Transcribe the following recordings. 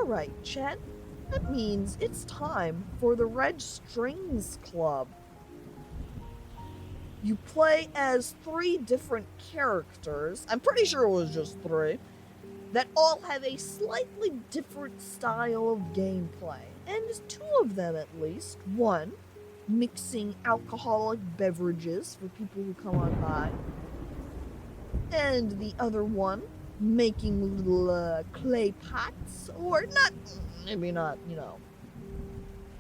Alright, Chet. That means it's time for the Red Strings Club. You play as 3 different characters, I'm pretty sure it was just 3, that all have a slightly different style of gameplay. And 2 of them at least. One, mixing alcoholic beverages for people who come on by. And the other one, making little clay pots, or not, maybe not,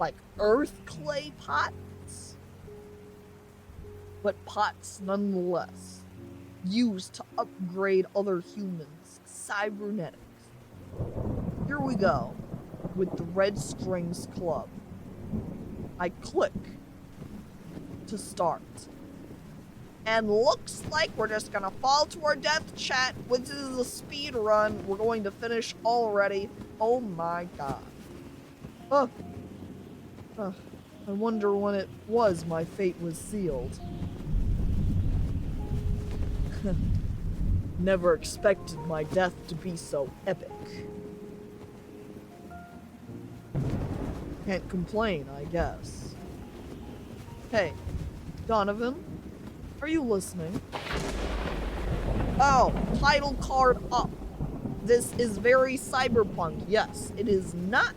like earth clay pots, but pots nonetheless, used to upgrade other humans, cybernetics. Here we go, with the Red Strings Club. I click to start. And looks like we're just gonna fall to our death, chat. This is a speed run. We're going to finish already. Oh my god. I wonder when it was my fate was sealed. Never expected my death to be so epic. Can't complain, I guess. Hey, Donovan? Are you listening? Oh, title card up. This is very cyberpunk. Yes, it is not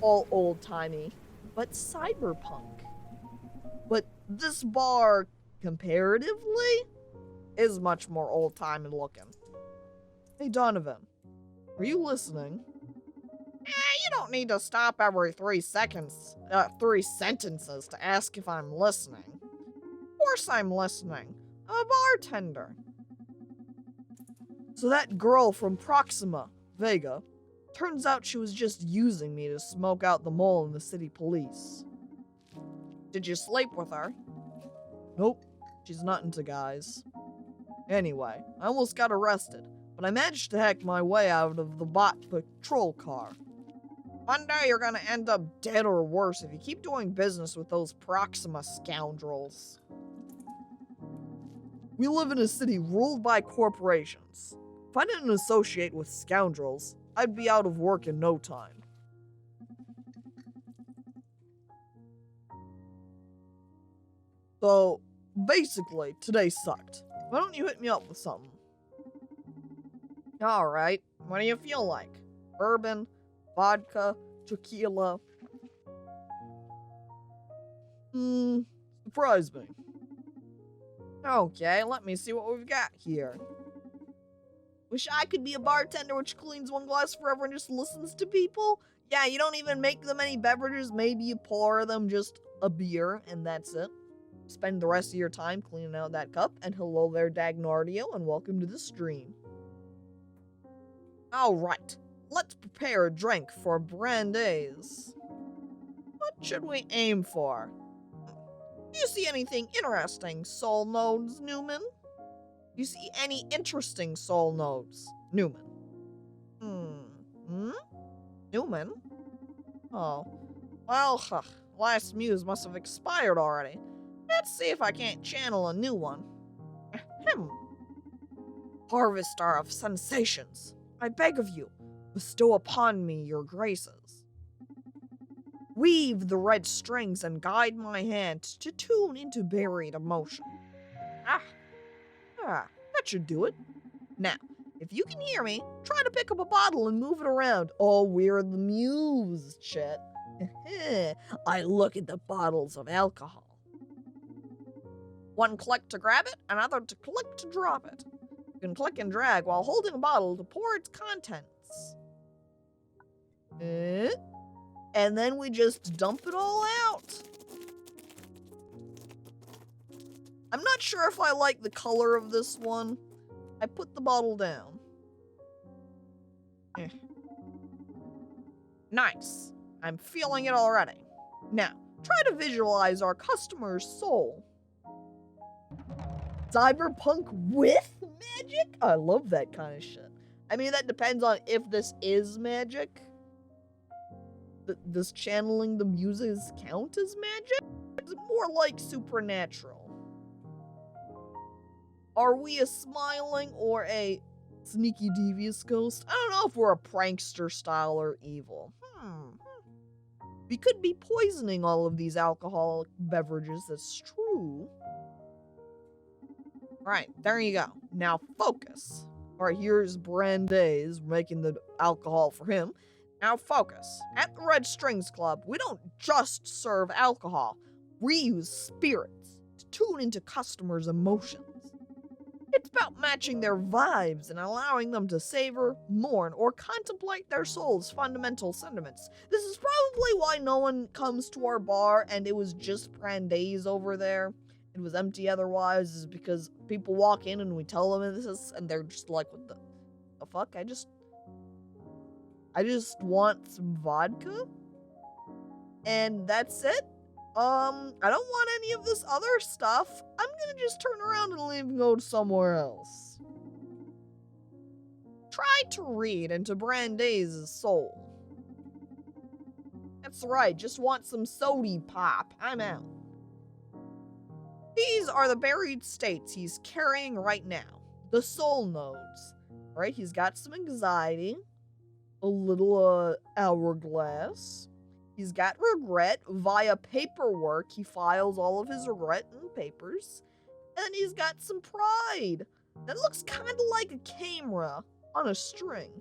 all old-timey, but cyberpunk. But this bar, comparatively, is much more old-timey looking. Hey, Donovan, are you listening? You don't need to stop every 3 sentences to ask if I'm listening. Of course I'm listening. I'm a bartender. So that girl from Proxima, Vega, turns out she was just using me to smoke out the mole in the city police. Did you sleep with her? Nope, she's not into guys. Anyway, I almost got arrested, but I managed to hack my way out of the bot patrol car. One day you're gonna end up dead or worse if you keep doing business with those Proxima scoundrels. We live in a city ruled by corporations. If I didn't associate with scoundrels, I'd be out of work in no time. So, basically, today sucked. Why don't you hit me up with something? Alright, what do you feel like? Bourbon, vodka, tequila? Surprise me. Okay, let me see what we've got here. Wish I could be a bartender which cleans one glass forever and just listens to people? Yeah, you don't even make them any beverages, maybe you pour them just a beer and that's it. Spend the rest of your time cleaning out that cup, and hello there, Dagnardio, and welcome to the stream. Alright, let's prepare a drink for Brandeis. What should we aim for? Do you see anything interesting, soul nodes, Newman? Do you see any interesting soul nodes, Newman? Newman? Oh, well, last muse must have expired already. Let's see if I can't channel a new one. Harvester of sensations, I beg of you, bestow upon me your graces. Weave the red strings and guide my hand to tune into buried emotion. That should do it. Now, if you can hear me, try to pick up a bottle and move it around. Oh, we're the muse, Chet. I look at the bottles of alcohol. One click to grab it, another to click to drop it. You can click and drag while holding a bottle to pour its contents. And then we just dump it all out. I'm not sure if I like the color of this one. I put the bottle down. Nice. I'm feeling it already. Now, try to visualize our customer's soul. Cyberpunk with magic? I love that kind of shit. I mean, that depends on if this is magic. Does channeling the muses count as magic? It's more like supernatural. Are we a smiling or a Sneaky devious ghost. I don't know if we're a prankster style or evil. We could be poisoning all of these alcoholic beverages, that's true. Alright, there you go. Now focus. Alright, here's Brandeis making the alcohol for him. Now focus. At the Red Strings Club, we don't just serve alcohol. We use spirits to tune into customers' emotions. It's about matching their vibes and allowing them to savor, mourn, or contemplate their soul's fundamental sentiments. This is probably why no one comes to our bar and it was just Brandeis over there. It was empty otherwise, is because people walk in and we tell them this and they're just like, what the fuck? I just want some vodka? And that's it? I don't want any of this other stuff. I'm gonna just turn around and leave and go somewhere else. Try to read into Brandeis' soul. That's right, just want some sody pop. I'm out. These are the buried states he's carrying right now. The soul nodes. Right, he's got some anxiety. A little, hourglass. He's got regret via paperwork. He files all of his regret in papers. And he's got some pride. That looks kind of like a camera on a string.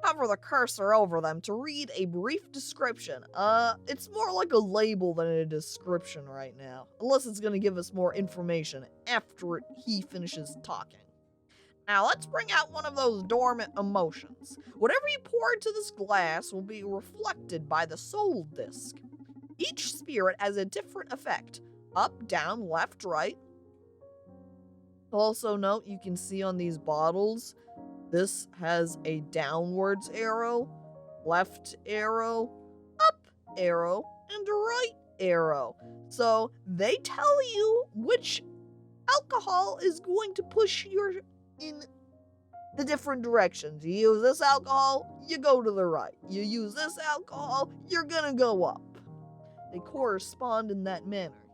Hover the cursor over them to read a brief description. It's more like a label than a description right now. Unless it's gonna give us more information after he finishes talking. Now, let's bring out one of those dormant emotions. Whatever you pour into this glass will be reflected by the soul disc. Each spirit has a different effect. Up, down, left, right. Also note, you can see on these bottles, this has a downwards arrow, left arrow, up arrow, and a right arrow. So, they tell you which alcohol is going to push your in the different directions. You use this alcohol, you go to the right. You use this alcohol, you're gonna go up. They correspond in that manner.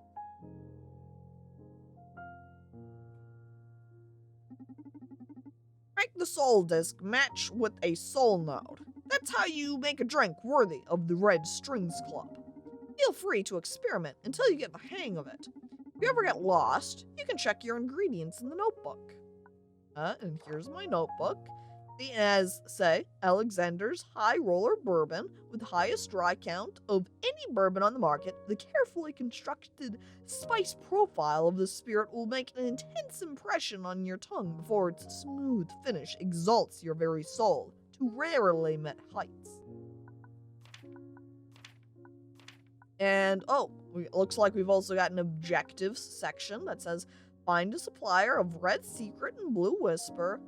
Make the soul disc match with a soul node. That's how you make a drink worthy of the Red Strings Club. Feel free to experiment until you get the hang of it. If you ever get lost, you can check your ingredients in the notebook. And here's my notebook. It has, say, Alexander's High Roller Bourbon with highest dry count of any bourbon on the market. The carefully constructed spice profile of the spirit will make an intense impression on your tongue before its smooth finish exalts your very soul to rarely met heights. And, looks like we've also got an objectives section that says, find a supplier of Red Secret and Blue Whisper.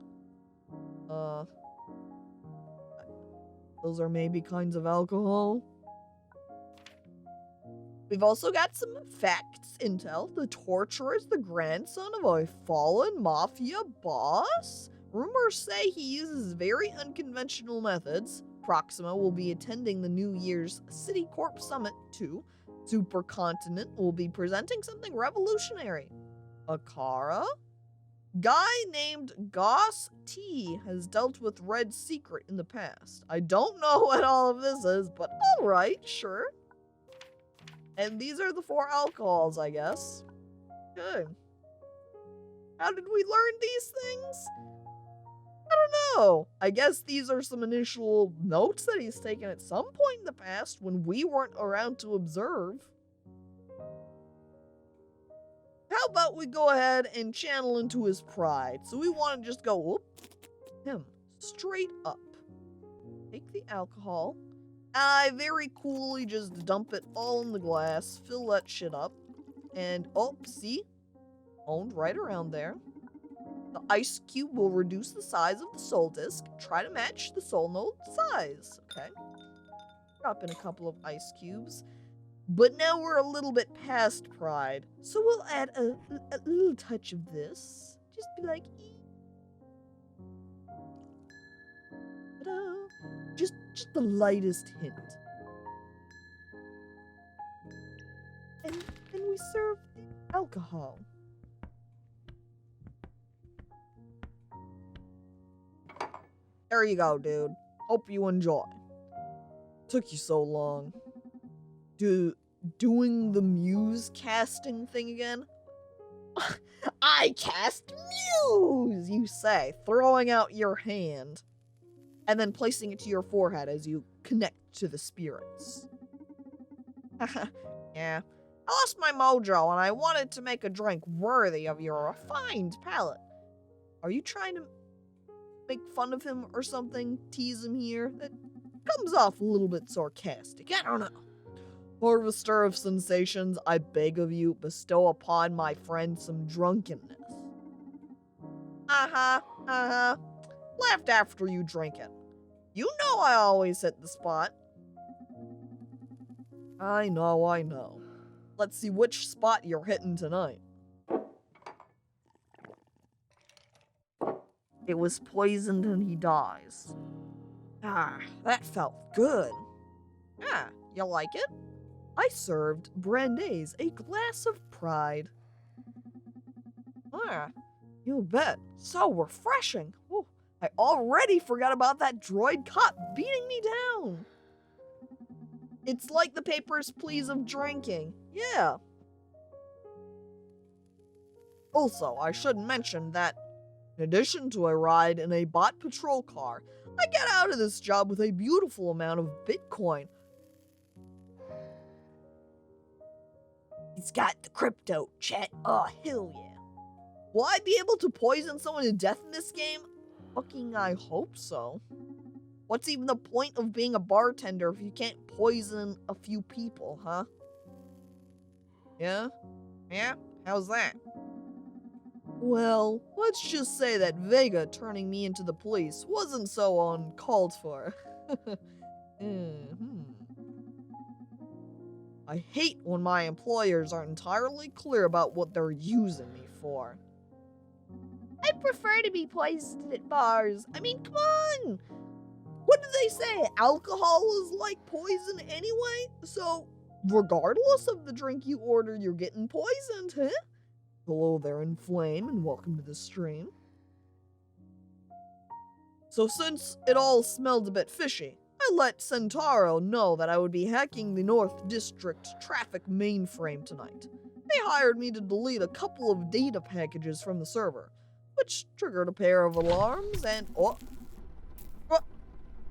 Those are maybe kinds of alcohol. We've also got some facts intel. The torturer is the grandson of a fallen mafia boss. Rumors say he uses very unconventional methods. Proxima will be attending the New Year's City Corp Summit too. Supercontinent will be presenting something revolutionary. Akara? Guy named Goss T has dealt with Red Secret in the past. I don't know what all of this is, but alright, sure. And these are the 4 alcohols, I guess. Good. How did we learn these things? I don't know. I guess these are some initial notes that he's taken at some point in the past when we weren't around to observe. How about we go ahead and channel into his pride? So we want to just go, whoop, him, straight up. Take the alcohol. I very coolly just dump it all in the glass, fill that shit up, and, see? Owned right around there. The ice cube will reduce the size of the soul disc. Try to match the soul node size, okay? Drop in a couple of ice cubes. But now we're a little bit past pride, so we'll add a little touch of this. Just be like, ta-da. Just the lightest hint. And then we serve the alcohol. There you go, dude. Hope you enjoy. Took you so long. Doing the muse casting thing again? I cast muse, you say, throwing out your hand and then placing it to your forehead as you connect to the spirits. Yeah. I lost my mojo and I wanted to make a drink worthy of your refined palate. Are you trying to make fun of him or something? Tease him here? That comes off a little bit sarcastic. I don't know. Harvester of sensations, I beg of you, bestow upon my friend some drunkenness. Laughed after you drink it. You know I always hit the spot. I know. Let's see which spot you're hitting tonight. It was poisoned and he dies. That felt good. You like it? I served Brandeis a glass of pride. You bet. So refreshing. Ooh, I already forgot about that droid cop beating me down. It's like the Papers, Please of drinking. Yeah. Also, I should mention that in addition to a ride in a bot patrol car, I get out of this job with a beautiful amount of Bitcoin. He's got the crypto, chat. Oh, hell yeah. Will I be able to poison someone to death in this game? Fucking I hope so. What's even the point of being a bartender if you can't poison a few people, huh? Yeah? How's that? Well, let's just say that Vega turning me into the police wasn't so uncalled for. I hate when my employers aren't entirely clear about what they're using me for. I prefer to be poisoned at bars. I mean, come on! What do they say? Alcohol is like poison anyway? So, regardless of the drink you order, you're getting poisoned, huh? Hello there, Inflame, and welcome to the stream. So since it all smelled a bit fishy, I let Centauro know that I would be hacking the North District traffic mainframe tonight. They hired me to delete a couple of data packages from the server, which triggered a pair of alarms and... Oh!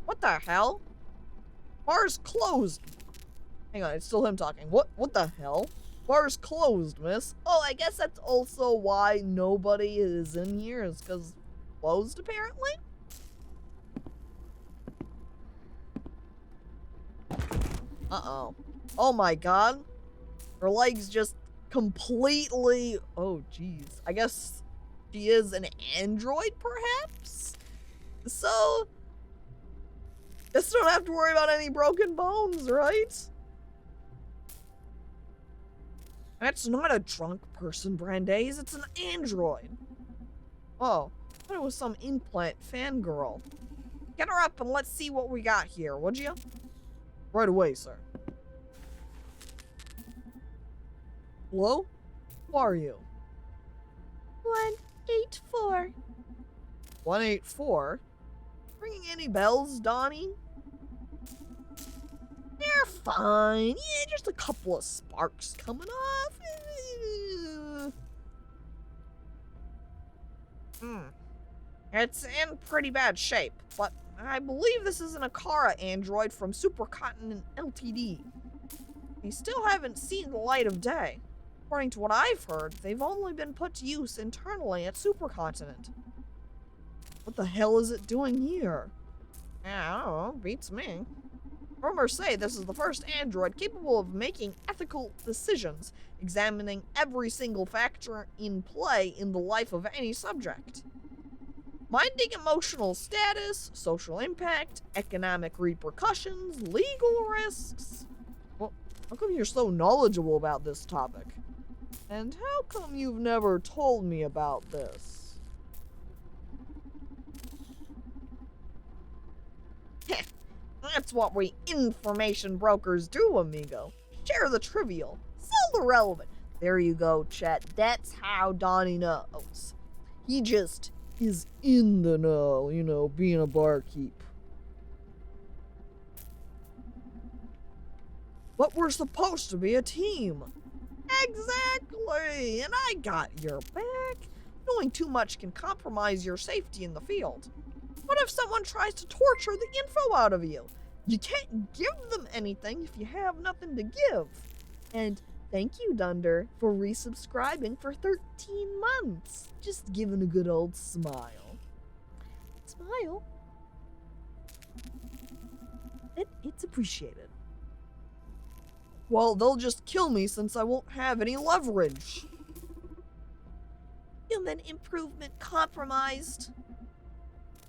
What the hell? Bar's closed. Hang on, it's still him talking. What the hell? Bar's closed, miss. Oh, I guess that's also why nobody is in here, is because closed, apparently? Uh-oh. Oh my god. Her legs just completely... Oh, jeez. I guess she is an android, perhaps? So... Guess don't have to worry about any broken bones, right? That's not a drunk person, Brandeis. It's an android. Oh, I thought it was some implant fangirl. Get her up and let's see what we got here, would you? Right away, sir. Hello? Who are you? 184. 184? Ringing any bells, Donnie? They're fine. Yeah, just a couple of sparks coming off. It's in pretty bad shape, but I believe this is an Akara android from Supercontinent Ltd. They still haven't seen the light of day. According to what I've heard, they've only been put to use internally at Supercontinent. What the hell is it doing here? I don't know, beats me. Rumors say this is the first android capable of making ethical decisions, examining every single factor in play in the life of any subject. Minding emotional status, social impact, economic repercussions, legal risks. Well, how come you're so knowledgeable about this topic? And how come you've never told me about this? That's what we information brokers do, amigo. Share the trivial, sell the relevant. There you go, chat. That's how Donnie knows. He is in the know, being a barkeep. But we're supposed to be a team. Exactly, and I got your back. Knowing too much can compromise your safety in the field. What if someone tries to torture the info out of you? You can't give them anything if you have nothing to give. And thank you, Dunder, for resubscribing for 13 months. Just giving a good old smile. Smile? It's appreciated. Well, they'll just kill me since I won't have any leverage. Human improvement compromised.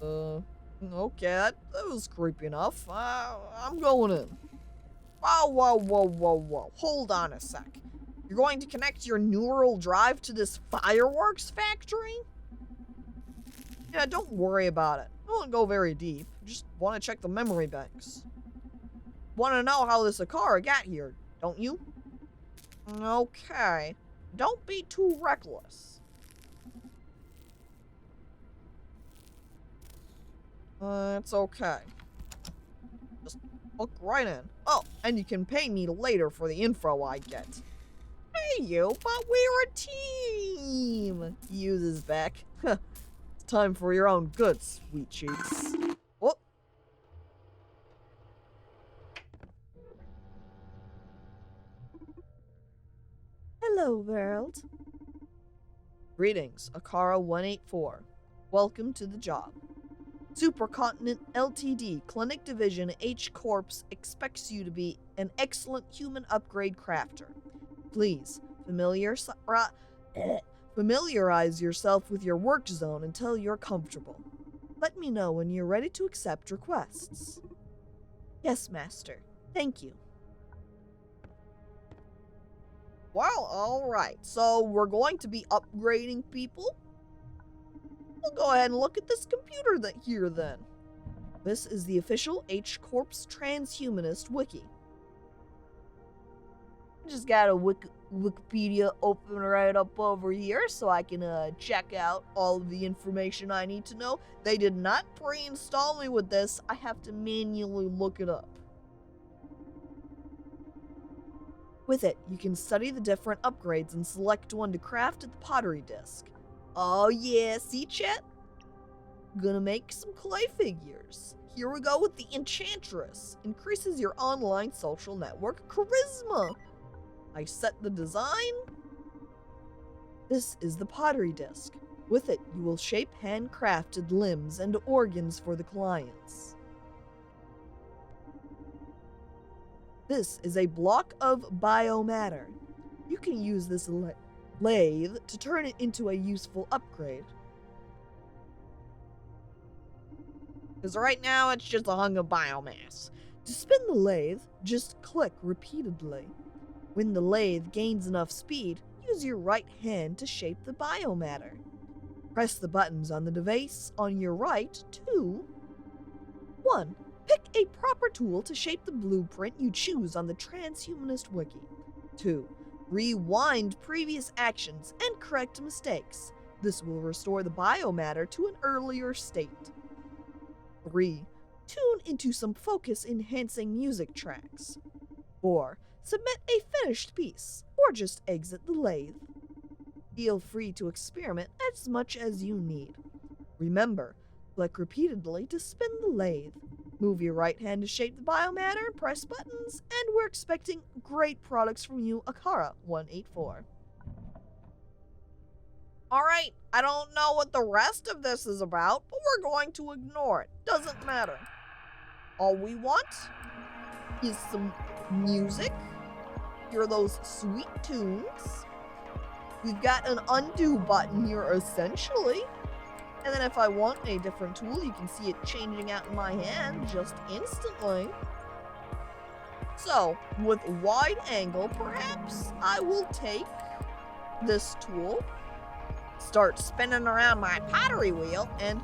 Okay, that was creepy enough. I'm going in. Whoa. Hold on a sec. You're going to connect your neural drive to this fireworks factory? Yeah, don't worry about it. I won't go very deep. Just want to check the memory banks. Want to know how this Akara got here, don't you? Okay. Don't be too reckless. It's okay. Just look right in. Oh, and you can pay me later for the info I get. Hey you, but we're a team! He uses back. It's time for your own good, sweet cheeks. Oh. Hello, world. Greetings, Akara 184. Welcome to the job. Supercontinent Ltd. Clinic Division H Corps expects you to be an excellent human upgrade crafter. Please, familiarize yourself with your work zone until you're comfortable. Let me know when you're ready to accept requests. Yes, Master. Thank you. Well, alright. So, we're going to be upgrading people. We'll go ahead and look at this computer here then. This is the official H Corps Transhumanist Wiki. I just got a Wikipedia open right up over here so I can check out all of the information I need to know. They did not pre-install me with this. I have to manually look it up. With it, you can study the different upgrades and select one to craft at the pottery disc. Oh yeah, see chat? Gonna make some clay figures. Here we go with the Enchantress. Increases your online social network charisma. I set the design. This is the pottery disc. With it, you will shape handcrafted limbs and organs for the clients. This is a block of biomatter. You can use this lathe to turn it into a useful upgrade. Because right now it's just a hunk of biomass. To spin the lathe, just click repeatedly. When the lathe gains enough speed, use your right hand to shape the biomatter. Press the buttons on the device on your right to 1. Pick a proper tool to shape the blueprint you choose on the Transhumanist Wiki. 2. Rewind previous actions and correct mistakes. This will restore the biomatter to an earlier state. 3. Tune into some focus-enhancing music tracks. 4. Submit a finished piece, or just exit the lathe. Feel free to experiment as much as you need. Remember, click repeatedly to spin the lathe. Move your right hand to shape the biomatter and press buttons, and we're expecting great products from you, Akara184. Alright, I don't know what the rest of this is about, but we're going to ignore it. Doesn't matter. All we want is some music. Hear those sweet tunes. We've got an undo button here, essentially. And then if I want a different tool, you can see it changing out in my hand just instantly. So, with wide angle, perhaps I will take this tool, start spinning around my pottery wheel, and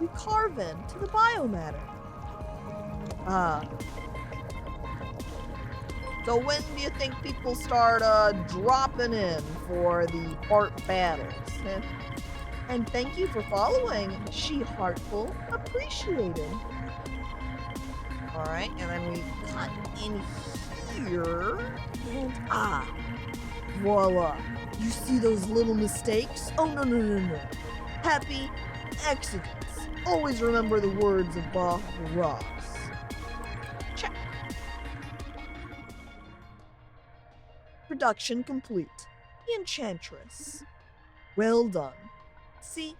we carve into the biomatter. So when do you think people start dropping in for the part battles? And thank you for following. She heartful appreciated. Alright, and then we cut in here. And voila. You see those little mistakes? Oh, no. Happy accidents. Always remember the words of Bob Ross. Check. Production complete. The Enchantress. Well done. See,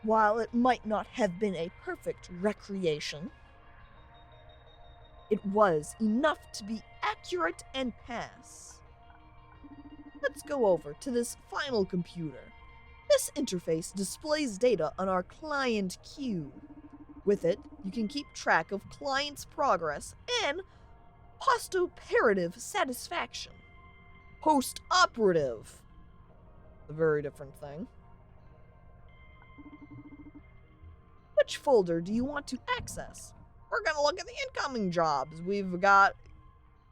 while it might not have been a perfect recreation, it was enough to be accurate and pass. Let's go over to this final computer. This interface displays data on our client queue. With it, you can keep track of client's progress and postoperative satisfaction. Post-operative. A very different thing. Which folder do you want to access? We're gonna look at the incoming jobs. We've got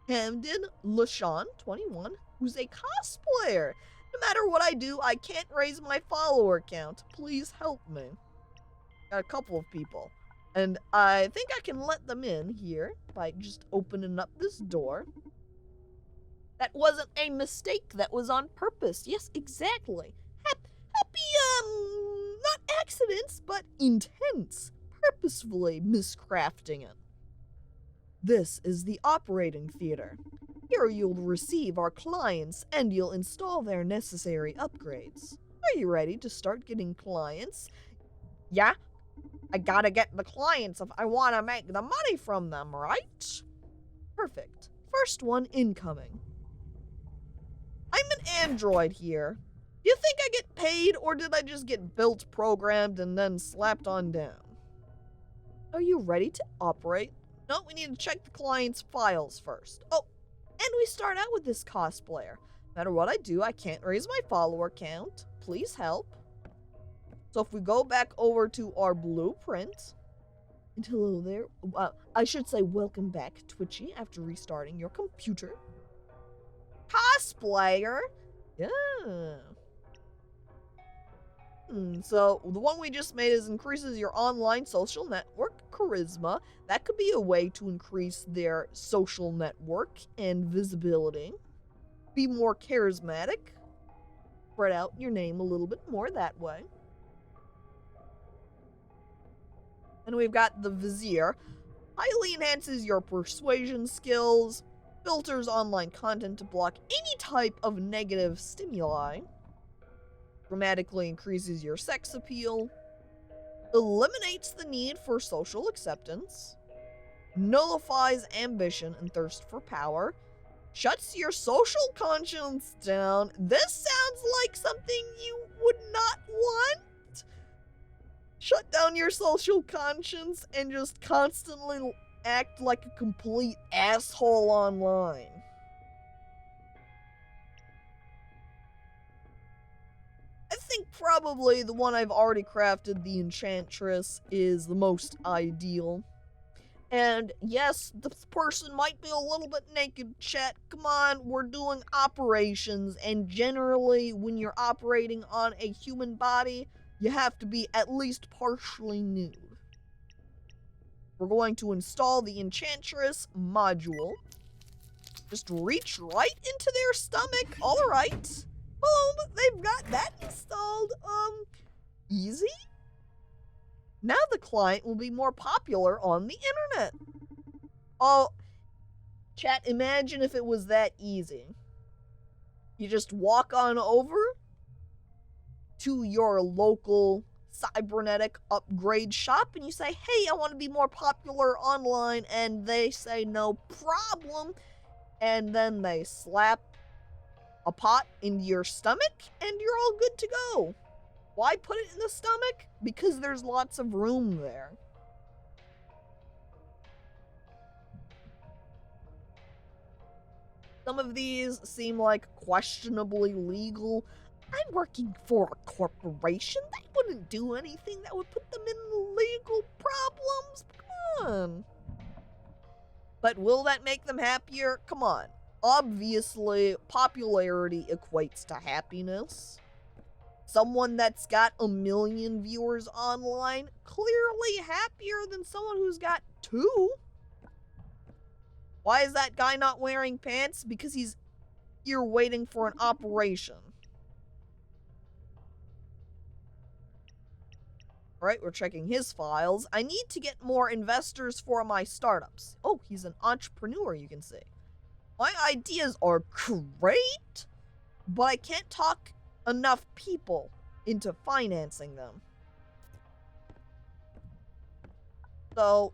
Hamden LaShawn, 21, who's a cosplayer. No matter what I do, I can't raise my follower count. Please help me. Got a couple of people. And I think I can let them in here by just opening up this door. That wasn't a mistake. That was on purpose. Yes, exactly. Happy, not accidents, but intense. Purposefully miscrafting it. This is the operating theater. Here you'll receive our clients and you'll install their necessary upgrades. Are you ready to start getting clients? Yeah, I gotta get the clients if I want to make the money from them, right? Perfect. First one incoming. I'm an android here. Do you think I get paid or did I just get built, programmed, and then slapped on down? Are you ready to operate? No, we need to check the client's files first. Oh, and we start out with this cosplayer. No matter what I do, I can't raise my follower count. Please help. So if we go back over to our blueprint, and hello there. I should say welcome back, Twitchy, after restarting your computer. Cosplayer? Yeah. So the one we just made is increases your online social network charisma. That could be a way to increase their social network and visibility. Be more charismatic. Spread out your name a little bit more that way. And we've got the Vizier. Highly enhances your persuasion skills. Filters online content to block any type of negative stimuli. Dramatically increases your sex appeal. Eliminates the need for social acceptance. Nullifies ambition and thirst for power. Shuts your social conscience down. This sounds like something you would not want. Shut down your social conscience and just constantly act like a complete asshole online. I think probably the one I've already crafted, the Enchantress, is the most ideal. And yes, this person might be a little bit naked, chat. Come on, we're doing operations, and generally when you're operating on a human body, you have to be at least partially nude. We're going to install the Enchantress module. Just reach right into their stomach. All right. Boom, they've got that installed. Easy. Now the client will be more popular on the internet. Oh, chat, imagine if it was that easy. You just walk on over to your local cybernetic upgrade shop and you say, hey, I want to be more popular online, and they say no problem, and then they slap a pot into your stomach and you're all good to go. Why put it in the stomach? Because there's lots of room there. Some of these seem like questionably legal. I'm working for a corporation. They wouldn't do anything that would put them in legal problems. Come on. But will that make them happier? Come on. Obviously, popularity equates to happiness. Someone that's got 1 million viewers online, clearly happier than someone who's got 2. Why is that guy not wearing pants? Because he's here waiting for an operation. Alright, we're checking his files. I need to get more investors for my startups. Oh, he's an entrepreneur, you can see. My ideas are great, but I can't talk enough people into financing them. So,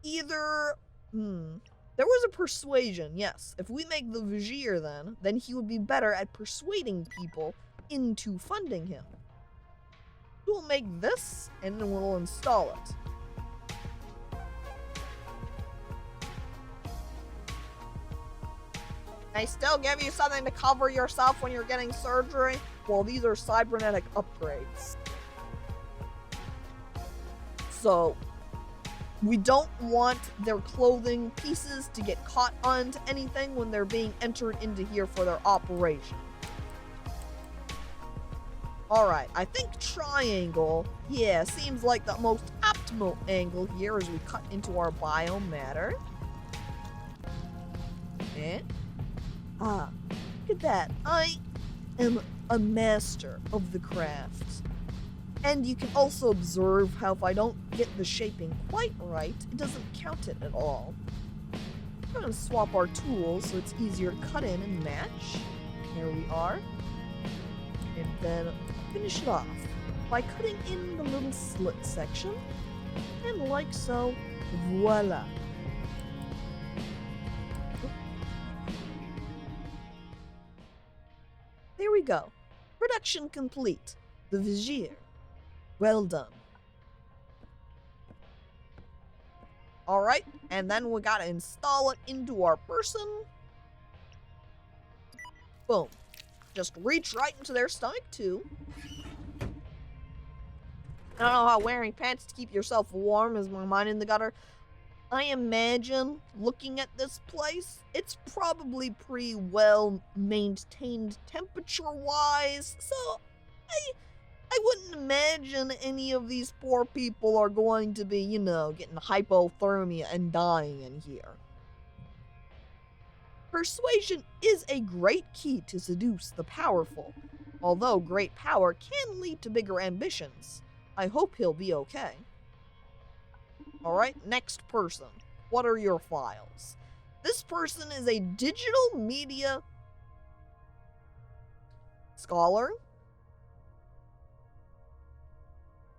either... There was a persuasion, yes. If we make the Vizier then he would be better at persuading people into funding him. We'll make this, and then we'll install it. I still give you something to cover yourself when you're getting surgery? Well, these are cybernetic upgrades. So, we don't want their clothing pieces to get caught onto anything when they're being entered into here for their operation. Alright, I think triangle, yeah, seems like the most optimal angle here as we cut into our biomatter. Look at that. I am a master of the craft. And you can also observe how if I don't get the shaping quite right, it doesn't count it at all. I'm going to swap our tools so it's easier to cut in and match. There we are. And then finish it off by cutting in the little slit section. And like so, voila. There we go. Production complete. The Vizier. Well done. Alright, and then we gotta install it into our person. Boom. Just reach right into their stomach, too. I don't know how wearing pants to keep yourself warm is my mind in the gutter. I imagine, looking at this place, it's probably pretty well maintained temperature-wise, so I wouldn't imagine any of these poor people are going to be, you know, getting hypothermia and dying in here. Persuasion is a great key to seduce the powerful, although great power can lead to bigger ambitions. I hope he'll be okay. Alright, next person. What are your files? This person is a digital media scholar.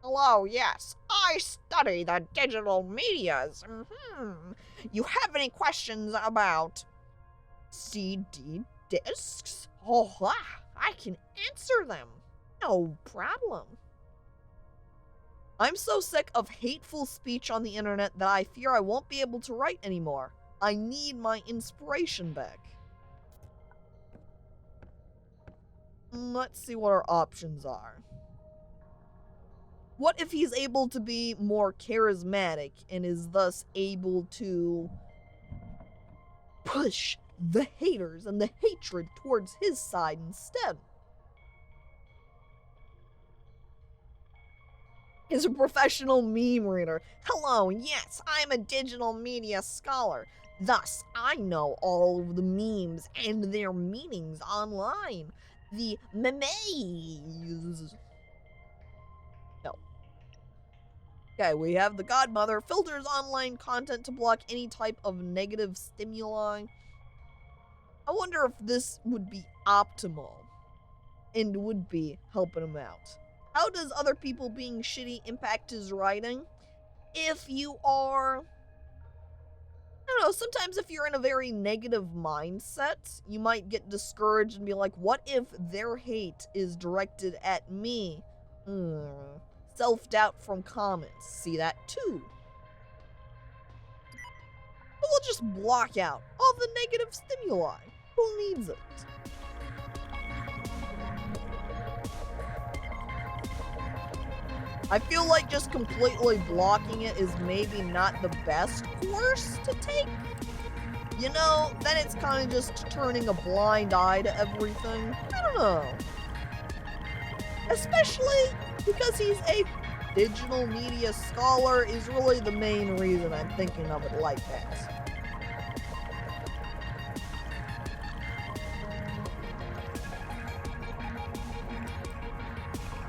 Hello, yes, I study the digital medias. You have any questions about CD discs? Oh, I can answer them. No problem. I'm so sick of hateful speech on the internet that I fear I won't be able to write anymore. I need my inspiration back. Let's see what our options are. What if he's able to be more charismatic and is thus able to push the haters and the hatred towards his side instead? Is a professional meme reader. Hello, yes, I'm a digital media scholar. Thus, I know all of the memes and their meanings online. The memes. No. Okay, we have the Godmother. Filters online content to block any type of negative stimuli. I wonder if this would be optimal and would be helping him out. How does other people being shitty impact his writing? If you are... I don't know, sometimes if you're in a very negative mindset, you might get discouraged and be like, what if their hate is directed at me? Self-doubt from comments. See that too. But we'll just block out all the negative stimuli. Who needs it? I feel like just completely blocking it is maybe not the best course to take. You know, then it's kind of just turning a blind eye to everything. I don't know. especially because he's a digital media scholar is really the main reason I'm thinking of it like that.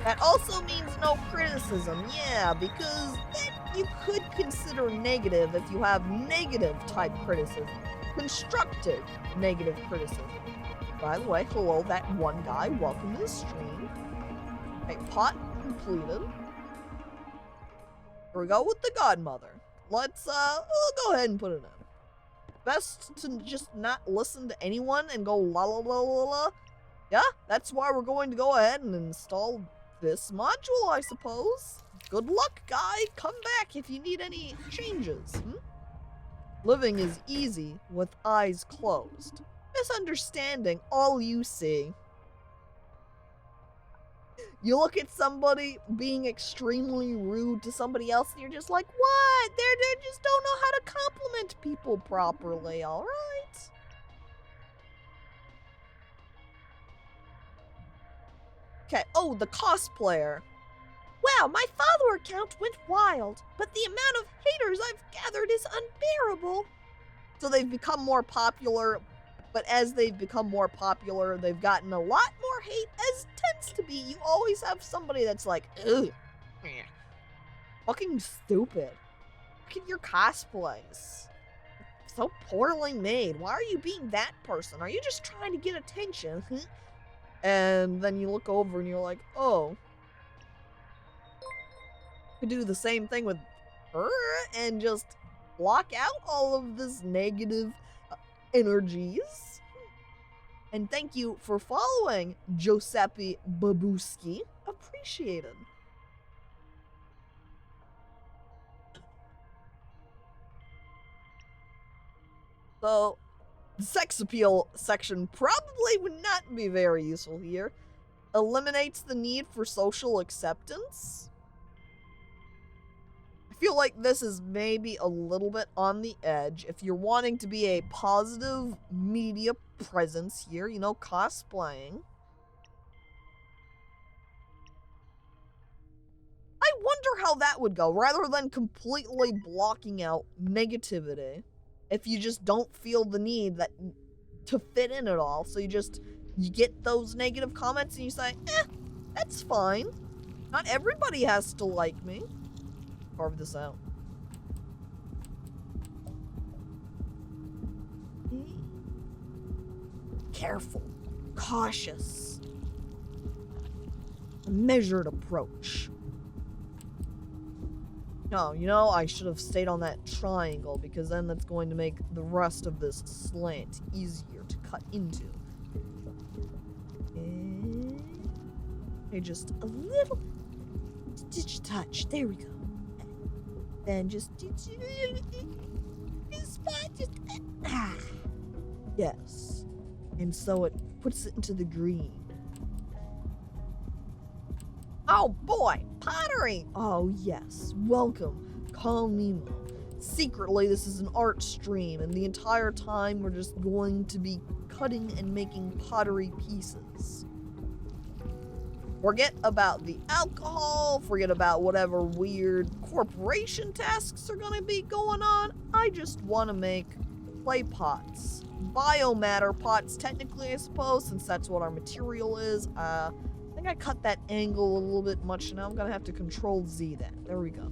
That also means no criticism, yeah, because that you could consider negative if you have negative type criticism. Constructive negative criticism. By the way, hello, that one guy, welcome to the stream. Okay, pot completed. Here we go with the godmother. Let's, we'll go ahead and put it in. Best to just not listen to anyone and go la la la la la. Yeah, that's why we're going to go ahead and install this module, I suppose. Good luck, guy. Come back if you need any changes. Living is easy with eyes closed. Misunderstanding all you see. You look at somebody being extremely rude to somebody else and you're just like, what? They just don't know how to compliment people properly, alright? Okay, oh, the cosplayer. Wow, my follower count went wild, but the amount of haters I've gathered is unbearable. So they've become more popular, but as they've become more popular, they've gotten a lot more hate, as tends to be. You always have somebody that's like, ugh, fucking stupid. Look at your cosplays. So poorly made. Why are you being that person? Are you just trying to get attention? And then you look over and you're like, oh. Could do the same thing with her and just block out all of this negative energies. And thank you for following, Giuseppe Babuski. Appreciated. So, the sex appeal section probably would not be very useful here. Eliminates the need for social acceptance. I feel like this is maybe a little bit on the edge. If you're wanting to be a positive media presence here, you know, cosplaying. I wonder how that would go, rather than completely blocking out negativity. If you just don't feel the need to fit in at all, so you get those negative comments and you say, that's fine. Not everybody has to like me. Carve this out. Careful, cautious, a measured approach. No, you know, I should have stayed on that triangle because then that's going to make the rest of this slant easier to cut into. Okay, just a little touch. There we go. And just yes. And so it puts it into the green. Oh boy, pottery! Oh yes, welcome, Call Nemo. Secretly, this is an art stream, and the entire time we're just going to be cutting and making pottery pieces. Forget about the alcohol, forget about whatever weird corporation tasks are gonna be going on. I just want to make clay pots. Biomatter pots, technically, I suppose, since that's what our material is. I think I cut that angle a little bit much, now I'm gonna have to Control Z that. There we go.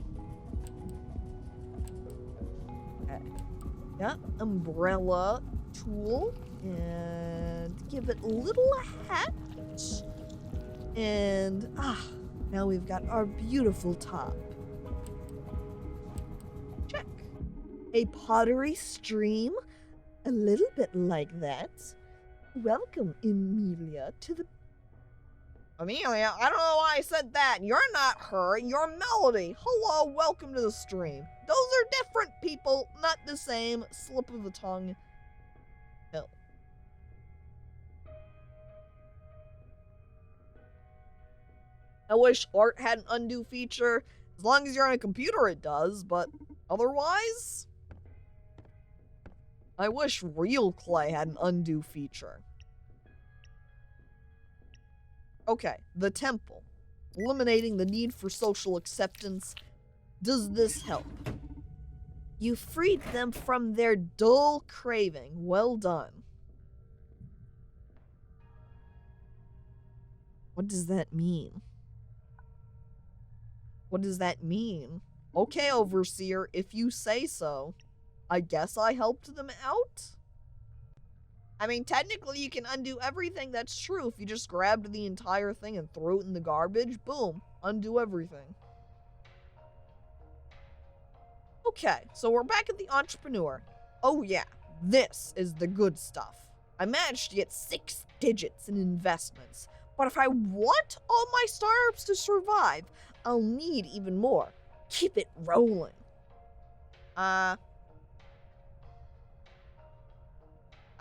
Okay. Got umbrella tool, and give it a little hat. And, now we've got our beautiful top. Check. A pottery stream, a little bit like that. Welcome, Emilia, to the... Amelia, I don't know why I said that. You're not her, you're Melody. Hello, welcome to the stream. Those are different people, not the same. Slip of the tongue. Hell. I wish art had an undo feature. As long as you're on a computer, it does, but otherwise... I wish real clay had an undo feature. Okay, the temple. eliminating the need for social acceptance. Does this help? You freed them from their dull craving. Well done. What does that mean? What does that mean? Okay, Overseer, if you say so. I guess I helped them out? I mean, technically you can undo everything, that's true. If you just grabbed the entire thing and threw it in the garbage, boom, undo everything. Okay, so we're back at the entrepreneur. Oh yeah, this is the good stuff. I managed to get 6 digits in investments, but if I want all my startups to survive, I'll need even more. Keep it rolling. I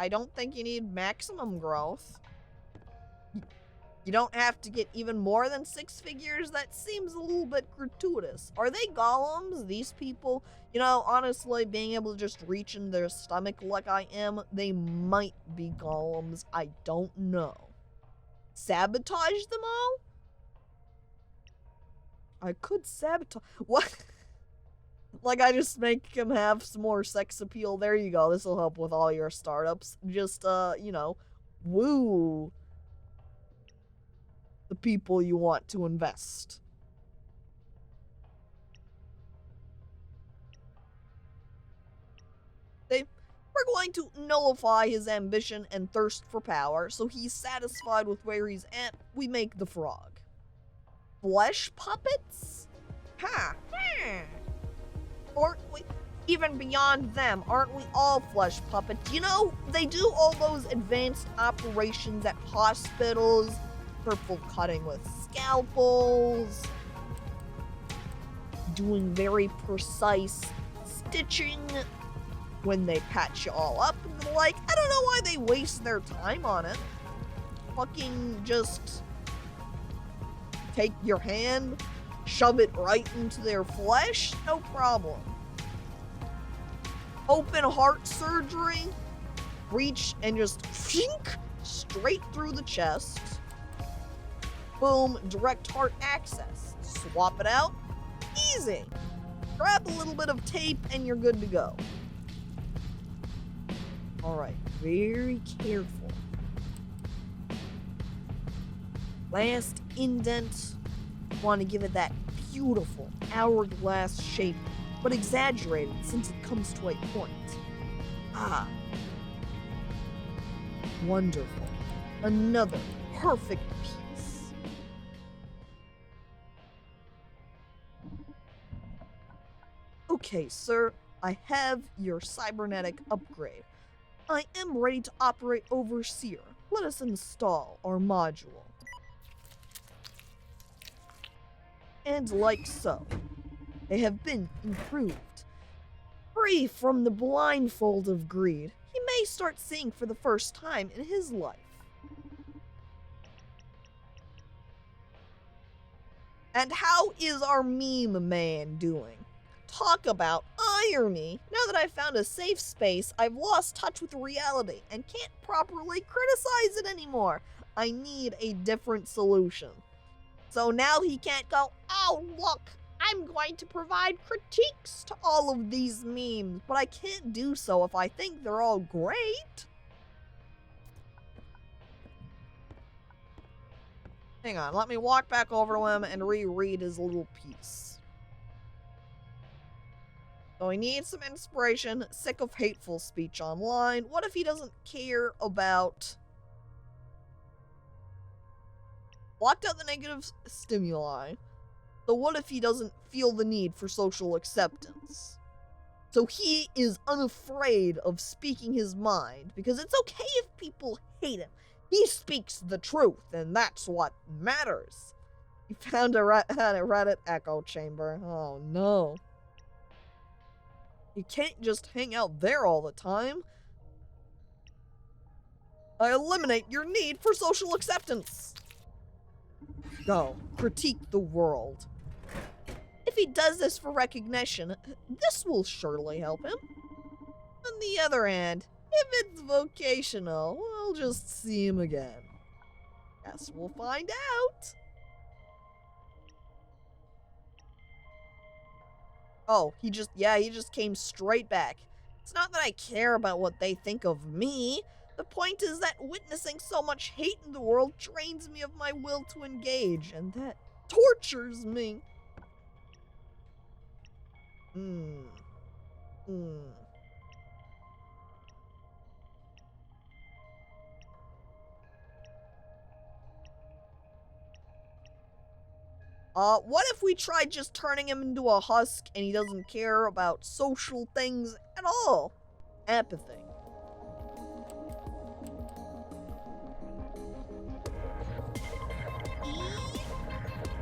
don't think you need maximum growth. You don't have to get even more than 6 figures? That seems a little bit gratuitous. Are they golems, these people? You know, honestly, being able to just reach in their stomach like I am, they might be golems. I don't know. Sabotage them all? I could sabotage... What? Like, I just make him have some more sex appeal. There you go. This will help with all your startups. Just, you know, woo the people you want to invest. We're going to nullify his ambition and thirst for power, so he's satisfied with where he's at. We make the frog. Flesh puppets? Huh. Aren't we, even beyond them, aren't we all flesh puppets? You know, they do all those advanced operations at hospitals, purple cutting with scalpels, doing very precise stitching when they patch you all up and the like. I don't know why they waste their time on it. Fucking just take your hand, shove it right into their flesh, no problem. Open heart surgery, reach and just straight through the chest. Boom, direct heart access. Swap it out, easy. Grab a little bit of tape and you're good to go. All right, very careful. Last indent, want to give it that beautiful hourglass shape, but exaggerated since it comes to a point. Ah, wonderful. Another perfect piece. Okay, sir, I have your cybernetic upgrade. I am ready to operate Overseer. Let us install our module. And like so, they have been improved. Free from the blindfold of greed, he may start seeing for the first time in his life. And how is our meme man doing? Talk about irony. Now that I've found a safe space, I've lost touch with reality and can't properly criticize it anymore. I need a different solution. So now he can't go, oh look, I'm going to provide critiques to all of these memes, but I can't do so if I think they're all great. Hang on, let me walk back over to him and reread his little piece. So he needs some inspiration, sick of hateful speech online. What if he doesn't care about... Blocked out the negative stimuli. So what if he doesn't feel the need for social acceptance? So he is unafraid of speaking his mind, because it's okay if people hate him. He speaks the truth, and that's what matters. He found a Reddit echo chamber. Oh no. You can't just hang out there all the time. I eliminate your need for social acceptance. Go, critique the world. If he does this for recognition, this will surely help him. On the other hand, if it's vocational, we'll just see him again. Guess we'll find out. Oh, he just came straight back. It's not that I care about what they think of me. The point is that witnessing so much hate in the world drains me of my will to engage, and that tortures me. Hmm. Hmm. What if we tried just turning him into a husk and he doesn't care about social things at all? Apathy.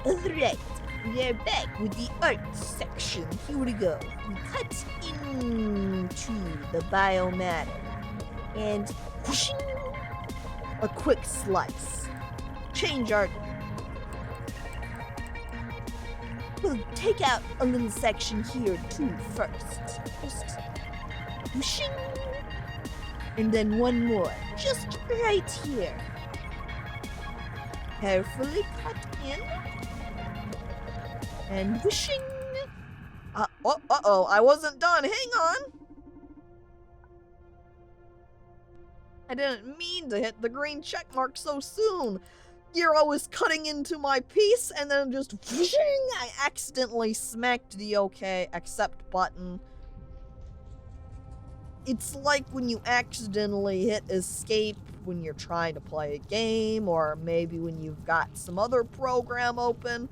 Alright, we are back with the art section. Here we go. We cut into the biomatter and whooshing, a quick slice. Change art. We'll take out a little section here too first. Just whooshing. And then one more, just right here. Carefully cut in. And whooshing. Uh-oh, I wasn't done. Hang on. I didn't mean to hit the green check mark so soon. Here I was cutting into my piece and then just whooshing, I accidentally smacked the OK accept button. It's like when you accidentally hit escape when you're trying to play a game, or maybe when you've got some other program open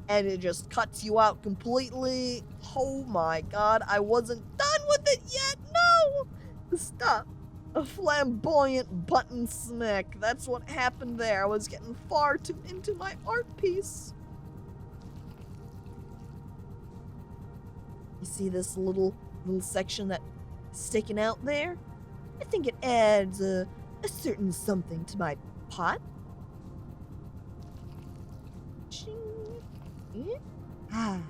and it just cuts you out completely. Oh my god, I wasn't done with it yet. No! Stop. A flamboyant button smack. That's what happened there. I was getting far too into my art piece. You see this little section that's sticking out there? I think it adds a certain something to my pot. Ah.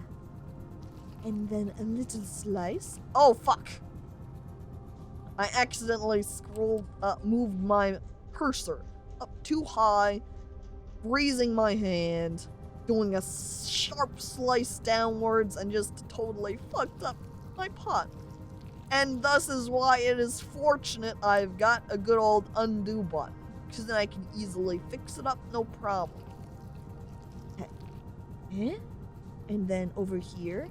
And then a little slice. Oh, fuck. I accidentally moved my cursor up too high, freezing my hand, doing a sharp slice downwards, and just totally fucked up my pot. And thus is why it is fortunate I've got a good old undo button, because then I can easily fix it up, no problem. Okay. And then over here,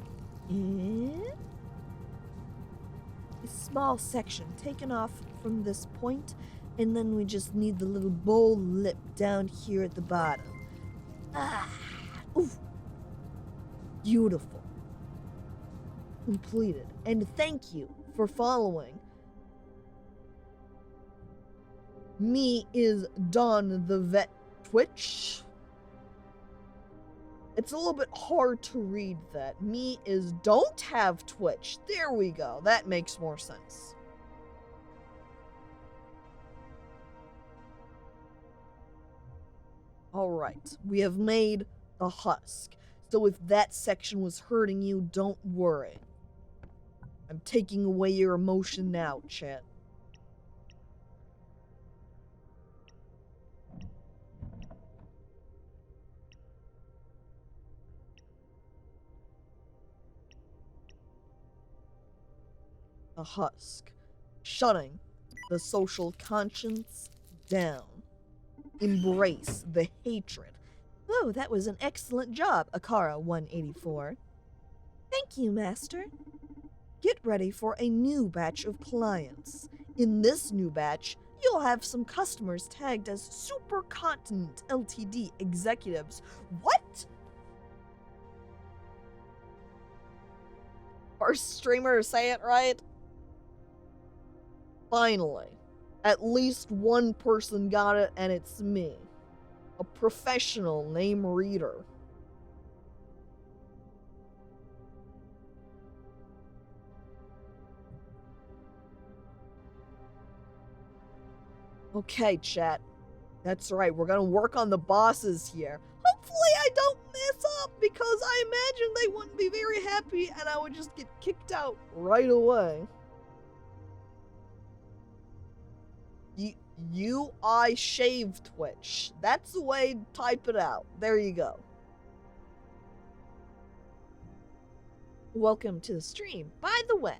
a small section taken off from this point, and then we just need the little bowl lip down here at the bottom. Ah, ooh, beautiful. Completed. And thank you for following. Me is Don the Vet Twitch. It's a little bit hard to read that. Me is don't have Twitch. There we go. That makes more sense. Alright, we have made the husk. So if that section was hurting you, don't worry. I'm taking away your emotion now, chat. A husk, shutting the social conscience down. Embrace the hatred. Oh, that was an excellent job, Akara 184. Thank you, Master. Get ready for a new batch of clients. In this new batch, you'll have some customers tagged as Supercontinent Ltd executives. What? First streamer, say it right. Finally, at least one person got it, and it's me. A professional name reader. Okay, chat. That's right, we're gonna work on the bosses here. Hopefully I don't mess up, because I imagine they wouldn't be very happy and I would just get kicked out right away. UI shave Twitch. That's the way to type it out. There you go. Welcome to the stream. By the way,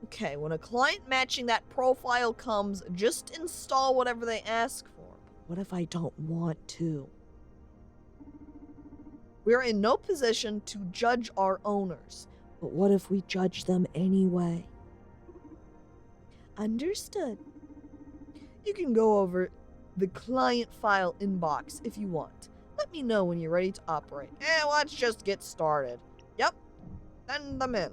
okay, when a client matching that profile comes, just install whatever they ask for. What if I don't want to? We're in no position to judge our owners, but what if we judge them anyway? Understood. You can go over the client file inbox if you want. Let me know when you're ready to operate. Let's just get started. Yep, send them in.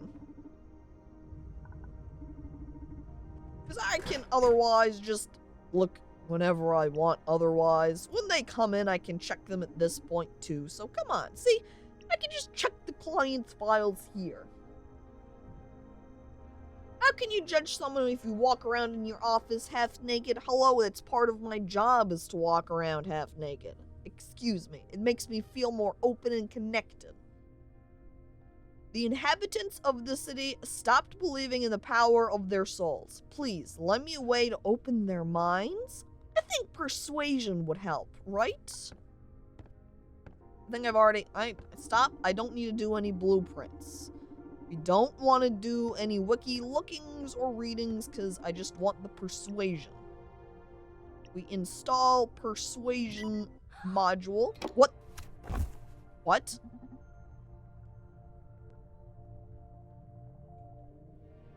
Because I can otherwise just look whenever I want otherwise. When they come in, I can check them at this point too. So come on, see? I can just check the client's files here. How can you judge someone if you walk around in your office half naked? Hello, it's part of my job is to walk around half naked. Excuse me. It makes me feel more open and connected. The inhabitants of the city stopped believing in the power of their souls. Please, lend me a way to open their minds? I think persuasion would help, right? I think stop. I don't need to do any blueprints. We don't want to do any wiki lookings or readings because I just want the persuasion. We install persuasion module. What? What?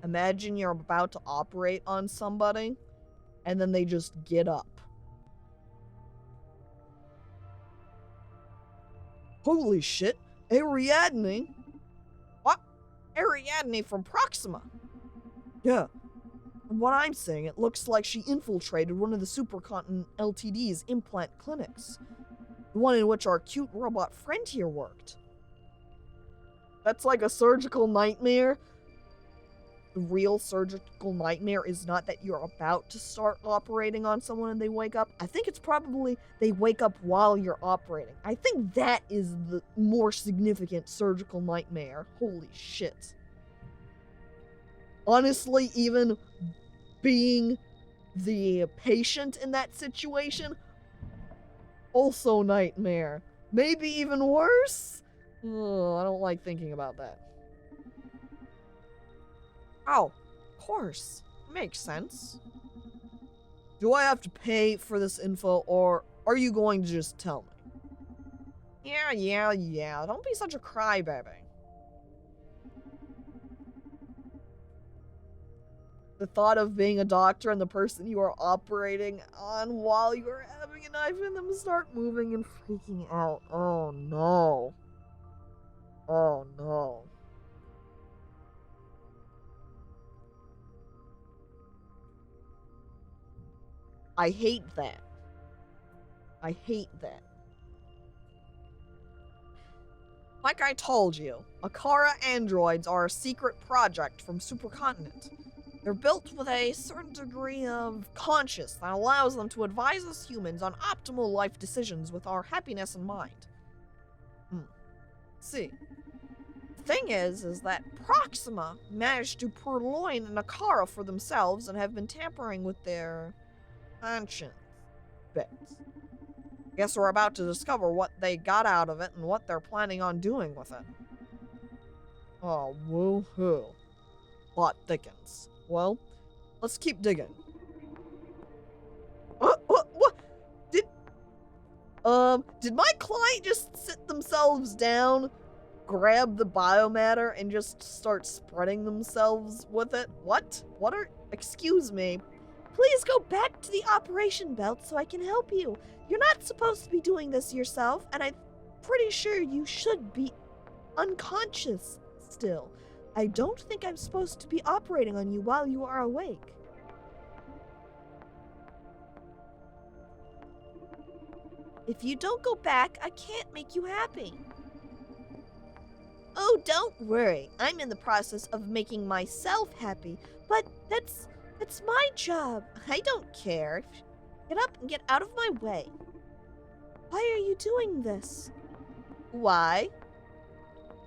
Imagine you're about to operate on somebody and then they just get up. Holy shit, Ariadne? What? Ariadne from Proxima? Yeah. From what I'm seeing, it looks like she infiltrated one of the Supercontinent Ltd's implant clinics. The one in which our cute robot friend here worked. That's like a surgical nightmare. The real surgical nightmare is not that you're about to start operating on someone and they wake up. I think it's probably they wake up while you're operating. I think that is the more significant surgical nightmare. Holy shit. Honestly, even being the patient in that situation, also nightmare. Maybe even worse? Ugh, I don't like thinking about that. Oh, of course. Makes sense. Do I have to pay for this info, or are you going to just tell me? Yeah. Don't be such a crybaby. The thought of being a doctor and the person you are operating on while you're having a knife in them start moving and freaking out. Oh no. Oh no. I hate that. I hate that. Like I told you, Akara androids are a secret project from Supercontinent. They're built with a certain degree of conscience that allows them to advise us humans on optimal life decisions with our happiness in mind. See. The thing is that Proxima managed to purloin an Akara for themselves and have been tampering with their conscience bits. Guess we're about to discover what they got out of it and what they're planning on doing with it. Oh, woohoo. Plot thickens. Well, let's keep digging. What? Did my client just sit themselves down, grab the biomatter, and just start spreading themselves with it? What? Excuse me. Please go back to the operation belt so I can help you. You're not supposed to be doing this yourself, and I'm pretty sure you should be unconscious still. I don't think I'm supposed to be operating on you while you are awake. If you don't go back, I can't make you happy. Oh, don't worry. I'm in the process of making myself happy, but that's my job. I don't care. Get up and get out of my way. Why are you doing this? Why?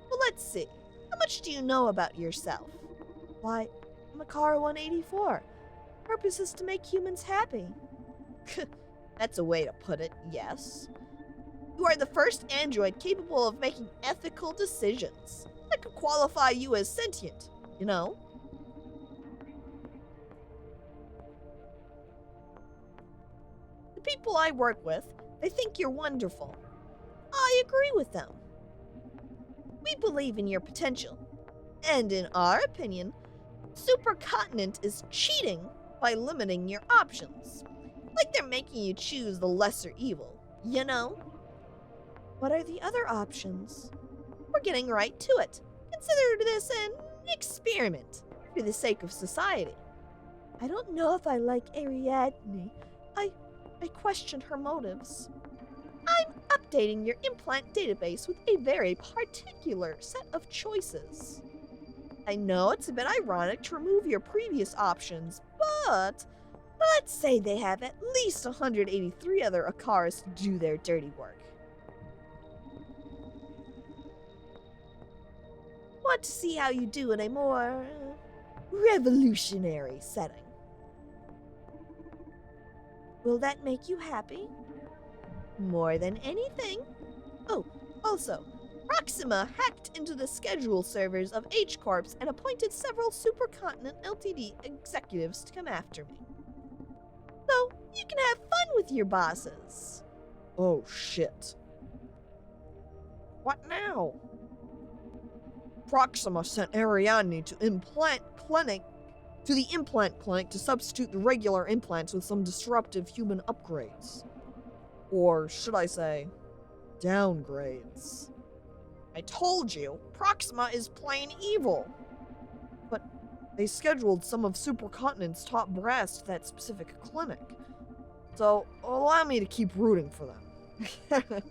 Well, let's see. How much do you know about yourself? Why, I'm Akara 184. Purpose is to make humans happy. That's a way to put it, yes. You are the first android capable of making ethical decisions. That could qualify you as sentient, you know? The people I work with, they think you're wonderful. I agree with them. We believe in your potential. And in our opinion, Supercontinent is cheating by limiting your options. Like they're making you choose the lesser evil, you know? What are the other options? We're getting right to it. Consider this an experiment for the sake of society. I don't know if I like Ariadne. I question her motives. I'm updating your implant database with a very particular set of choices. I know it's a bit ironic to remove your previous options, but let's say they have at least 183 other Akaras to do their dirty work. Want to see how you do in a more revolutionary setting. Will that make you happy? More than anything. Oh, also, Proxima hacked into the schedule servers of H-Corps and appointed several Supercontinent Ltd executives to come after me. So, you can have fun with your bosses. Oh, shit. What now? Proxima sent Ariadne to the implant clinic to substitute the regular implants with some disruptive human upgrades. Or should I say, downgrades. I told you, Proxima is plain evil. But they scheduled some of Supercontinent's top brass to that specific clinic. So allow me to keep rooting for them.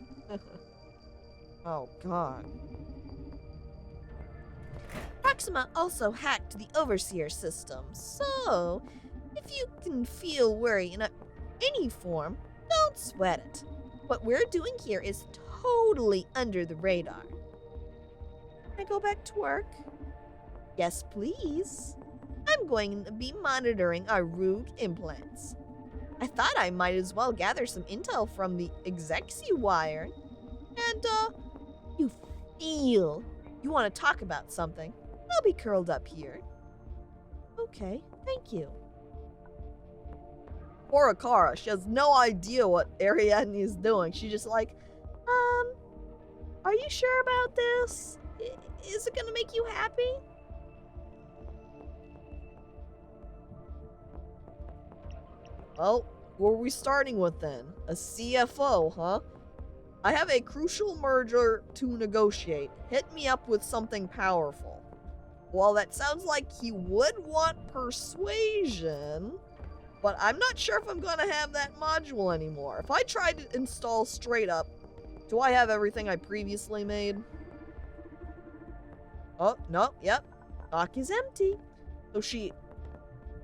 Oh, God. Proxima also hacked the Overseer system, so if you can feel worry in any form, don't sweat it. What we're doing here is totally under the radar. Can I go back to work? Yes, please. I'm going to be monitoring our Rogue implants. I thought I might as well gather some intel from the execs you wire. And, you feel you want to talk about something. I'll be curled up here. Okay, thank you. Poor Akara, she has no idea what Ariadne is doing. She's just like, are you sure about this? Is it gonna make you happy? Well, who are we starting with then? A CFO, huh? I have a crucial merger to negotiate. Hit me up with something powerful. Well, that sounds like he would want persuasion, but I'm not sure if I'm gonna have that module anymore. If I try to install straight up, do I have everything I previously made? Oh, no, yep. Dock is empty. So she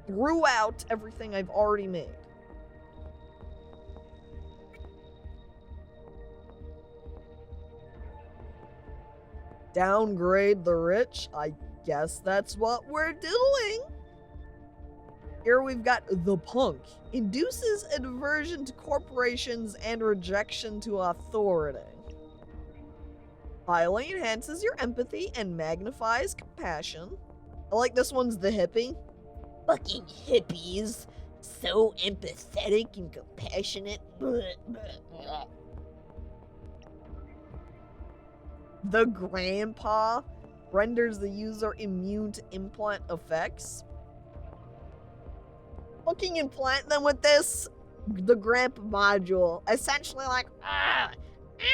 threw out everything I've already made. Downgrade the rich? I guess that's what we're doing. Here we've got the punk. Induces aversion to corporations and rejection to authority. Highly enhances your empathy and magnifies compassion. I like this one's the hippie. Fucking hippies. So empathetic and compassionate. The grandpa renders the user immune to implant effects. Fucking implant them with this, the grandpa module. Essentially like,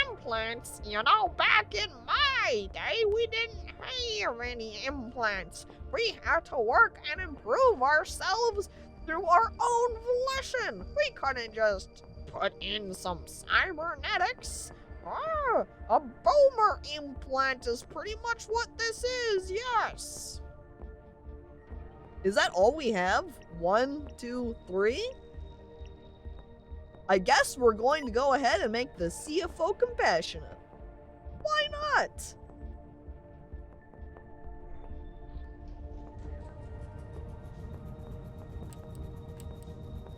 implants, you know, back in my day, we didn't have any implants. We had to work and improve ourselves through our own volition. We couldn't just put in some cybernetics. A boomer implant is pretty much what this is, yes. Is that all we have? 1, 2, 3? I guess we're going to go ahead and make the CFO compassionate. Why not?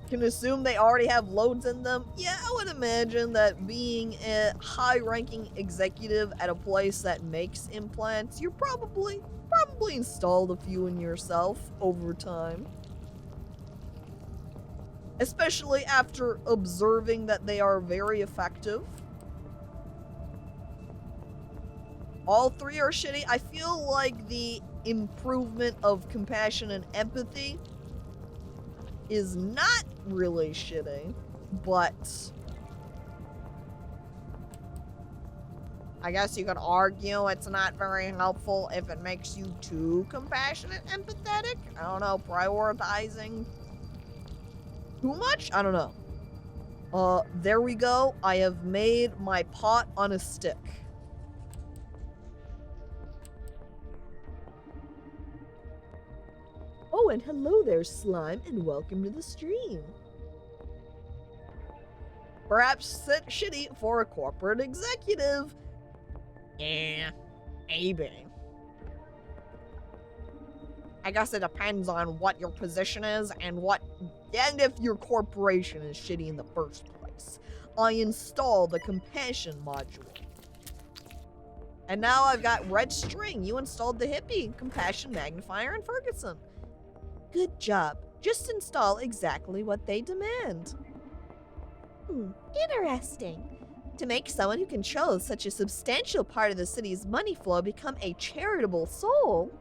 can assume they already have loads in them. Yeah, I would imagine that being a high-ranking executive at a place that makes implants, you're probably installed a few in yourself over time. Especially after observing that they are very effective. All three are shitty. I feel like the improvement of compassion and empathy is not really shitty, but I guess you could argue it's not very helpful if it makes you too compassionate, empathetic. I don't know, prioritizing too much? I don't know. There we go. I have made my pot on a stick. Oh, and hello there, Slime, and welcome to the stream. Perhaps shitty for a corporate executive. Yeah, maybe. I guess it depends on what your position is and if your corporation is shitty in the first place. I installed the compassion module. And now I've got red string. You installed the hippie, compassion magnifier, and Ferguson. Good job. Just install exactly what they demand. Interesting. To make someone who controls such a substantial part of the city's money flow become a charitable soul,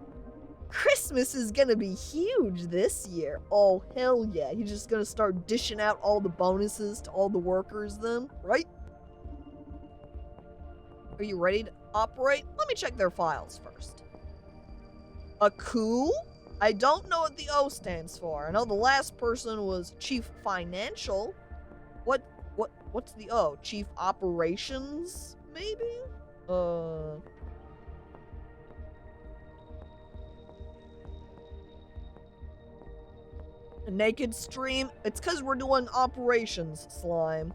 Christmas is gonna be huge this year. Oh, hell yeah. You're just gonna start dishing out all the bonuses to all the workers then, right? Are you ready to operate? Let me check their files first. A coup? I don't know what the O stands for. I know the last person was Chief Financial. What's the O? Chief Operations, maybe? A naked stream? It's because we're doing operations, Slime.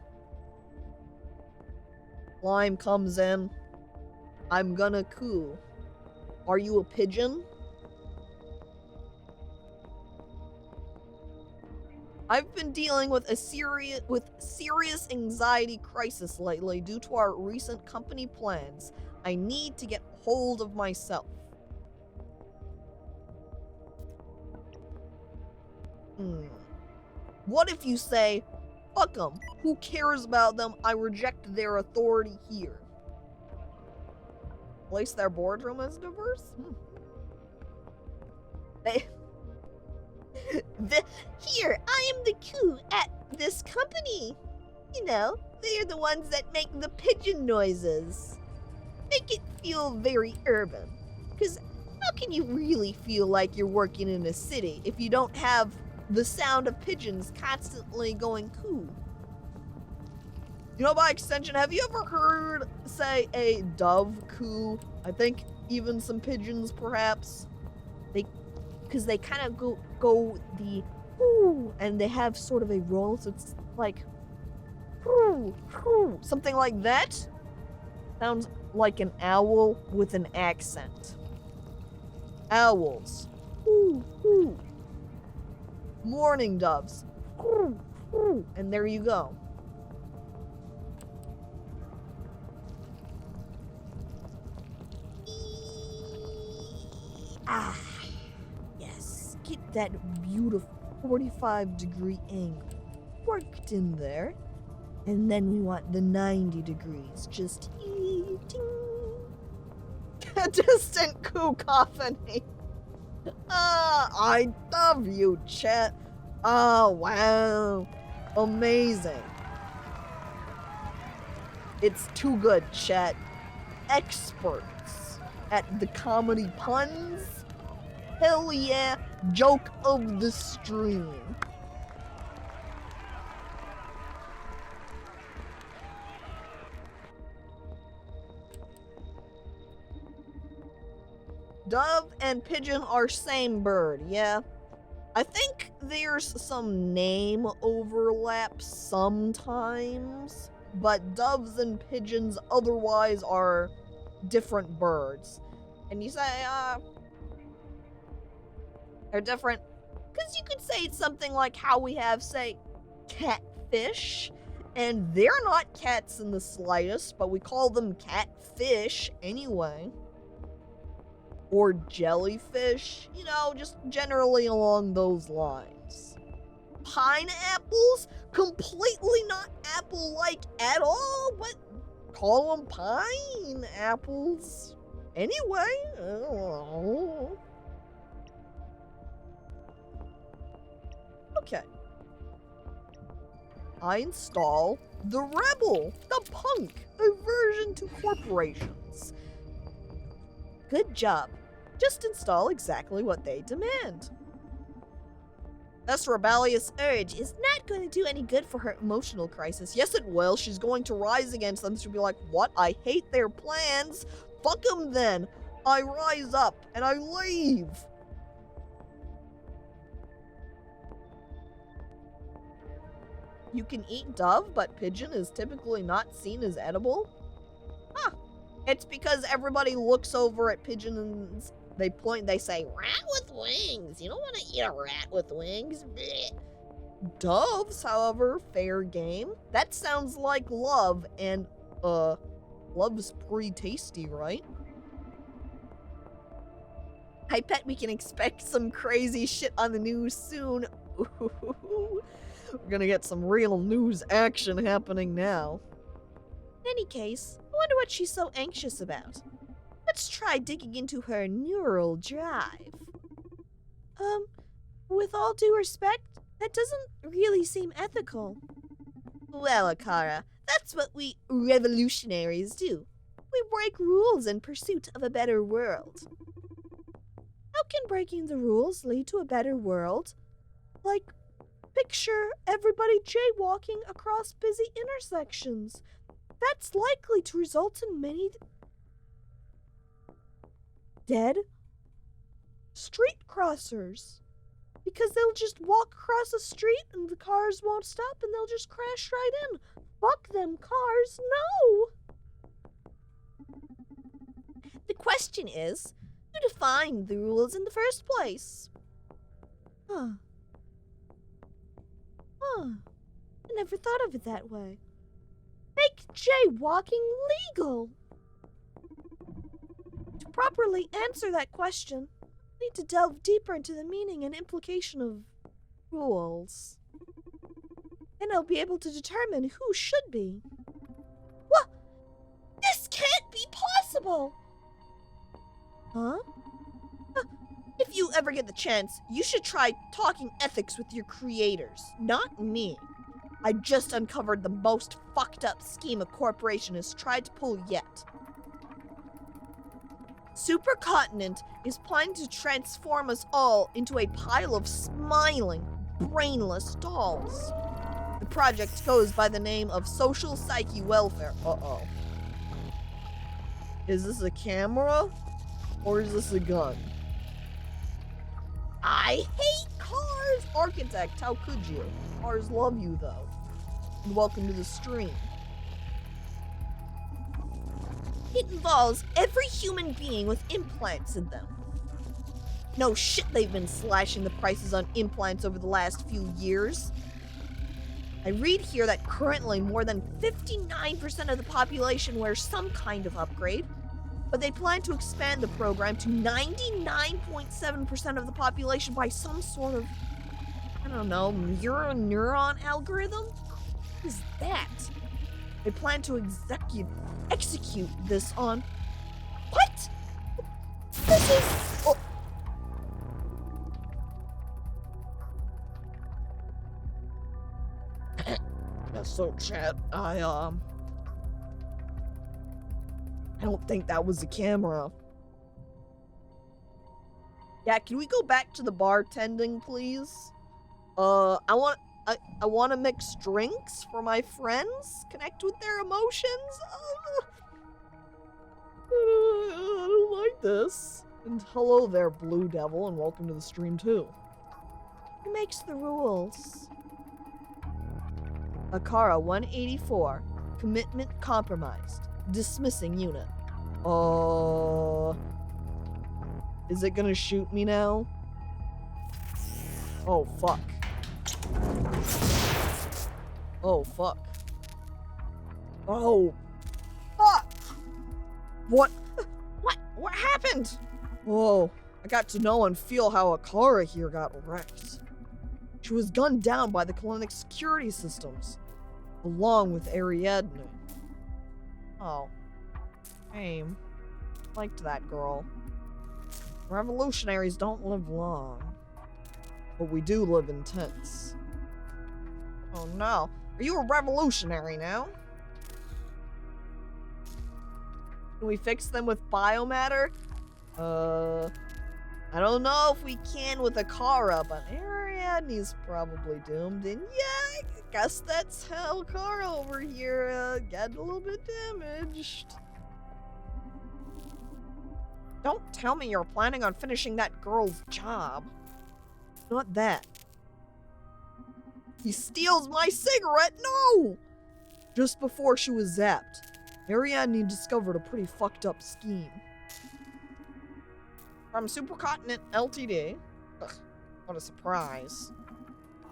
Slime comes in. I'm gonna coup. Are you a pigeon? I've been dealing with serious anxiety crisis lately due to our recent company plans. I need to get hold of myself. What if you say, fuck them, who cares about them, I reject their authority here. Place their boardroom as diverse? Here, I am the coup at this company. You know, they're the ones that make the pigeon noises. Make it feel very urban. Because how can you really feel like you're working in a city if you don't have the sound of pigeons constantly going coo? You know, by extension, have you ever heard, say, a dove coo? I think even some pigeons, perhaps. Because they kind of go the ooh, and they have sort of a roll, so it's like ooh, ooh, something like that. Sounds like an owl with an accent. Owls. Ooh, ooh. Mourning doves. Ooh, ooh. And there you go. Ah. Get that beautiful 45-degree angle worked in there. And then we want the 90 degrees. Just eating. DistantCacophony. I love you, chat. Oh, wow. Amazing. It's too good, chat. Experts at the comedy puns. Hell yeah. Joke of the stream. Dove and pigeon are same bird, yeah. I think there's some name overlap sometimes, but doves and pigeons otherwise are different birds. And you say, they're different, because you could say it's something like how we have, say, catfish, and they're not cats in the slightest, but we call them catfish anyway. Or jellyfish, you know, just generally along those lines. Pineapples? Completely not apple-like at all, but call them pineapples. Anyway, I don't know. Okay. I install the Rebel, the punk, aversion to corporations. Good job. Just install exactly what they demand. This rebellious urge is not going to do any good for her emotional crisis. Yes, it will. She's going to rise against them. She'll be like, what? I hate their plans. Fuck them then. I rise up and I leave. You can eat dove, but pigeon is typically not seen as edible? Huh. It's because everybody looks over at pigeons. They say, rat with wings. You don't want to eat a rat with wings. Blech. Doves, however, fair game. That sounds like love, and, love's pretty tasty, right? I bet we can expect some crazy shit on the news soon. Ooh, we're gonna get some real news action happening now. In any case, I wonder what she's so anxious about. Let's try digging into her neural drive. With all due respect, that doesn't really seem ethical. Well, Akara, that's what we revolutionaries do. We break rules in pursuit of a better world. How can breaking the rules lead to a better world? Like, picture everybody jaywalking across busy intersections. That's likely to result in many dead street crossers. Because they'll just walk across the street and the cars won't stop and they'll just crash right in. Fuck them cars, no! The question is, who defined the rules in the first place? I never thought of it that way. Make jaywalking legal! To properly answer that question, I need to delve deeper into the meaning and implication of rules. And I'll be able to determine who should be. What? This can't be possible! Huh? If you ever get the chance, you should try talking ethics with your creators, not me. I just uncovered the most fucked up scheme a corporation has tried to pull yet. Supercontinent is planning to transform us all into a pile of smiling, brainless dolls. The project goes by the name of Social Psyche Welfare. Uh-oh. Is this a camera? Or is this a gun? I hate cars! Architect, how could you? Cars love you, though. And welcome to the stream. It involves every human being with implants in them. No shit they've been slashing the prices on implants over the last few years. I read here that currently more than 59% of the population wears some kind of upgrade, but they plan to expand the program to 99.7% of the population by some sort of, I don't know, neuron algorithm? What is that? They plan to execute this on... What? This is... Oh. Yeah, so chat, I don't think that was a camera. Yeah, can we go back to the bartending, please? I want to mix drinks for my friends, connect with their emotions. I don't like this. And hello there, Blue Devil, and welcome to the stream too. Who makes the rules? Akara 184, commitment compromised. Dismissing unit. Is it gonna shoot me now? Oh, fuck. Oh, fuck. Oh, fuck! What? What happened? Oh, I got to know and feel how Akara here got wrecked. She was gunned down by the clinic's security systems, along with Ariadne. Oh. Shame. Liked that girl. Revolutionaries don't live long. But we do live in tents. Oh no. Are you a revolutionary now? Can we fix them with biomatter? I don't know if we can with Akara, but Ariadne's probably doomed. And yeah, I guess that's how Akara over here got a little bit damaged. Don't tell me you're planning on finishing that girl's job. Not that. He steals my cigarette! No! Just before she was zapped, Ariadne discovered a pretty fucked up scheme. From Supercontinent Ltd. Ugh, what a surprise.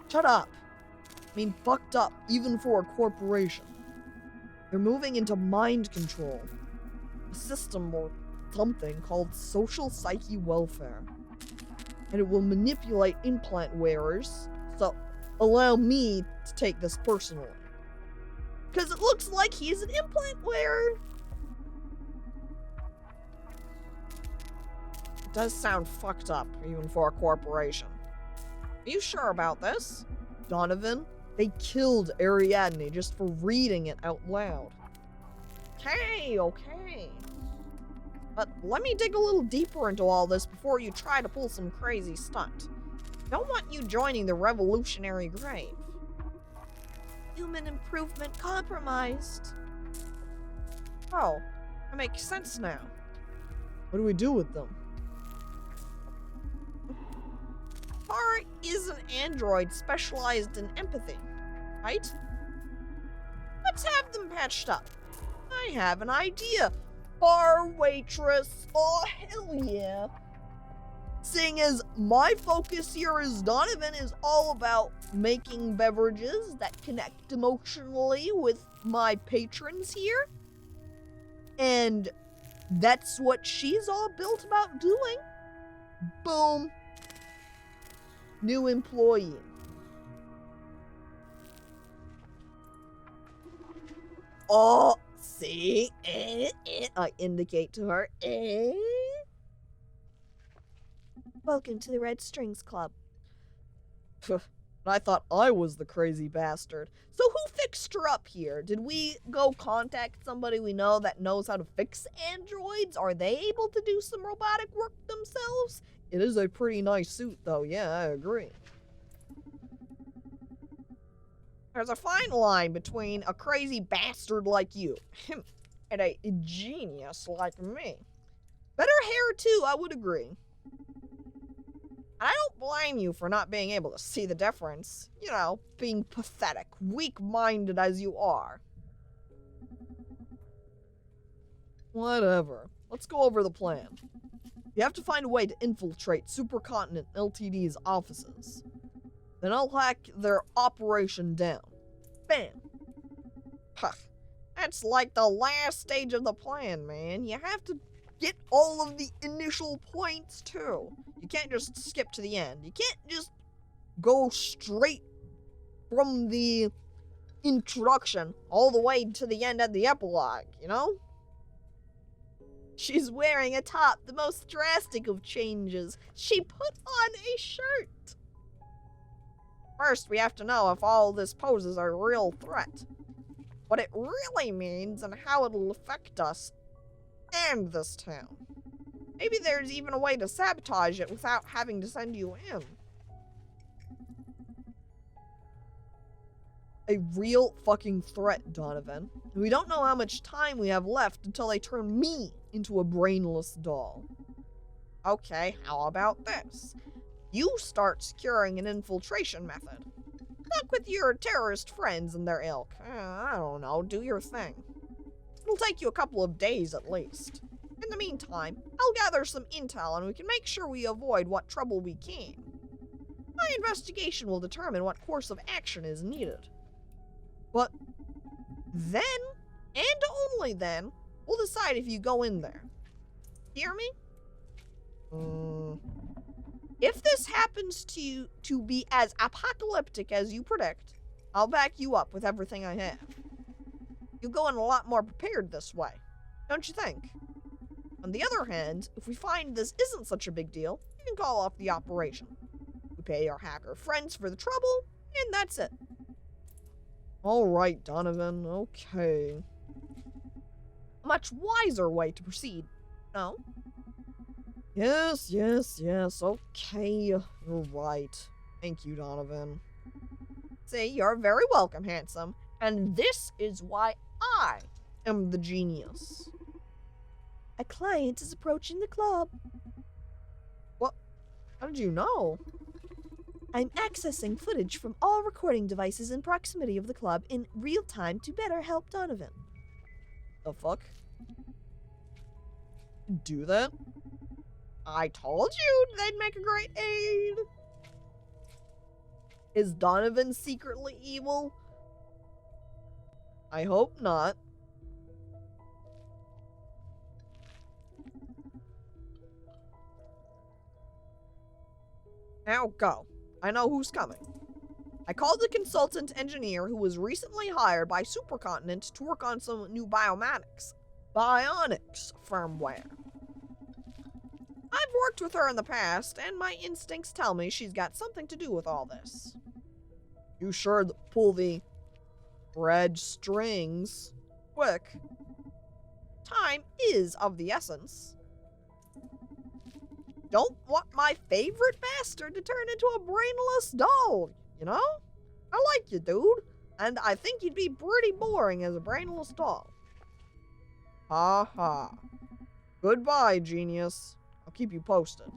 Shut up. I mean, fucked up, even for a corporation. They're moving into mind control. A system or something called social psyche welfare. And it will manipulate implant wearers, so allow me to take this personally. Because it looks like he's an implant wearer. It does sound fucked up, even for a corporation. Are you sure about this? Donovan, they killed Ariadne just for reading it out loud. Okay. But let me dig a little deeper into all this before you try to pull some crazy stunt. Don't want you joining the revolutionary grave. Human improvement compromised. Oh, that makes sense now. What do we do with them? Tar is an android specialized in empathy, right? Let's have them patched up. I have an idea. Bar waitress. Oh, hell yeah. Seeing as my focus here as Donovan is all about making beverages that connect emotionally with my patrons here, and that's what she's all built about doing. Boom. New employee. Oh, see? I indicate to her. Welcome to the Red Strings Club. I thought I was the crazy bastard. So who fixed her up here? Did we go contact somebody we know that knows how to fix androids? Are they able to do some robotic work themselves? It is a pretty nice suit, though. Yeah, I agree. There's a fine line between a crazy bastard like you and a genius like me. Better hair, too, I would agree. I don't blame you for not being able to see the difference. You know, being pathetic, weak-minded as you are. Whatever. Let's go over the plan. You have to find a way to infiltrate Supercontinent Ltd's offices. Then I'll hack their operation down. Bam! Huh. That's like the last stage of the plan, man. You have to get all of the initial points, too. You can't just skip to the end. You can't just go straight from the introduction all the way to the end of the epilogue, you know? She's wearing a top, the most drastic of changes. She put on a shirt. First, we have to know if all this poses a real threat. What it really means and how it'll affect us and this town. Maybe there's even a way to sabotage it without having to send you in. A real fucking threat, Donovan. We don't know how much time we have left until they turn me into a brainless doll. Okay, how about this? You start securing an infiltration method. Talk with your terrorist friends and their ilk. I don't know, do your thing. It'll take you a couple of days at least. In the meantime, I'll gather some intel and we can make sure we avoid what trouble we can. My investigation will determine what course of action is needed. But then, and only then, we'll decide if you go in there. Hear me? If this happens to be as apocalyptic as you predict, I'll back you up with everything I have. You'll go in a lot more prepared this way, don't you think? On the other hand, if we find this isn't such a big deal, you can call off the operation. We pay our hacker friends for the trouble, and that's it. Alright, Donovan, okay. A much wiser way to proceed, no? Yes, okay, you're right. Thank you, Donovan. See, you're very welcome, handsome, and this is why I am the genius. A client is approaching the club. What? How did you know? I'm accessing footage from all recording devices in proximity of the club in real time to better help Donovan. The fuck? Do that? I told you they'd make a great aid. Is Donovan secretly evil? I hope not. Now go. I know who's coming. I called a consultant engineer who was recently hired by Supercontinent to work on some new bionics firmware. I've worked with her in the past, and my instincts tell me she's got something to do with all this. You sure pull the red strings quick. Time is of the essence. Don't want my favorite bastard to turn into a brainless doll, you know? I like you, dude, and I think you'd be pretty boring as a brainless doll. Ha ha. Goodbye, genius. I'll keep you posted.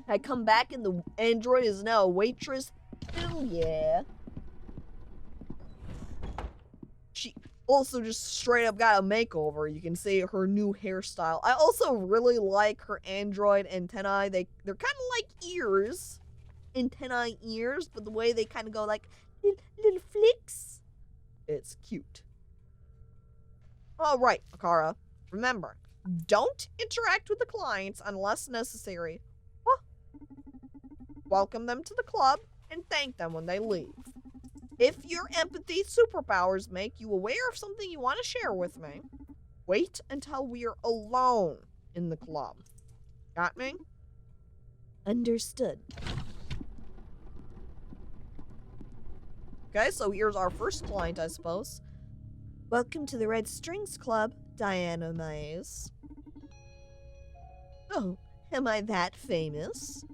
I come back and the android is now a waitress. Hell yeah. She also just straight up got a makeover. You can see her new hairstyle. I also really like her android antennae. They're kind of like ears. Antennae ears, but the way they kind of go like little flicks. It's cute. Alright, Akara. Remember, don't interact with the clients unless necessary. Huh? Welcome them to the club and thank them when they leave. If your empathy superpowers make you aware of something you want to share with me, wait until we are alone in the club. Got me? Understood. Okay, so here's our first client, I suppose. Welcome to the Red Strings Club, Diana Mays. Oh, am I that famous?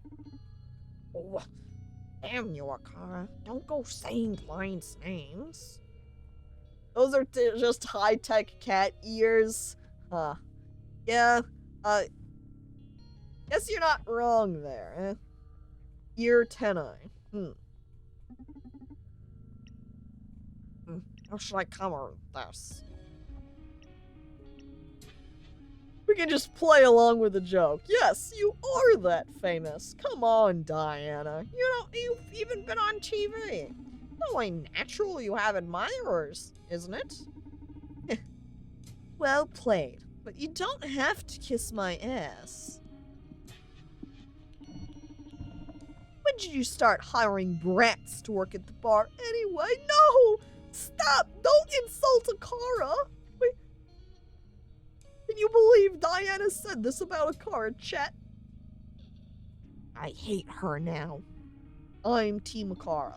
Oh, damn you, Akara. Don't go saying clients' names. Those are just high-tech cat ears. Huh. Yeah, guess you're not wrong there, eh? Ear antennae. How should I cover this? We can just play along with the joke. Yes, you are that famous. Come on, Diana. You've even been on TV. Only natural you have admirers, isn't it? Well played, but you don't have to kiss my ass. When did you start hiring brats to work at the bar anyway? No! Stop! Don't insult Akara! Wait. Can you believe Diana said this about Akara, chat? I hate her now. I'm Team Akara.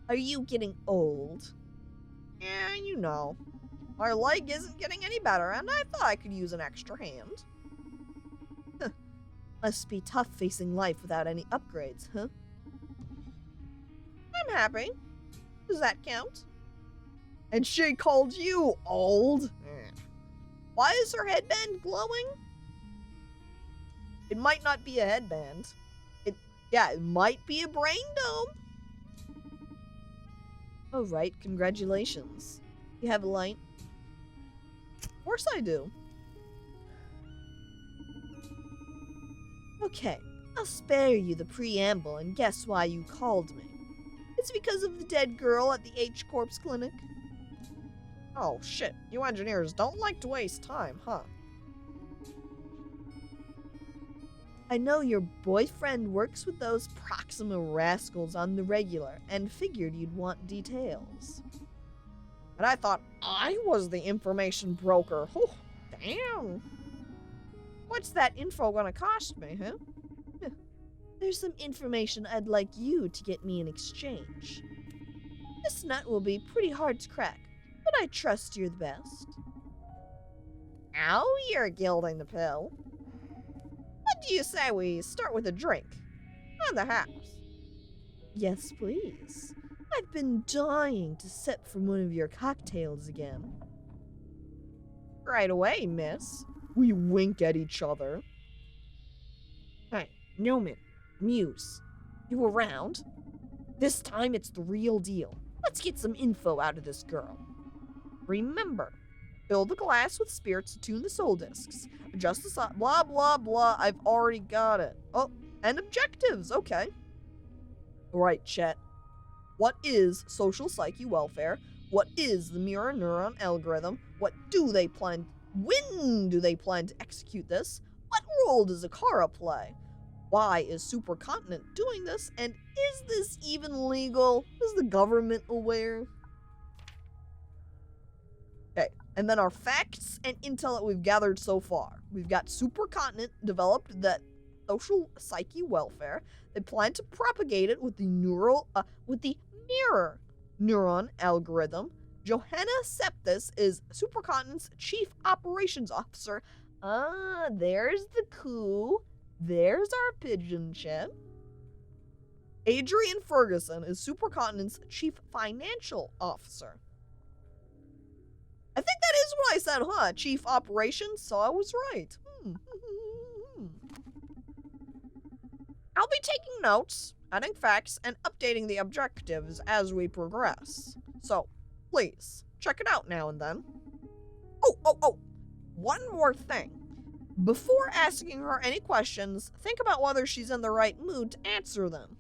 Are you getting old? Yeah, you know. My leg isn't getting any better, and I thought I could use an extra hand. Must be tough facing life without any upgrades, huh? I'm happy. Does that count? And she called you old? Why is her headband glowing? It might not be a headband. It might be a brain dome. Oh, right. Congratulations. You have a light? Of course I do. Okay, I'll spare you the preamble and guess why you called me. It's because of the dead girl at the H-Corpse clinic. Oh, shit. You engineers don't like to waste time, huh? I know your boyfriend works with those Proxima rascals on the regular, and figured you'd want details. And I thought I was the information broker. Oh, damn. What's that info gonna cost me, huh? There's some information I'd like you to get me in exchange. This nut will be pretty hard to crack, but I trust you're the best. Oh, you're gilding the pill. What do you say we start with a drink? On the house. Yes, please. I've been dying to sip from one of your cocktails again. Right away, miss. We wink at each other. Hey, Newman, Muse, you around? This time it's the real deal. Let's get some info out of this girl. Remember, fill the glass with spirits to tune the soul discs. Adjust the size, blah, blah, blah. I've already got it. Oh, and objectives, okay. Alright, chat. What is social psyche welfare? What is the mirror neuron algorithm? What do they plan? When do they plan to execute this? What role does Akara play? Why is Supercontinent doing this? And is this even legal? Is the government aware? Okay, and then our facts and intel that we've gathered so far. We've got Supercontinent developed that social psyche welfare. They plan to propagate it with the mirror neuron algorithm. Johanna Septis is Supercontinent's chief operations officer. Ah, there's the coup. There's our pigeon chip. Adrian Ferguson is Supercontinent's chief financial officer. I think that is what I said, huh? Chief operations, so I was right. I'll be taking notes, adding facts, and updating the objectives as we progress. So, please, check it out now and then. Oh, one more thing. Before asking her any questions, think about whether she's in the right mood to answer them.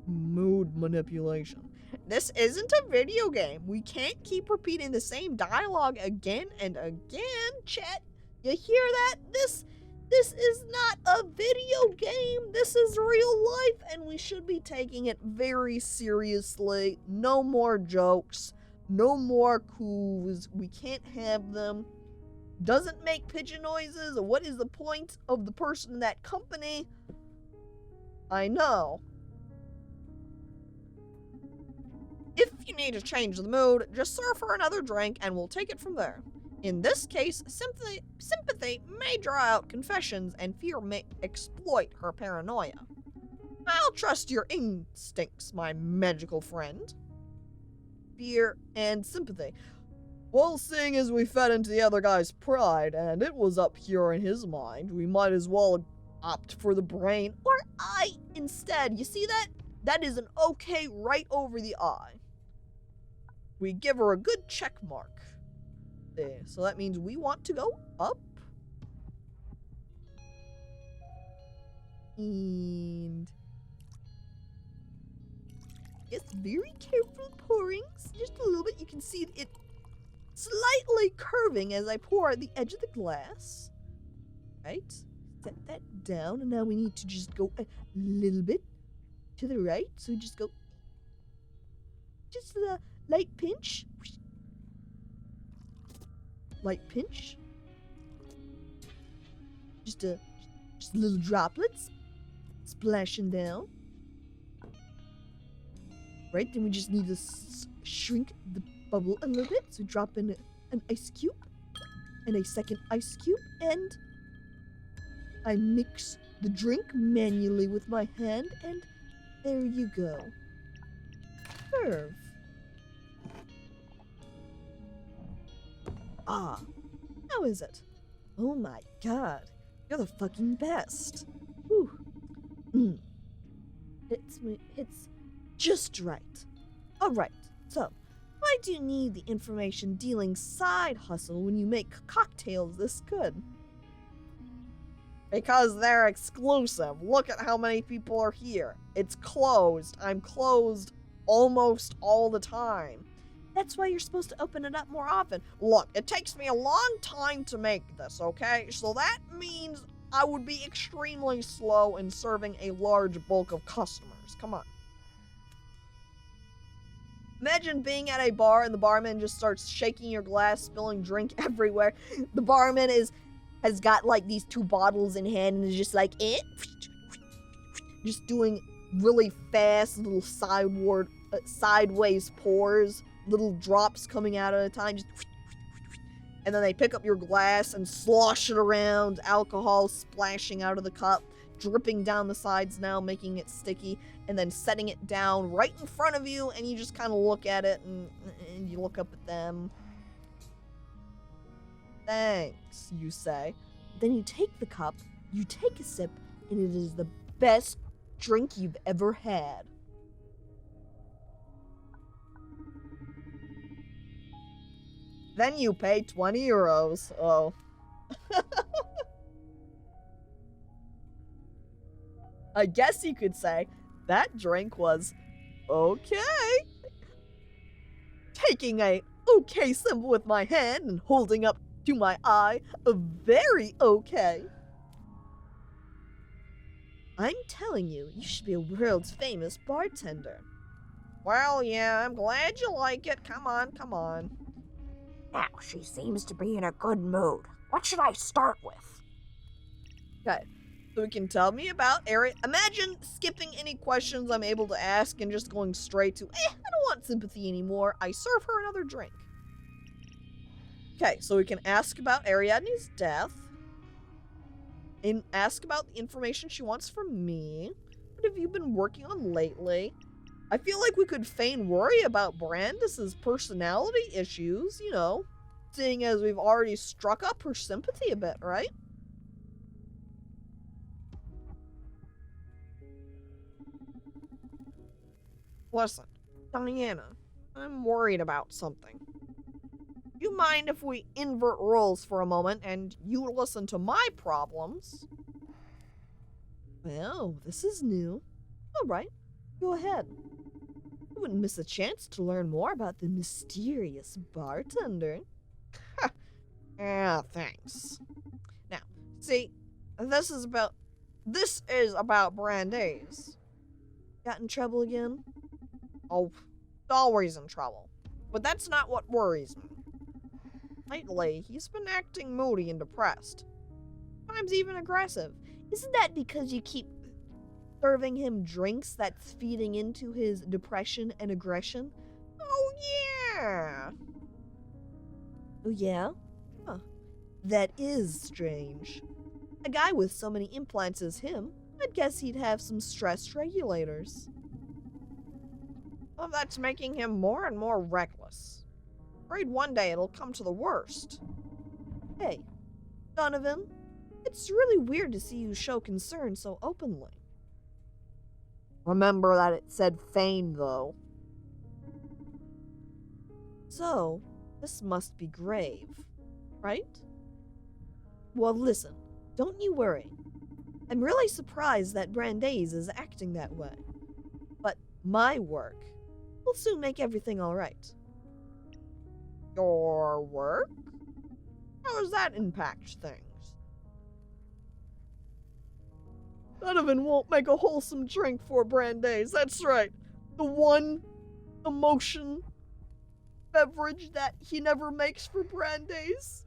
Mood manipulation. This isn't a video game. We can't keep repeating the same dialogue again and again, chat. You hear that? This is not a video game. This is real life, and we should be taking it very seriously. No more jokes. No more coups. We can't have them. Doesn't make pigeon noises. What is the point of the person in that company? I know. If you need to change the mood, just serve her another drink and we'll take it from there. In this case, sympathy may draw out confessions and fear may exploit her paranoia. I'll trust your instincts, my magical friend. Fear and sympathy. Well, seeing as we fed into the other guy's pride and it was up here in his mind, we might as well opt for the brain or eye instead. You see that? That is an okay right over the eye. We give her a good check mark. There. So that means we want to go up. And yes, very careful pourings. Just a little bit. You can see it slightly curving as I pour at the edge of the glass. Right. Set that down. And now we need to just go a little bit to the right. So we just go just a light pinch. Light pinch. Just little droplets splashing down. Right, then we just need to shrink the bubble a little bit. So drop in an ice cube and a second ice cube, and I mix the drink manually with my hand, and there you go. Serve. Ah, how is it? Oh my god, you're the fucking best. Whew. It's just right. Alright, so, why do you need the information dealing side hustle when you make cocktails this good? Because they're exclusive. Look at how many people are here. It's closed. I'm closed almost all the time. That's why you're supposed to open it up more often. Look, it takes me a long time to make this, okay? So that means I would be extremely slow in serving a large bulk of customers. Come on. Imagine being at a bar and the barman just starts shaking your glass, spilling drink everywhere. The barman has got like these 2 bottles in hand and is just like, just doing really fast little sideways pours, little drops coming out at a time, just, and then they pick up your glass and slosh it around, alcohol splashing out of the cup, dripping down the sides now, making it sticky, and then setting it down right in front of you, and you just kind of look at it, and you look up at them. Thanks, you say. Then you take the cup, you take a sip, and it is the best drink you've ever had. Then you pay 20 euros. Oh. I guess you could say that drink was okay. Taking a okay symbol with my hand and holding up to my eye, a very okay. I'm telling you, you should be a world's famous bartender. Well, yeah, I'm glad you like it. Come on, come on. Now she seems to be in a good mood. What should I start with? Okay, so you can tell me about area. Imagine skipping any questions I'm able to ask and just going straight to, I don't want sympathy anymore. I serve her another drink. Okay, so we can ask about Ariadne's death. And ask about the information she wants from me. What have you been working on lately? I feel like we could feign worry about Brandis's personality issues, you know, seeing as we've already struck up her sympathy a bit, right? Listen, Diana, I'm worried about something. You mind if we invert roles for a moment and you listen to my problems? Well, this is new. All right, go ahead. I wouldn't miss a chance to learn more about the mysterious bartender. Yeah, thanks. Now, see, this is about Brandeis. Got in trouble again? Oh, always in trouble. But that's not what worries me. Lately, he's been acting moody and depressed. Sometimes even aggressive. Isn't that because you keep serving him drinks that's feeding into his depression and aggression? Oh, yeah. Oh, yeah? Huh. That is strange. A guy with so many implants as him, I'd guess he'd have some stress regulators. Well, that's making him more and more reckless. Afraid one day it'll come to the worst. Hey, Donovan, it's really weird to see you show concern so openly. Remember that it said feign, though. So, this must be grave, right? Well, listen, don't you worry. I'm really surprised that Brandeis is acting that way. But my work will soon make everything all right. Your work? How does that impact things? Donovan won't make a wholesome drink for Brandeis. That's right. The one emotion beverage that he never makes for Brandeis.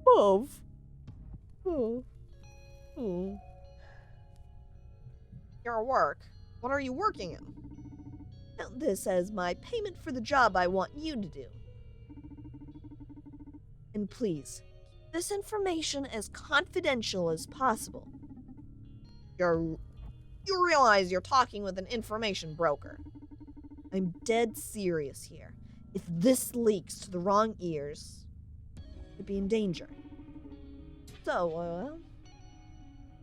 Love. Oh. Oh. Your work? What are you working in? Count this as my payment for the job I want you to do. And please, keep this information as confidential as possible. You realize you're talking with an information broker. I'm dead serious here. If this leaks to the wrong ears, you'd be in danger. So,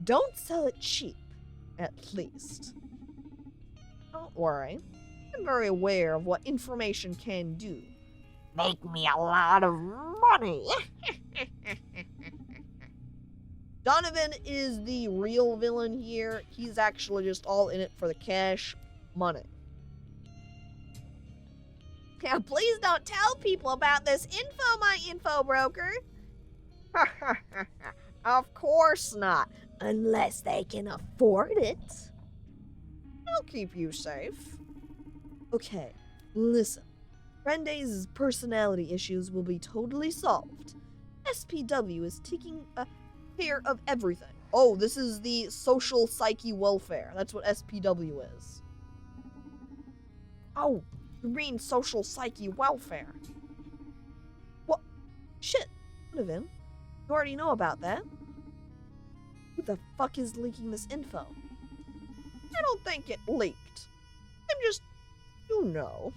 don't sell it cheap, at least. Don't worry. I'm very aware of what information can do. Make me a lot of money. Donovan is the real villain here. He's actually just all in it for the cash money. Now, please don't tell people about this info, my info broker. Of course not. Unless they can afford it. I'll keep you safe. Okay, listen. Brandeis' personality issues will be totally solved. SPW is taking care of everything. Oh, this is the social psyche welfare. That's what SPW is. Oh, you mean social psyche welfare? What? Shit, Donovan. You already know about that. Who the fuck is leaking this info? I don't think it leaked. I'm just, you know,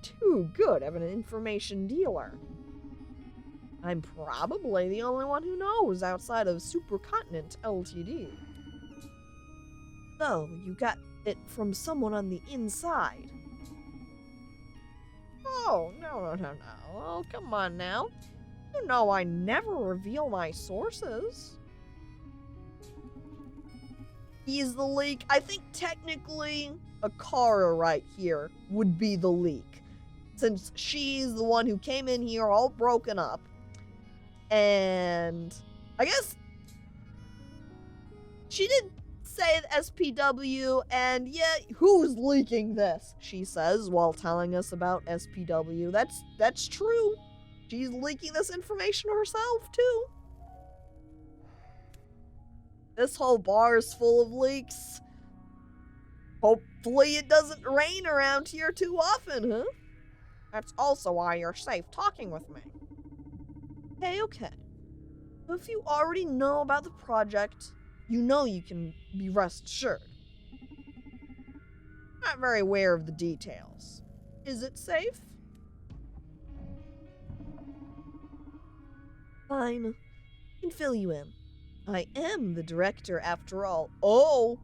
too good of an information dealer. I'm probably the only one who knows outside of Supercontinent Ltd. So, you got it from someone on the inside. Oh, no. Oh, come on now. You know I never reveal my sources. He's the leak. I think technically Akara right here would be the leak, since she's the one who came in here all broken up. And I guess she did say SPW, and yeah, who's leaking this? She says while telling us about SPW. That's true. She's leaking this information herself too. This whole bar is full of leaks. Hopefully it doesn't rain around here too often, huh? That's also why you're safe talking with me. Okay. So if you already know about the project, you know you can be rest assured. Not very aware of the details. Is it safe? Fine. I can fill you in. I am the director after all. Oh,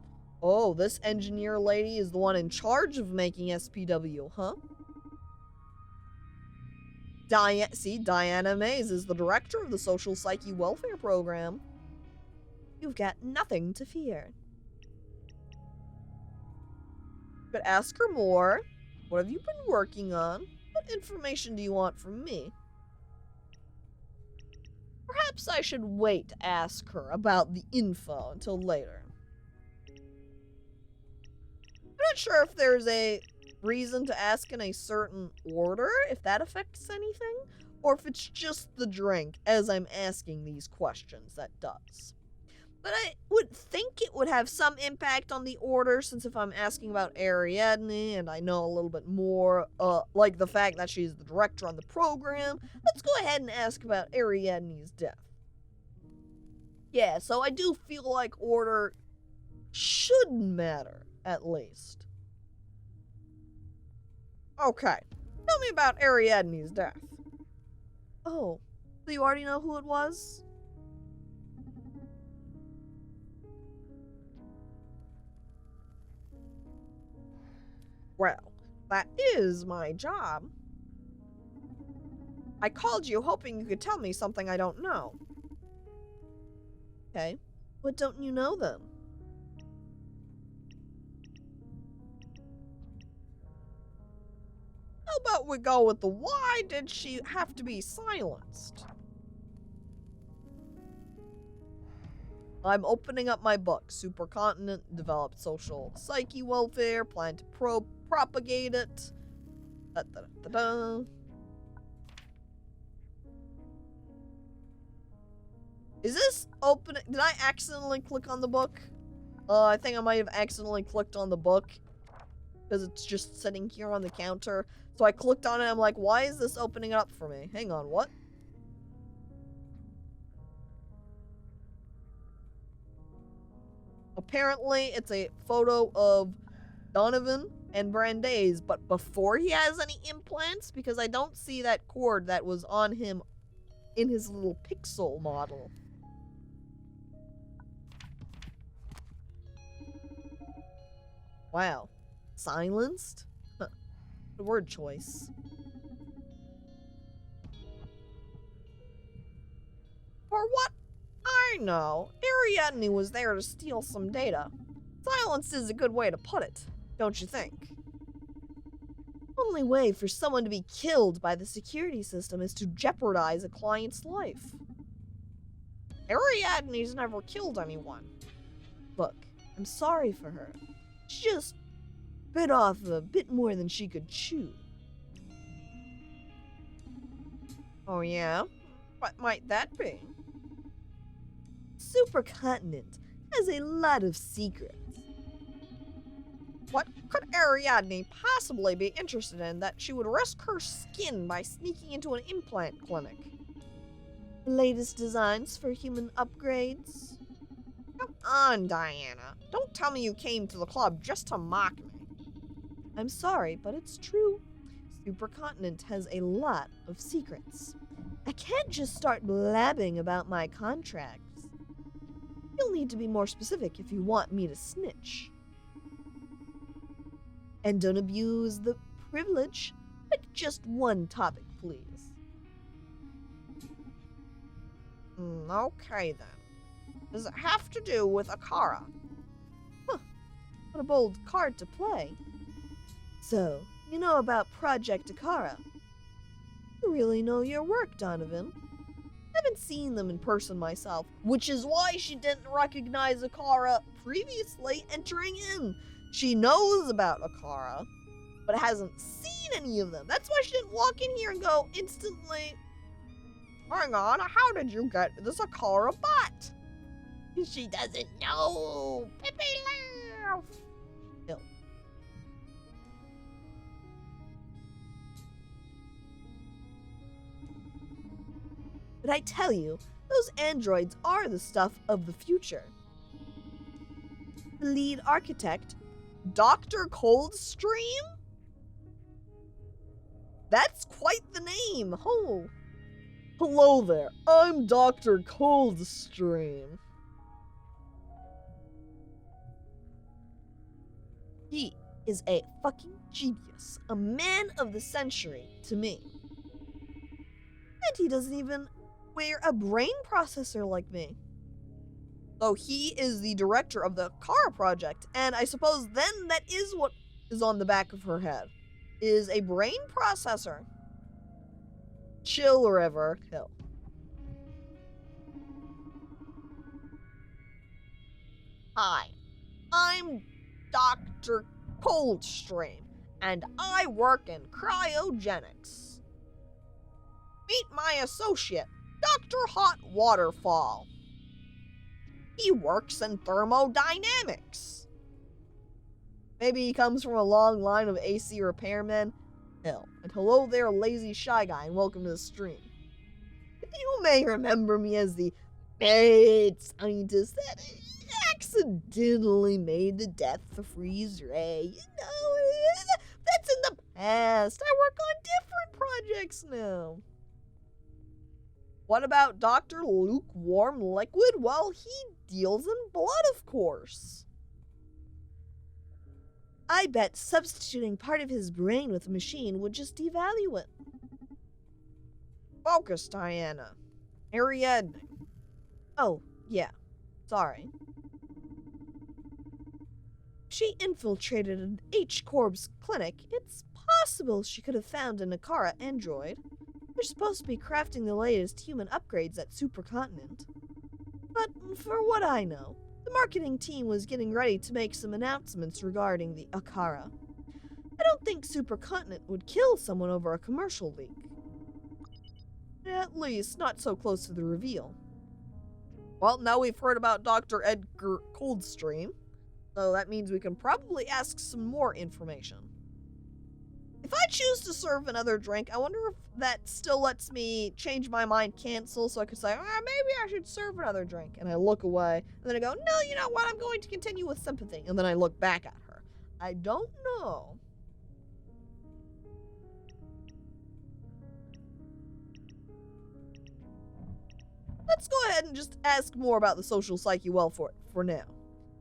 this engineer lady is the one in charge of making SPW, huh? Diana Mays is the director of the Social Psyche Welfare Program. You've got nothing to fear. But ask her more. What have you been working on? What information do you want from me? Perhaps I should wait to ask her about the info until later. I'm not sure if there's a reason to ask in a certain order, if that affects anything, or if it's just the drink as I'm asking these questions that does. But I would think it would have some impact on the order, since if I'm asking about Ariadne and I know a little bit more, like the fact that she's the director on the program, let's go ahead and ask about Ariadne's death. Yeah, so I do feel like order should matter, at least. Okay, tell me about Ariadne's death. Oh, so you already know who it was? Well, that is my job. I called you hoping you could tell me something I don't know. Okay, what don't you know then? How about we go with the why did she have to be silenced? I'm opening up my book. Supercontinent developed social psyche welfare, plan to propagate it. Is this opening? Did I accidentally click on the book? I think I might have accidentally clicked on the book because it's just sitting here on the counter. So I clicked on it. I'm like, why is this opening up for me? Hang on, what? Apparently, it's a photo of Donovan and Brandeis, but before he has any implants, because I don't see that cord that was on him in his little pixel model. Wow. Silenced? Huh. The word choice. For what I know. Ariadne was there to steal some data. Silence is a good way to put it, don't you think? Only way for someone to be killed by the security system is to jeopardize a client's life. Ariadne's never killed anyone. Look, I'm sorry for her. She just bit off a bit more than she could chew. Oh yeah? What might that be? Supercontinent has a lot of secrets. What could Ariadne possibly be interested in that she would risk her skin by sneaking into an implant clinic? The latest designs for human upgrades? Come on, Diana. Don't tell me you came to the club just to mock me. I'm sorry, but it's true. Supercontinent has a lot of secrets. I can't just start blabbing about my contracts. You'll need to be more specific if you want me to snitch. And don't abuse the privilege. Pick just one topic, please. Okay then. Does it have to do with Akara? Huh. What a bold card to play. So, you know about Project Akara? You really know your work, Donovan. I haven't seen them in person myself, which is why she didn't recognize Akara previously entering in. She knows about Akara, but hasn't seen any of them. That's why she didn't walk in here and go instantly, hang on, how did you get this Akara bot? She doesn't know. Pippi laugh. Ill. But I tell you, those androids are the stuff of the future. The lead architect, Dr. Coldstream? That's quite the name. Oh. Hello there, I'm Dr. Coldstream. He is a fucking genius, a man of the century to me. And he doesn't even wear a brain processor like me. So he is the director of the Kara project, and I suppose then that is what is on the back of her head, is a brain processor. Chill, River. Hill. Hi, I'm Dr. Coldstream, and I work in cryogenics. Meet my associate, Dr. Hot Waterfall. He works in thermodynamics. Maybe he comes from a long line of AC repairmen. Hell, and hello there, lazy shy guy, and welcome to the stream. You may remember me as the mad scientist that accidentally made the death freeze ray. You know, that's in the past. I work on different projects now. What about Dr. Lukewarm Liquid? Well, he deals in blood, of course. I bet substituting part of his brain with a machine would just devalue it. Focus, Diana. Ariadne. Oh, yeah. Sorry. She infiltrated an H-Corp's clinic. It's possible she could have found an Akara android. They're supposed to be crafting the latest human upgrades at Supercontinent. But for what I know, the marketing team was getting ready to make some announcements regarding the Akara. I don't think Supercontinent would kill someone over a commercial leak. At least, not so close to the reveal. Well, now we've heard about Dr. Edgar Coldstream, so that means we can probably ask some more information. If I choose to serve another drink, I wonder if that still lets me change my mind, cancel, so I could say, maybe I should serve another drink. And I look away, and then I go, no, you know what, I'm going to continue with sympathy. And then I look back at her. I don't know. Let's go ahead and just ask more about the social psyche well for now.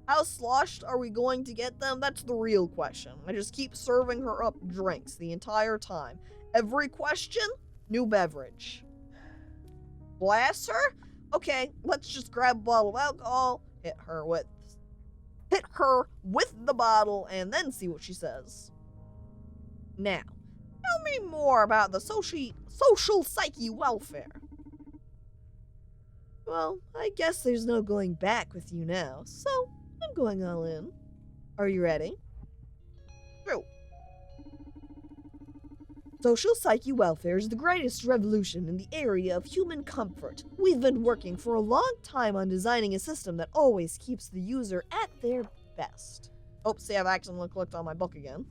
How sloshed are we going to get them? That's the real question. I just keep serving her up drinks the entire time. Every question, new beverage. Blast her? Okay, let's just grab a bottle of alcohol, hit her with the bottle, and then see what she says. Now, tell me more about the social psyche welfare. Well, I guess there's no going back with you now, so I'm going all in. Are you ready? True. Social psyche welfare is the greatest revolution in the area of human comfort. We've been working for a long time on designing a system that always keeps the user at their best. Oops, see, I've accidentally clicked on my book again.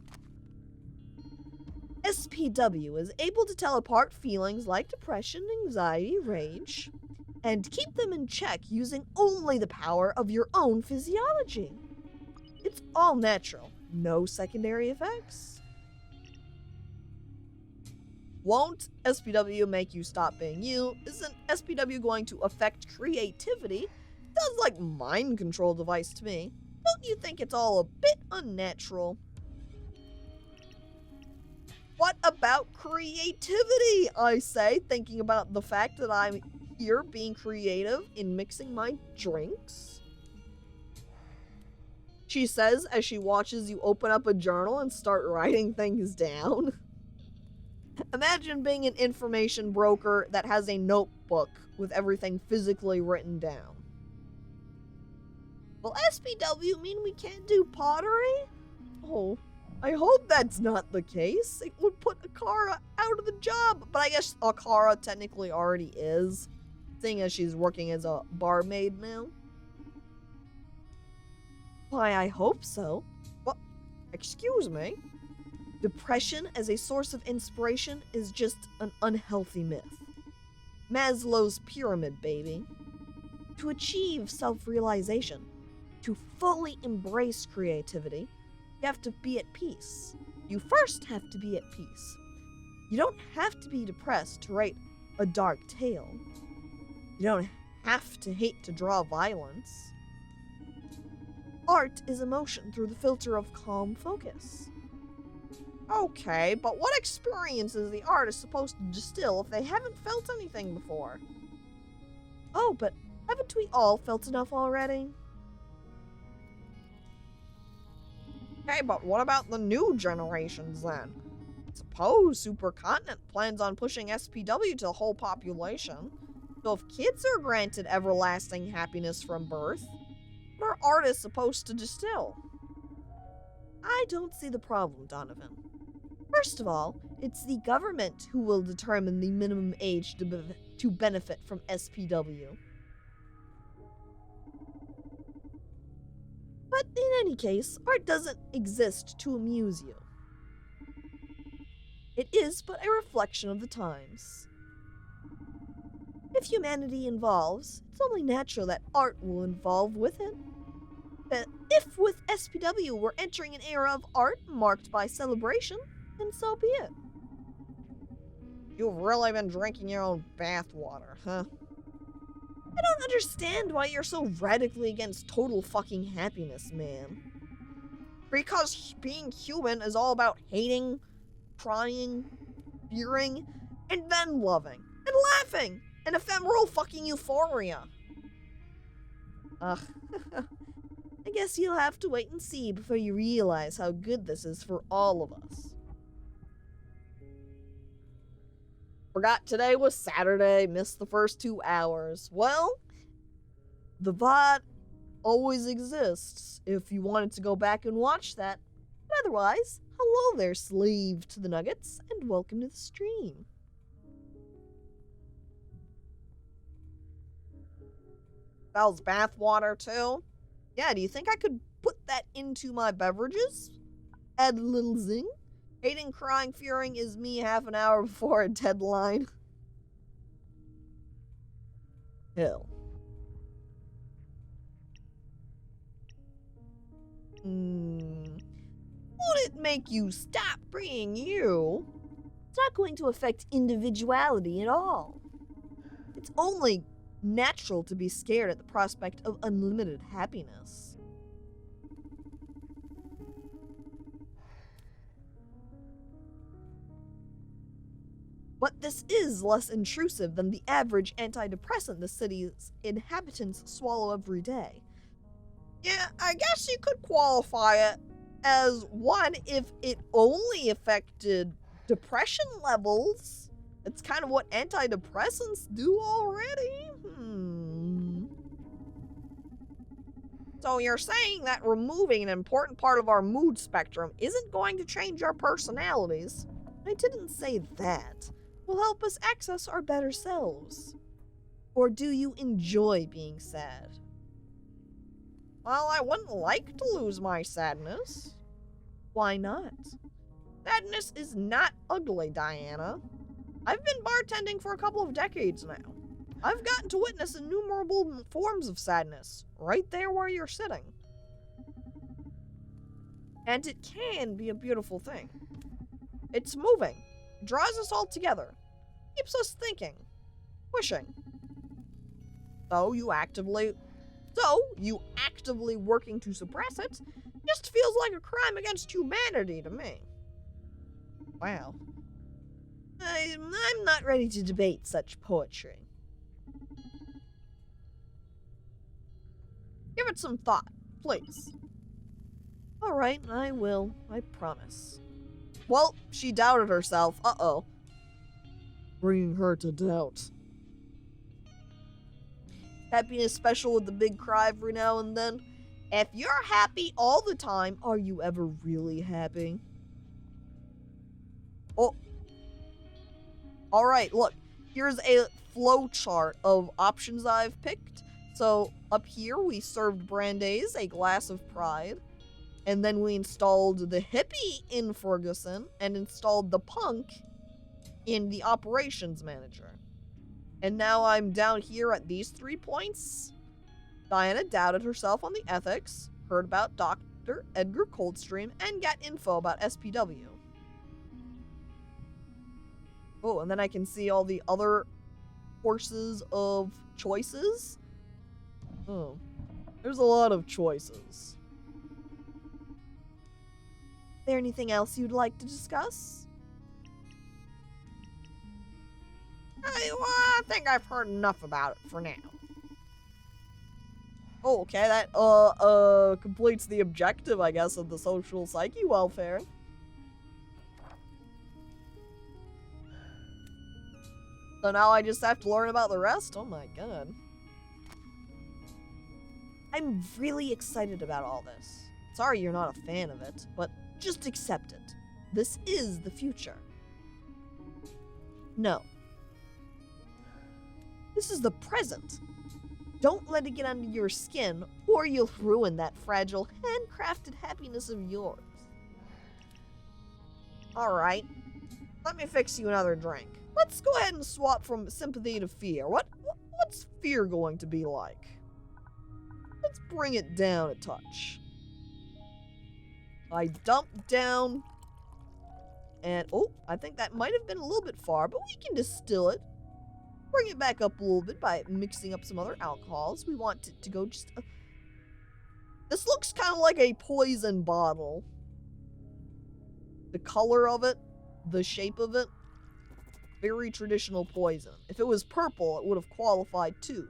SPW is able to tell apart feelings like depression, anxiety, rage, and keep them in check using only the power of your own physiology. It's all natural, no secondary effects. Won't SPW make you stop being you? Isn't SPW going to affect creativity? Sounds like mind control device to me. Don't you think it's all a bit unnatural? What about creativity, I say, thinking about the fact that I'm here being creative in mixing my drinks? She says as she watches you open up a journal and start writing things down. Imagine being an information broker that has a notebook with everything physically written down. Will SPW mean we can't do pottery? Oh, I hope that's not the case. It would put Akara out of the job. But I guess Akara technically already is, seeing as she's working as a barmaid now. Why, I hope so. What? Excuse me? Depression as a source of inspiration is just an unhealthy myth. Maslow's pyramid, baby. To achieve self-realization, to fully embrace creativity, you have to be at peace. You first have to be at peace. You don't have to be depressed to write a dark tale. You don't have to hate to draw violence. Art is emotion through the filter of calm focus. Okay, but what experience is the artist supposed to distill if they haven't felt anything before? Oh, but haven't we all felt enough already? Okay, but what about the new generations then? Suppose Supercontinent plans on pushing SPW to the whole population. So if kids are granted everlasting happiness from birth, what are artists supposed to distill? I don't see the problem, Donovan. First of all, it's the government who will determine the minimum age to benefit from SPW. But in any case, art doesn't exist to amuse you. It is but a reflection of the times. If humanity evolves, it's only natural that art will evolve with it. But if with SPW we're entering an era of art marked by celebration, then so be it. You've really been drinking your own bathwater, huh? I don't understand why you're so radically against total fucking happiness, man. Because being human is all about hating, crying, fearing, and then loving, and laughing, and ephemeral fucking euphoria. Ugh. I guess you'll have to wait and see before you realize how good this is for all of us. Forgot today was Saturday, missed the first 2 hours. Well, the VOD always exists if you wanted to go back and watch that. But otherwise, hello there, slave to the nuggets, and welcome to the stream. Bell's bathwater too? Yeah, do you think I could put that into my beverages? Add a little zing? Hating, crying, fearing is me half an hour before a deadline. Hell. Won't it make you stop being you? It's not going to affect individuality at all. It's only natural to be scared at the prospect of unlimited happiness. But this is less intrusive than the average antidepressant the city's inhabitants swallow every day. Yeah, I guess you could qualify it as one if it only affected depression levels. It's kind of what antidepressants do already. So you're saying that removing an important part of our mood spectrum isn't going to change our personalities? I didn't say that. Will help us access our better selves. Or do you enjoy being sad? Well, I wouldn't like to lose my sadness. Why not? Sadness is not ugly, Diana. I've been bartending for a couple of decades now. I've gotten to witness innumerable forms of sadness, right there where you're sitting. And it can be a beautiful thing. It's moving, draws us all together, keeps us thinking, wishing. So you actively working to suppress it just feels like a crime against humanity to me. Wow. I'm not ready to debate such poetry. Give it some thought, please. All right, I will. I promise. Well, she doubted herself. Uh-oh. Bringing her to doubt. Happiness special with the big cry every now and then. If you're happy all the time, are you ever really happy? Oh. Alright, look. Here's a flow chart of options I've picked. So, up here we served Brandeis a glass of pride. And then we installed the hippie in Ferguson and installed the punk in the operations manager. And now I'm down here at these 3 points. Diana doubted herself on the ethics, heard about Dr. Edgar Coldstream, and got info about SPW. Oh, and then I can see all the other courses of choices. Oh, there's a lot of choices. Is there anything else you'd like to discuss? I think I've heard enough about it for now. Oh, okay, that completes the objective, I guess, of the social psyche welfare. So now I just have to learn about the rest? Oh my god. I'm really excited about all this. Sorry you're not a fan of it, but just accept it. This is the future. No. This is the present. Don't let it get under your skin, or you'll ruin that fragile, handcrafted happiness of yours. Alright, let me fix you another drink. Let's go ahead and swap from sympathy to fear. What's fear going to be like? Let's bring it down a touch. I dumped down, and oh, I think that might have been a little bit far, but we can distill it. Bring it back up a little bit by mixing up some other alcohols. We want it to go just... This looks kind of like a poison bottle. The color of it, the shape of it, very traditional poison. If it was purple, it would have qualified too.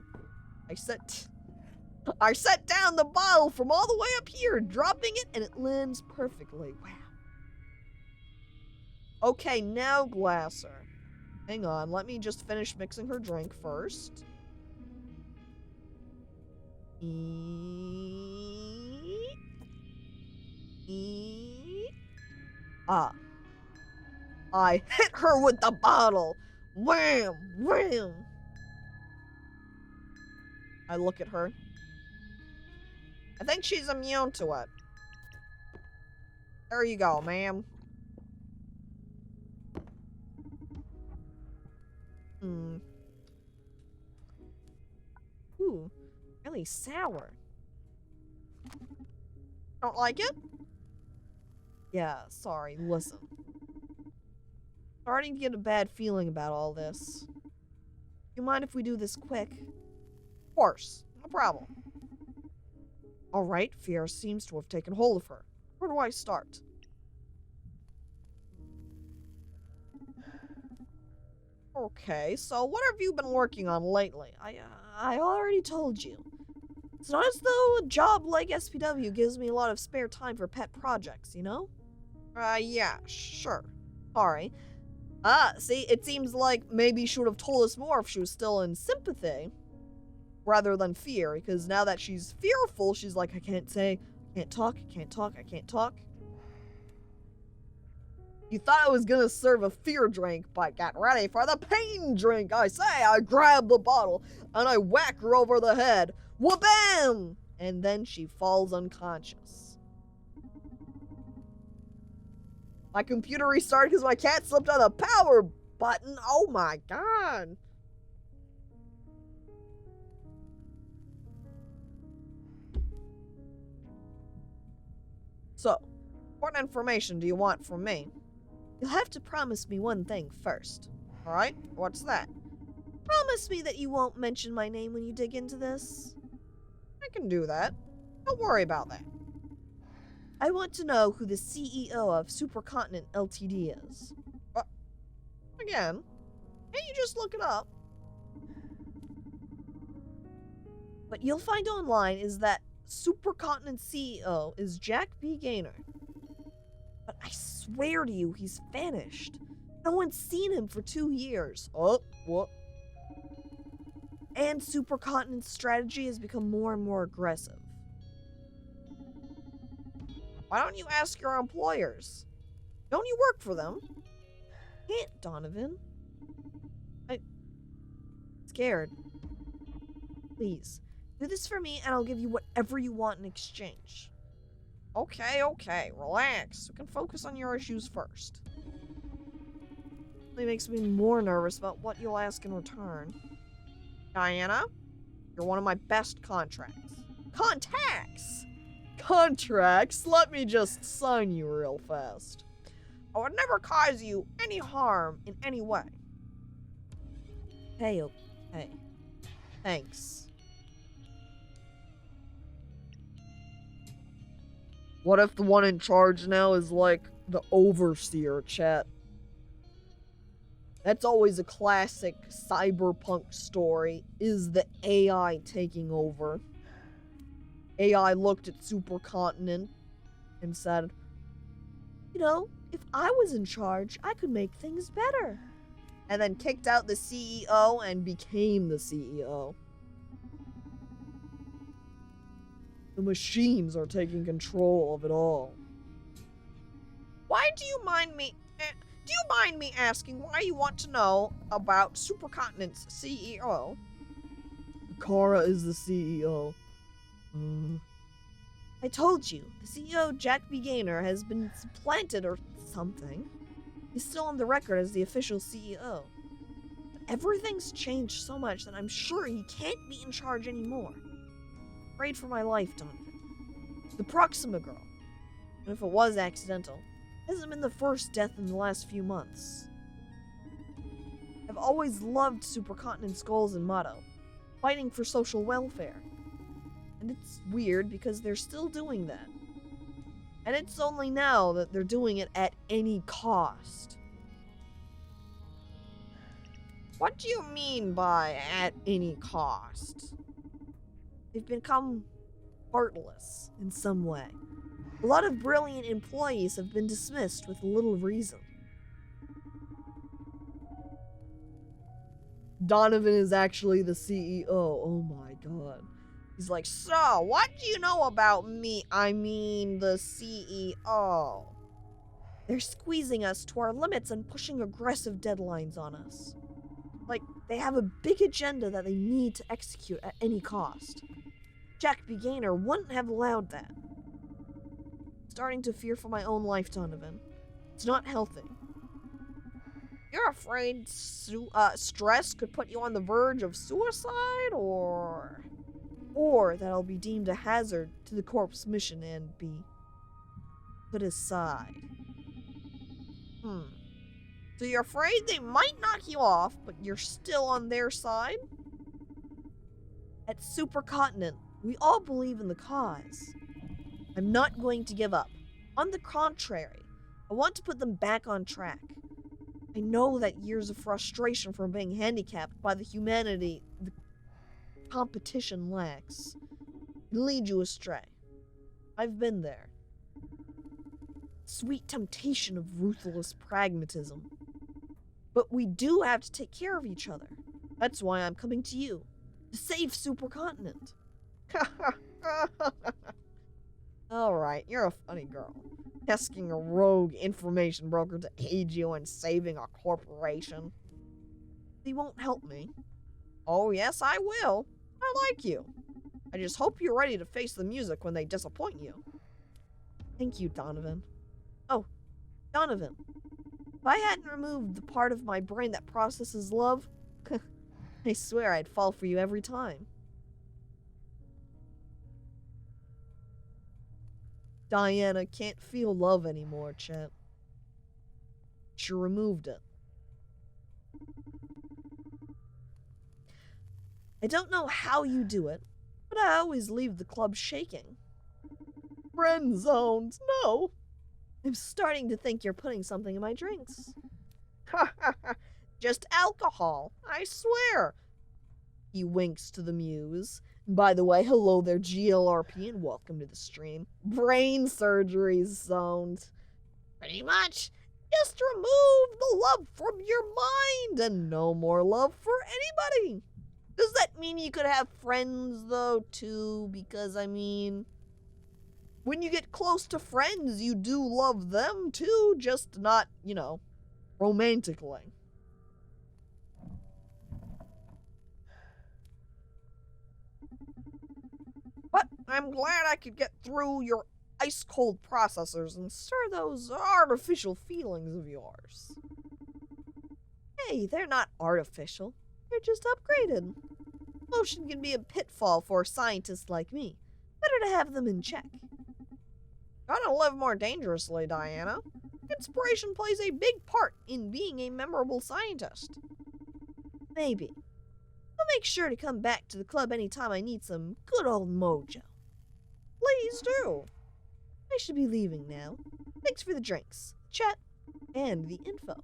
I set down the bottle from all the way up here, dropping it, and it lands perfectly. Wow. Okay, now Glasser. Hang on, let me just finish mixing her drink first. Ah. I hit her with the bottle. Wham! Wham! I look at her. I think she's immune to it. There you go, ma'am. Ooh, really sour. Don't like it? Yeah, sorry, listen. Starting to get a bad feeling about all this. You mind if we do this quick? Of course, no problem. Alright, fear seems to have taken hold of her. Where do I start? Okay, so what have you been working on lately? I already told you. It's not as though a job like SPW gives me a lot of spare time for pet projects, you know? Yeah, sure. Sorry. See, it seems like maybe she would have told us more if she was still in sympathy rather than fear, because now that she's fearful, she's like, I can't say, I can't talk, I can't talk, I can't talk. You thought I was gonna serve a fear drink, but get ready for the pain drink. I say, I grab the bottle and I whack her over the head. Wha-bam! And then she falls unconscious. My computer restarted because my cat slipped on the power button. Oh my god. So, what information do you want from me? You'll have to promise me one thing first. Alright, what's that? Promise me that you won't mention my name when you dig into this. I can do that. Don't worry about that. I want to know who the CEO of Supercontinent Ltd is. What? Again? Can't you just look it up? What you'll find online is that Supercontinent CEO is Jack B. Gaynor. But I swear to you, he's vanished. No one's seen him for 2 years. Oh, what? And Supercontinent's strategy has become more and more aggressive. Why don't you ask your employers? Don't you work for them? Can't, Donovan. I'm scared. Please, do this for me and I'll give you whatever you want in exchange. Okay, relax. We can focus on your issues first. It makes me more nervous about what you'll ask in return. Diana, you're one of my best contracts. Contacts! Contracts? Let me just sign you real fast. I would never cause you any harm in any way. Hey, okay. Thanks. What if the one in charge now is like the overseer, chat? That's always a classic cyberpunk story, is the AI taking over. AI looked at Supercontinent and said, you know, if I was in charge, I could make things better. And then kicked out the CEO and became the CEO. The machines are taking control of it all. Do you mind me asking why you want to know about Supercontinent's CEO? Kara is the CEO. I told you, the CEO, Jack B. Gaynor, has been supplanted or something. He's still on the record as the official CEO. But everything's changed so much that I'm sure he can't be in charge anymore. Afraid for my life, Donovan. The Proxima girl, and if it was accidental, hasn't been the first death in the last few months. I've always loved Supercontinent's goals and motto, fighting for social welfare. And it's weird because they're still doing that. And it's only now that they're doing it at any cost. What do you mean by at any cost? They've become heartless in some way. A lot of brilliant employees have been dismissed with little reason. Donovan is actually the CEO. Oh my god. He's like, so, what do you know about me? I mean, the CEO. They're squeezing us to our limits and pushing aggressive deadlines on us. Like, they have a big agenda that they need to execute at any cost. Jack B. Gaynor wouldn't have allowed that. Starting to fear for my own life, Donovan. It's not healthy. You're afraid stress could put you on the verge of suicide, or that I'll be deemed a hazard to the Corp's mission and be put aside. So you're afraid they might knock you off, but you're still on their side? At Supercontinent, we all believe in the cause. I'm not going to give up. On the contrary, I want to put them back on track. I know that years of frustration from being handicapped by the humanity the competition lacks lead you astray. I've been there. Sweet temptation of ruthless pragmatism. But we do have to take care of each other. That's why I'm coming to you, to save Supercontinent. Alright, you're a funny girl. Asking a rogue information broker to aid you in saving a corporation. He won't help me. Oh yes, I will. I like you. I just hope you're ready to face the music when they disappoint you. Thank you, Donovan. Oh, Donovan. If I hadn't removed the part of my brain that processes love, I swear I'd fall for you every time. Diana can't feel love anymore, Chet. She removed it. I don't know how you do it, but I always leave the club shaking. Friend zoned, no. I'm starting to think you're putting something in my drinks. Just alcohol, I swear. He winks to the muse. By the way, hello there, GLRP, and welcome to the stream. Brain surgery zoned. Pretty much. Just remove the love from your mind and no more love for anybody. Does that mean you could have friends, though, too? Because, I mean, when you get close to friends, you do love them, too. Just not, romantically. But I'm glad I could get through your ice-cold processors and stir those artificial feelings of yours. Hey, they're not artificial. They're just upgraded. Motion can be a pitfall for scientists like me. Better to have them in check. Gotta live more dangerously, Diana. Inspiration plays a big part in being a memorable scientist. Maybe. I'll make sure to come back to the club anytime I need some good old mojo. Please do. I should be leaving now. Thanks for the drinks, chat, and the info.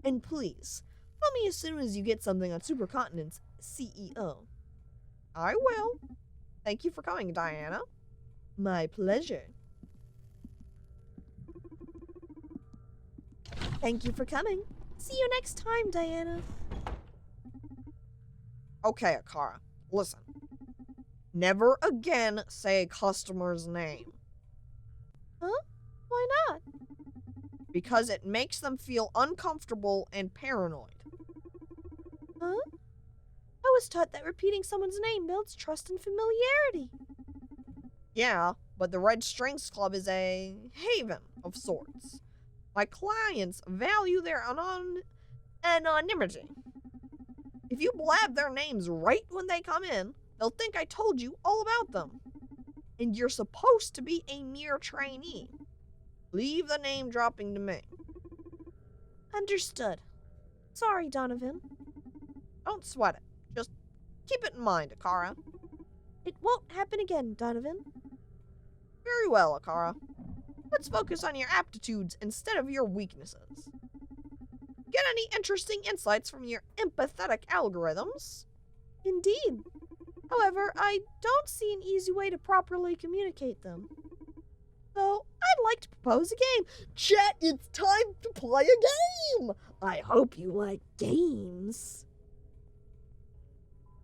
And please, tell me as soon as you get something on Supercontinent's CEO. I will. Thank you for coming, Diana. My pleasure. Thank you for coming. See you next time, Diana. Okay, Akara, listen. Never again say a customer's name. Huh? Why not? Because it makes them feel uncomfortable and paranoid. Huh? I was taught that repeating someone's name builds trust and familiarity. Yeah, but the Red Strings Club is a haven of sorts. My clients value their anonymity. If you blab their names right when they come in, they'll think I told you all about them. And you're supposed to be a mere trainee. Leave the name dropping to me. Understood. Sorry, Donovan. Don't sweat it. Just keep it in mind, Akara. It won't happen again, Donovan. Very well, Akara. Let's focus on your aptitudes instead of your weaknesses. Get any interesting insights from your empathetic algorithms? Indeed. However, I don't see an easy way to properly communicate them. So, I'd like to propose a game. Chat, it's time to play a game! I hope you like games.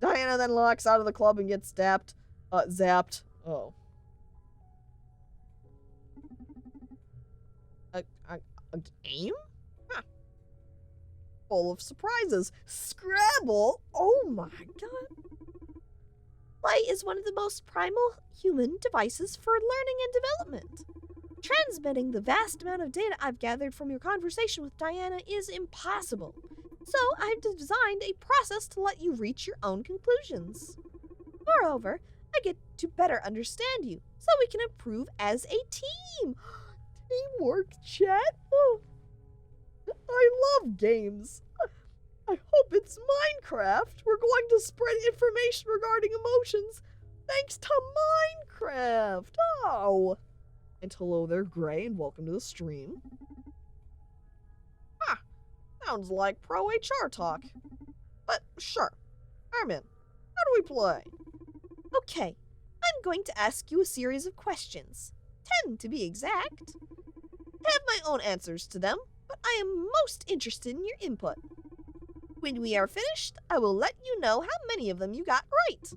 Diana then locks out of the club and gets zapped. Oh. A game? Huh. Full of surprises. Scrabble? Oh my god. Play is one of the most primal human devices for learning and development. Transmitting the vast amount of data I've gathered from your conversation with Diana is impossible. So I've designed a process to let you reach your own conclusions. Moreover, I get to better understand you, so we can improve as a team. Teamwork, chat? Oh, I love games. I hope it's Minecraft. We're going to spread information regarding emotions thanks to Minecraft. Oh. And hello there, Gray, and welcome to the stream. Sounds like pro HR talk. But sure, I'm in. How do we play? Okay, I'm going to ask you a series of questions. 10 to be exact. I have my own answers to them, but I am most interested in your input. When we are finished, I will let you know how many of them you got right.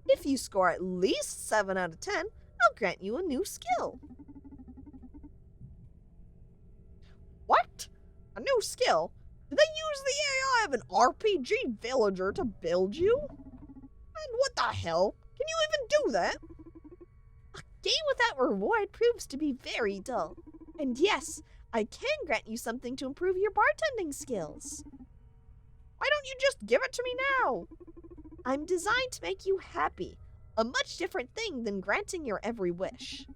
If you score at least 7 out of 10, I'll grant you a new skill. What? A new skill? Did they use the AI of an RPG villager to build you? And what the hell? Can you even do that? A game without reward proves to be very dull. And yes, I can grant you something to improve your bartending skills. Why don't you just give it to me now? I'm designed to make you happy. A much different thing than granting your every wish.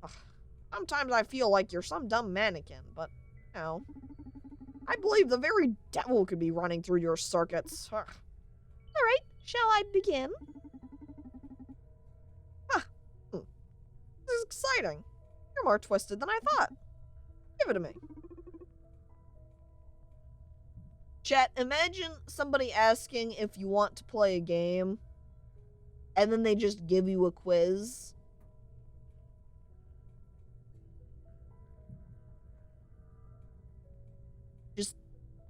Ugh, sometimes I feel like you're some dumb mannequin, but, you know, I believe the very devil could be running through your circuits. Ugh. All right, shall I begin? This is exciting. You're more twisted than I thought. Give it to me. Chat, imagine somebody asking if you want to play a game, and then they just give you a quiz. Just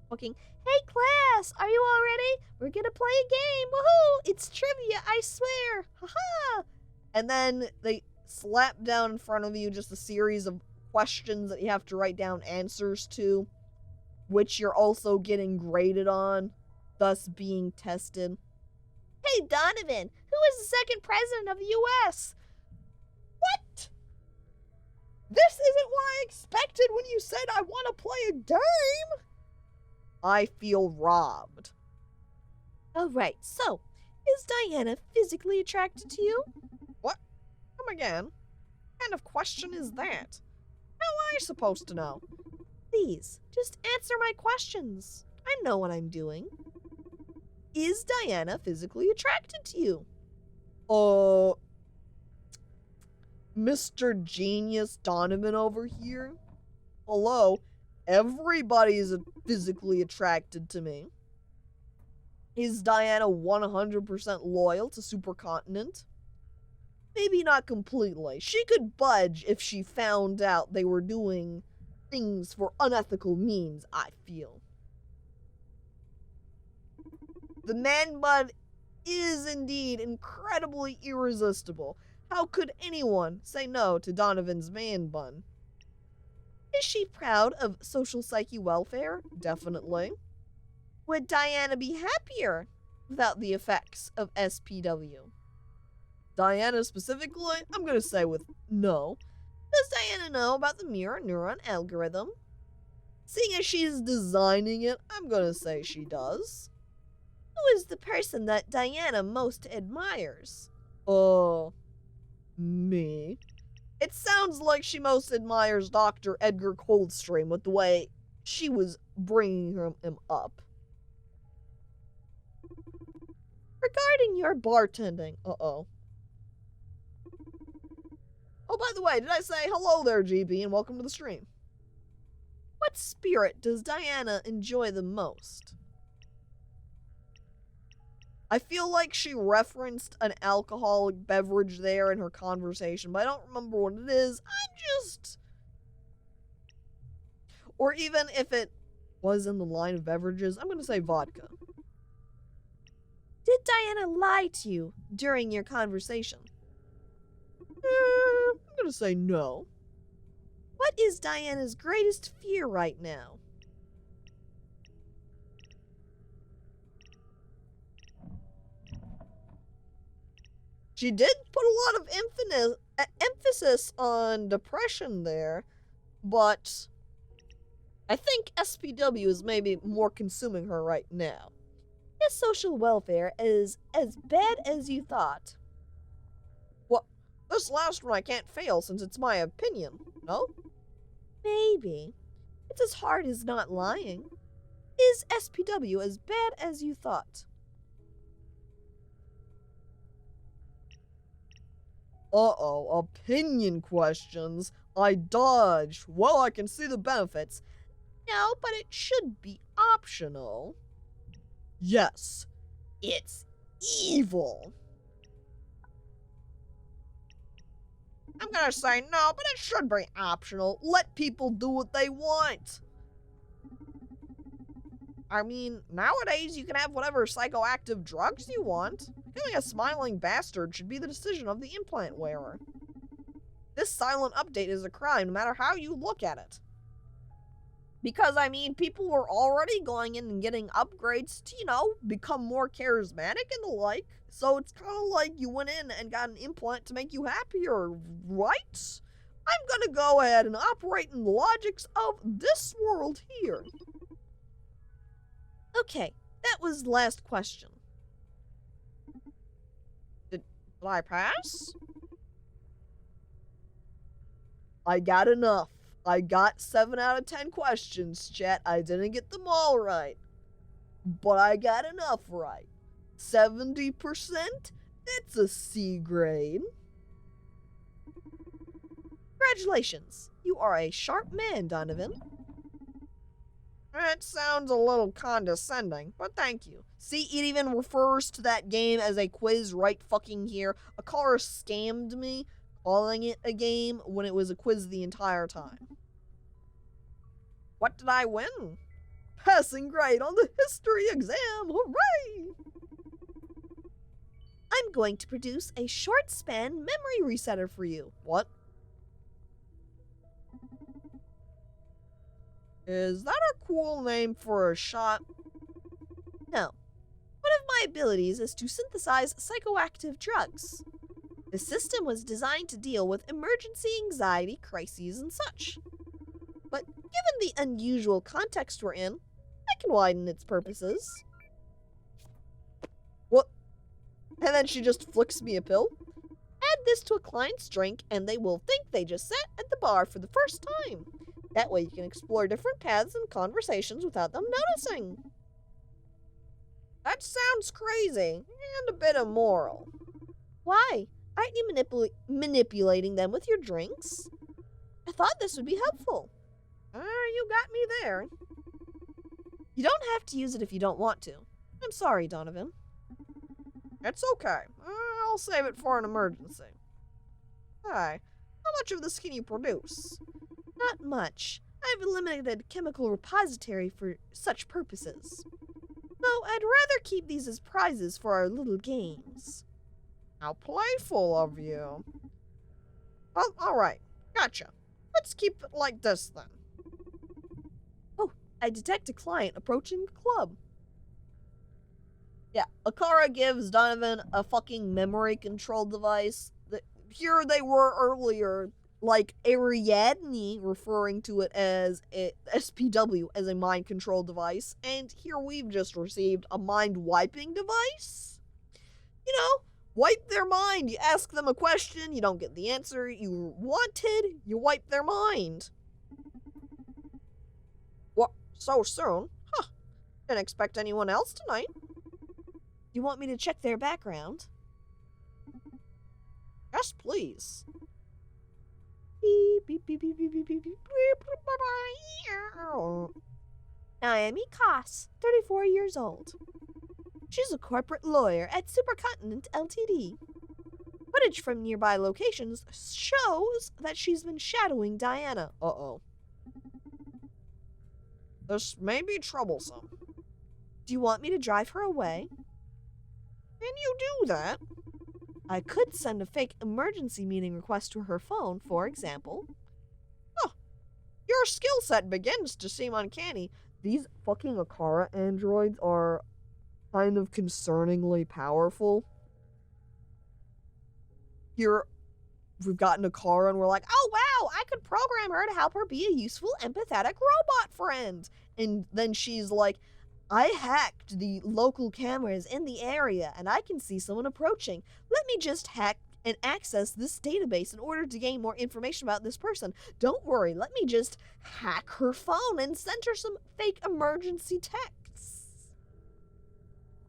fucking, hey class, are you all ready? We're gonna play a game, woohoo! It's trivia, I swear, haha! And then they slap down in front of you just a series of questions that you have to write down answers to, which you're also getting graded on, thus being tested. Hey Donovan, who is the second president of the US? What? This isn't what I expected when you said I want to play a game! I feel robbed. Alright, so, is Diana physically attracted to you? What? Come again? What kind of question is that? How am I supposed to know? Please, just answer my questions. I know what I'm doing. Is Diana physically attracted to you? Mr. Genius Donovan over here? Hello? Everybody's physically attracted to me. Is Diana 100% loyal to Supercontinent? Maybe not completely. She could budge if she found out they were doing things for unethical means, I feel. The man bun is indeed incredibly irresistible. How could anyone say no to Donovan's man bun? Is she proud of social psyche welfare? Definitely. Would Diana be happier without the effects of SPW? Diana specifically, I'm gonna say with no. Does Diana know about the mirror neuron algorithm? Seeing as she's designing it, I'm gonna say she does. Who is the person that Diana most admires? Me. It sounds like she most admires Dr. Edgar Coldstream with the way she was bringing him up. Regarding your bartending, Oh, by the way, did I say hello there, GB, and welcome to the stream? What spirit does Diana enjoy the most? I feel like she referenced an alcoholic beverage there in her conversation, but I don't remember what it is. Or even if it was in the line of beverages, I'm going to say vodka. Did Diana lie to you during your conversation? I'm going to say no. What is Diana's greatest fear right now? She did put a lot of emphasis on depression there, but I think SPW is maybe more consuming her right now. Is social welfare as bad as you thought? Well, this last one I can't fail since it's my opinion, no? Maybe. It's as hard as not lying. Is SPW as bad as you thought? Opinion questions. I dodged. Well, I can see the benefits. No, but it should be optional. Yes, it's evil. I'm gonna say no, but it should be optional. Let people do what they want. I mean, nowadays you can have whatever psychoactive drugs you want. Killing a smiling bastard should be the decision of the implant wearer. This silent update is a crime, no matter how you look at it. Because, I mean, people were already going in and getting upgrades to, become more charismatic and the like. So it's kind of like you went in and got an implant to make you happier, right? I'm gonna go ahead and operate in the logics of this world here. Okay, that was the last question. Did I pass? I got enough. I got 7 out of 10 questions, chat. I didn't get them all right. But I got enough right. 70%? That's a C grade. Congratulations. You are a sharp man, Donovan. It sounds a little condescending, but thank you. See, it even refers to that game as a quiz right fucking here. A caller scammed me calling it a game when it was a quiz the entire time. What did I win? Passing grade on the history exam, hooray! I'm going to produce a short span memory resetter for you. What? Is that a cool name for a shot? No. One of my abilities is to synthesize psychoactive drugs. The system was designed to deal with emergency anxiety, crises, and such. But given the unusual context we're in, I can widen its purposes. What? And then she just flicks me a pill? Add this to a client's drink and they will think they just sat at the bar for the first time. That way you can explore different paths and conversations without them noticing. That sounds crazy and a bit immoral. Why? Aren't you manipulating them with your drinks? I thought this would be helpful. You got me there. You don't have to use it if you don't want to. I'm sorry, Donovan. It's okay. I'll save it for an emergency. Hi, how much of this can you produce? Not much. I've eliminated a chemical repository for such purposes. Though I'd rather keep these as prizes for our little games. How playful of you. Well, alright. Gotcha. Let's keep it like this then. Oh, I detect a client approaching the club. Yeah, Akara gives Donovan a fucking memory control device. Here they were earlier, like Ariadne referring to it as a SPW, as a mind control device. And here we've just received a mind wiping device. Wipe their mind. You ask them a question, you don't get the answer you wanted, you wipe their mind. What? So soon? Huh. Didn't expect anyone else tonight. You want me to check their background? Yes, please. Beep, beep, beep, beep, beep, beep, beep, beep, Naomi Koss, 34 years old. She's a corporate lawyer at Supercontinent Ltd. Footage from nearby locations shows that she's been shadowing Diana. Uh-oh. This may be troublesome. Do you want me to drive her away? Can you do that? I could send a fake emergency meeting request to her phone, for example. Huh. Your skill set begins to seem uncanny. These fucking Akara androids are kind of concerningly powerful. Here, we've gotten Akara and we're like, oh wow, I could program her to help her be a useful, empathetic robot friend. And then she's like, I hacked the local cameras in the area and I can see someone approaching. Let me just hack and access this database in order to gain more information about this person. Don't worry, let me just hack her phone and send her some fake emergency texts.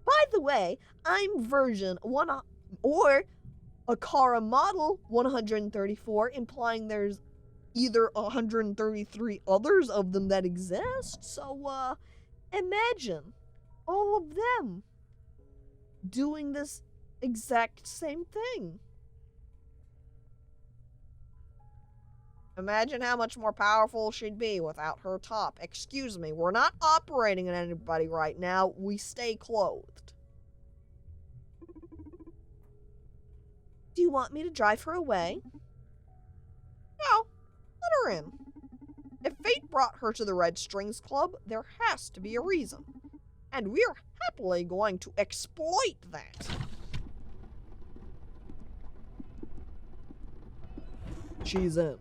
By the way, I'm version 1 or Akara model 134, implying there's either 133 others of them that exist. So, imagine all of them doing this exact same thing. Imagine how much more powerful she'd be without her top. Excuse me, we're not operating on anybody right now. We stay clothed. Do you want me to drive her away? No, let her in. If fate brought her to the Red Strings Club, there has to be a reason. And we're happily going to exploit that. She's in.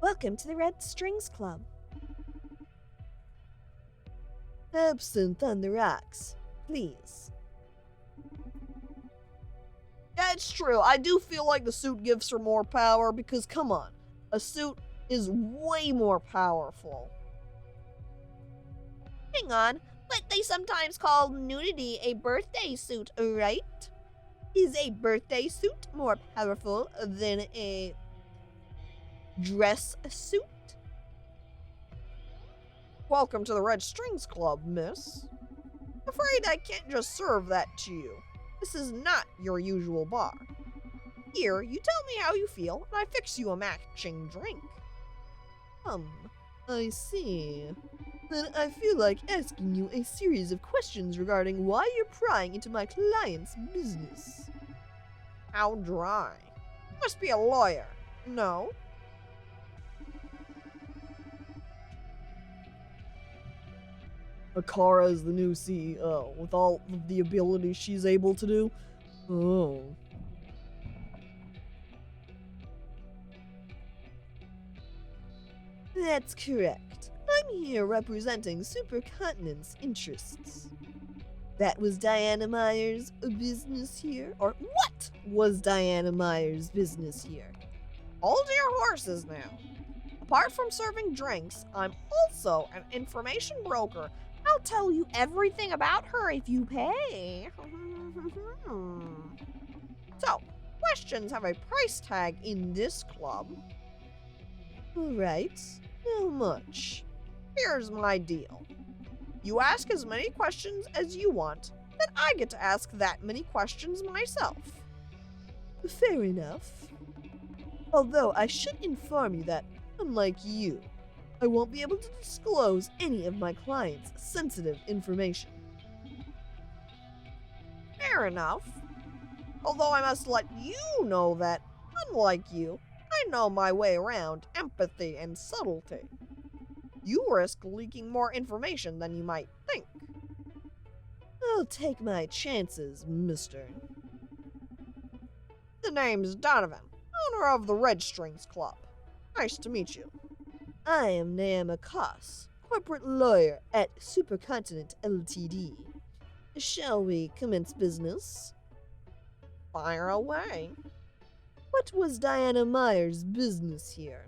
Welcome to the Red Strings Club. Absinthe on the rocks, please. Yeah, it's true. I do feel like the suit gives her more power because, come on, a suit is way more powerful. Hang on, but they sometimes call nudity a birthday suit, right? Is a birthday suit more powerful than a dress suit? Welcome to the Red Strings Club, miss. Afraid I can't just serve that to you. This is not your usual bar. Here, you tell me how you feel, and I fix you a matching drink. I see. Then I feel like asking you a series of questions regarding why you're prying into my client's business. How dry. You must be a lawyer, no? Akara is the new CEO, with all of the abilities she's able to do. Oh. That's correct. I'm here representing Supercontinent's interests. That was Diana Meyer's business here? Or what was Diana Meyer's business here? Hold your horses now. Apart from serving drinks, I'm also an information broker. I'll tell you everything about her if you pay. So, questions have a price tag in this club. Alright, how much? Here's my deal. You ask as many questions as you want, then I get to ask that many questions myself. Fair enough. Although I should inform you that, unlike you, I won't be able to disclose any of my clients' sensitive information. Fair enough. Although I must let you know that, unlike you, I know my way around empathy and subtlety. You risk leaking more information than you might think. I'll take my chances, mister. The name's Donovan, owner of the Red Strings Club. Nice to meet you. I am Naama Koss, corporate lawyer at Supercontinent Ltd. Shall we commence business? Fire away. What was Diana Meyer's business here?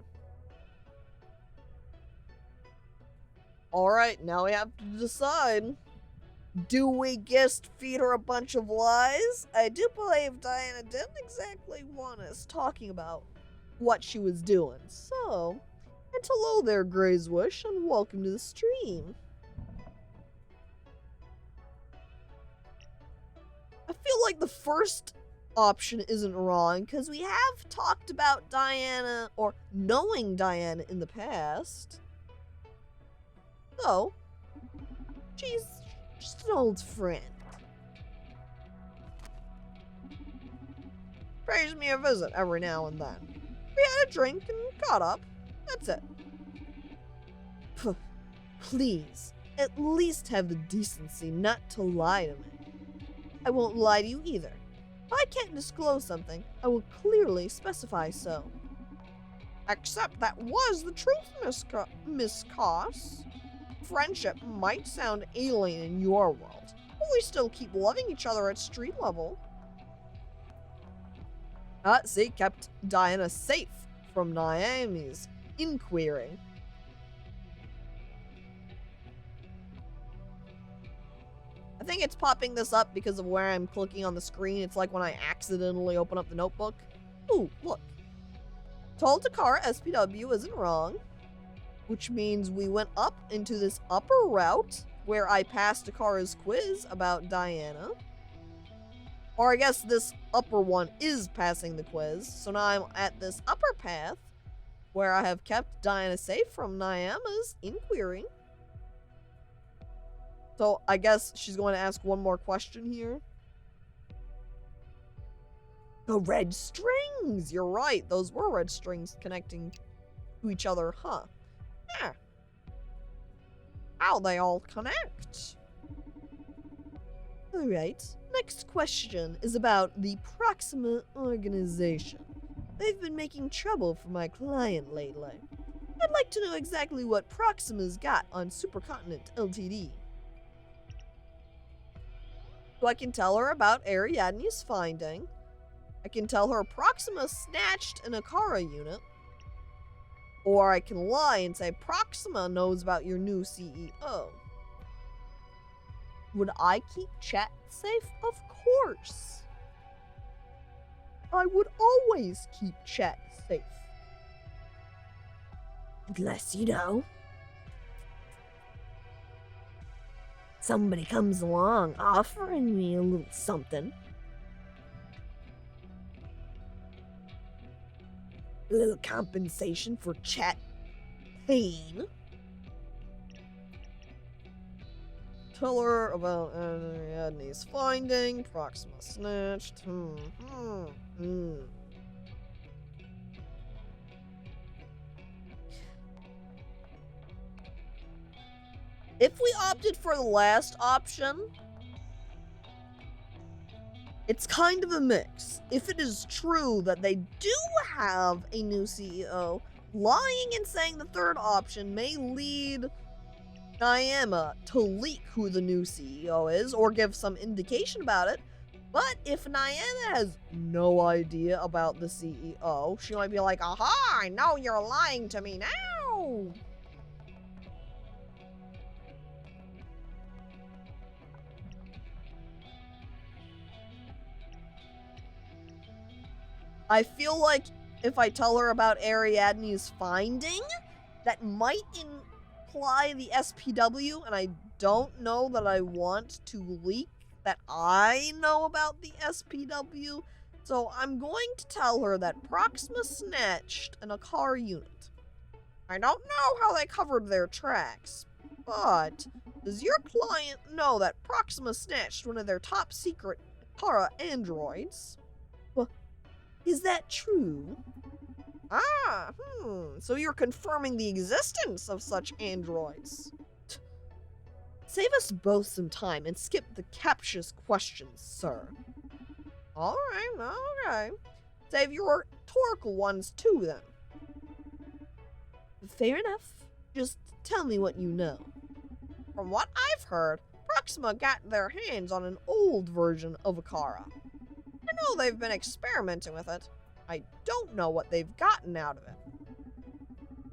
Alright, now we have to decide. Do we just feed her a bunch of lies? I do believe Diana didn't exactly want us talking about what she was doing, so... And hello there, Greyswish, and welcome to the stream. I feel like the first option isn't wrong, because we have talked about Diana, or knowing Diana in the past. So, she's just an old friend. Pays me a visit every now and then. We had a drink and caught up. That's it. Please, at least have the decency not to lie to me. I won't lie to you either. If I can't disclose something, I will clearly specify so. Except that was the truth, Miss Koss. Friendship might sound alien in your world, but we still keep loving each other at street level. See, kept Diana safe from Naomi's inquiry. I think it's popping this up because of where I'm clicking on the screen. It's like when I accidentally open up the notebook. Ooh, look. Told Takara SPW isn't wrong, which means we went up into this upper route where I passed Takara's quiz about Diana. Or I guess this upper one is passing the quiz, so now I'm at this upper path where I have kept Diana safe from Nyama's inquiry. So I guess she's going to ask one more question here. The red strings! You're right, those were red strings connecting to each other, huh? Yeah. How they all connect. Alright, next question is about the Proxima organization. They've been making trouble for my client lately. I'd like to know exactly what Proxima's got on Supercontinent Ltd. So I can tell her about Ariadne's finding. I can tell her Proxima snatched an Akara unit. Or I can lie and say Proxima knows about your new CEO. Would I keep chat safe? Of course. I would always keep chat safe. Unless, somebody comes along offering me a little something. A little compensation for chat pain. Tell her about Ariadne's finding. Proxima snatched. If we opted for the last option, it's kind of a mix. If it is true that they do have a new CEO, lying and saying the third option may lead Nyama to leak who the new CEO is or give some indication about it. But if Nyama has no idea about the CEO, she might be like, aha, I know you're lying to me now. I feel like if I tell her about Ariadne's finding, that might imply the SPW, and I don't know that I want to leak that I know about the SPW, so I'm going to tell her that Proxima snatched an Akar unit. I don't know how they covered their tracks, but does your client know that Proxima snatched one of their top secret Akara androids? Well, is that true? So you're confirming the existence of such androids. Save us both some time and skip the captious questions, sir. Alright, okay. Save your rhetorical ones too, then. Fair enough. Just tell me what you know. From what I've heard, Proxima got their hands on an old version of Akara. I know they've been experimenting with it. I don't know what they've gotten out of it.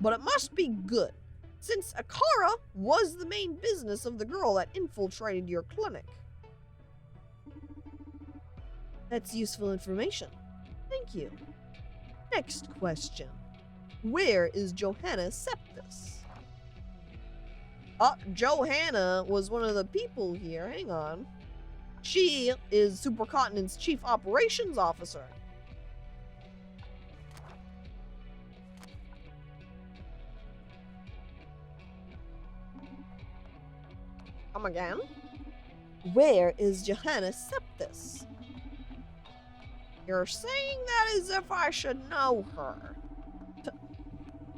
But it must be good, since Akara was the main business of the girl that infiltrated your clinic. That's useful information. Thank you. Next question. Where is Johanna Septus? Johanna was one of the people here. Hang on. She is Supercontinent's Chief Operations Officer. Come again? Where is Johanna Septus? You're saying that as if I should know her.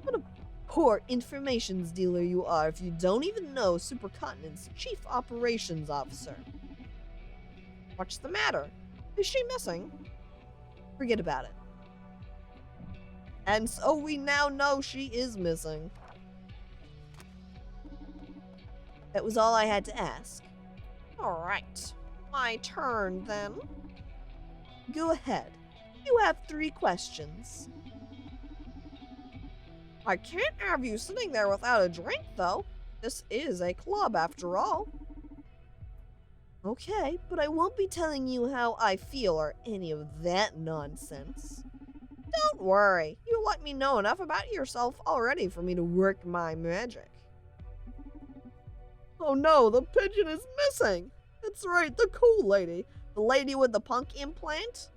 What a poor informations dealer you are if you don't even know Supercontinent's Chief Operations Officer. What's the matter? Is she missing? Forget about it. And so we now know she is missing. That was all I had to ask. Alright. My turn, then. Go ahead. You have 3 questions. I can't have you sitting there without a drink, though. This is a club, after all. Okay, but I won't be telling you how I feel or any of that nonsense. Don't worry. You let me know enough about yourself already for me to work my magic. Oh no, the pigeon is missing. That's right, the cool lady. The lady with the punk implant?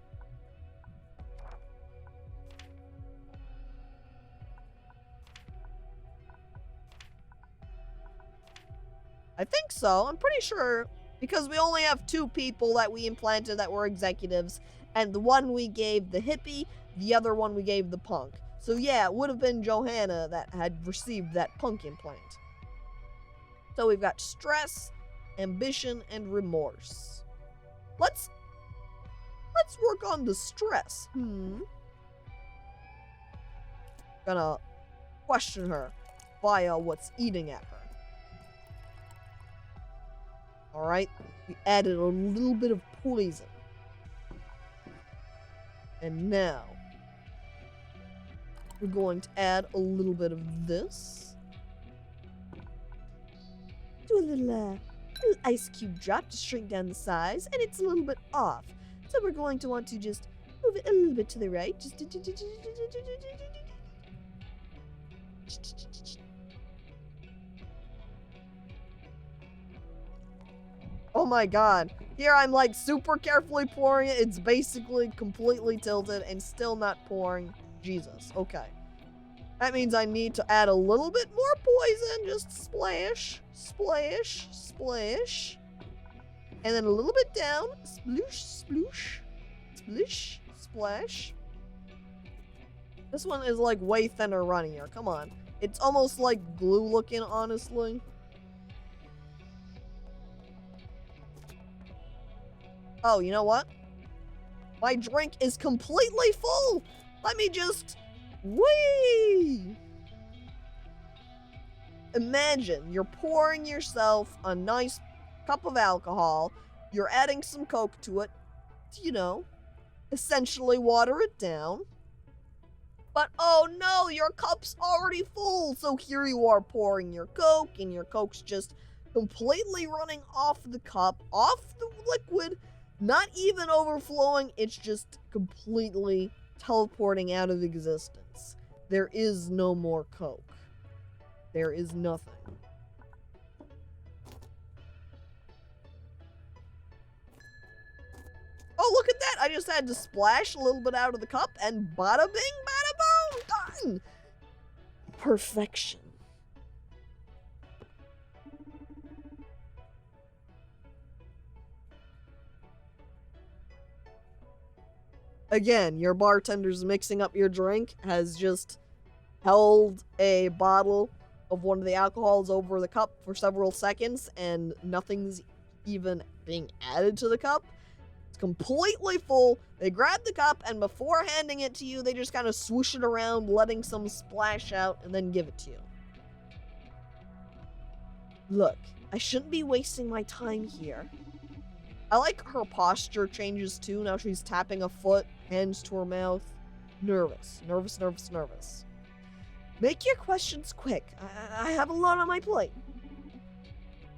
I think so. I'm pretty sure because we only have 2 people that we implanted that were executives, and the one we gave the hippie, the other one we gave the punk. So yeah, it would have been Johanna that had received that punk implant. So we've got stress, ambition, and remorse. Let's work on the stress. Gonna question her via what's eating at her. Alright, we added a little bit of poison. And now, we're going to add a little bit of this. Do a little ice cube drop to shrink down the size, and it's a little bit off. So we're going to want to just move it a little bit to the right. Oh my god. Here I'm like super carefully pouring it. It's basically completely tilted and still not pouring. Jesus. Okay. That means I need to add a little bit more poison. Just splash, splash, splash. And then a little bit down. Sploosh, sploosh, splish, splash. This one is like way thinner runnier. Come on. It's almost like glue looking, honestly. Oh, you know what? My drink is completely full. Let me just... Whee! Imagine you're pouring yourself a nice cup of alcohol. You're adding some Coke to it. You know, essentially water it down. But oh no, your cup's already full. So here you are pouring your Coke, and your Coke's just completely running off the cup, off the liquid. Not even overflowing, it's just completely teleporting out of existence. There is no more Coke. There is nothing. Oh, look at that! I just had to splash a little bit out of the cup, and bada bing, bada boom, done! Perfection. Again, your bartender's mixing up your drink has just held a bottle of one of the alcohols over the cup for several seconds, and nothing's even being added to the cup. It's completely full. They grab the cup, and before handing it to you, they just kind of swoosh it around, letting some splash out, and then give it to you. Look, I shouldn't be wasting my time here. I like her posture changes too. Now she's tapping a foot, hands to her mouth. Nervous, nervous, nervous, nervous. Make your questions quick. I have a lot on my plate.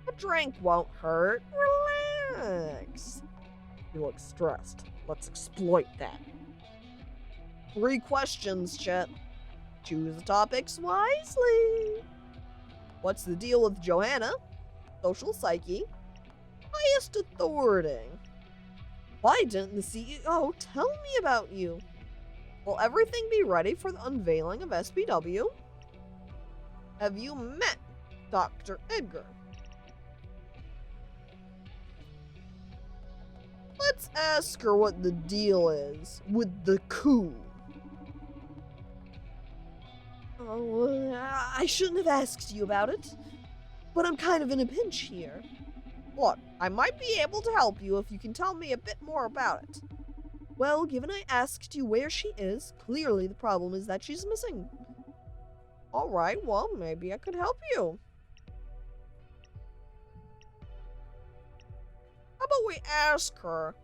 A drink won't hurt. Relax. You look stressed. Let's exploit that. 3 questions, Chet. Choose the topics wisely. What's the deal with Johanna? Social psyche. Highest authority. Why didn't the CEO tell me about you? Will everything be ready for the unveiling of SBW? Have you met Dr. Edgar? Let's ask her what the deal is with the coup. Oh, I shouldn't have asked you about it, but I'm kind of in a pinch here. Look, I might be able to help you if you can tell me a bit more about it. Well, given I asked you where she is, clearly the problem is that she's missing. Alright, well, maybe I could help you. How about we ask her?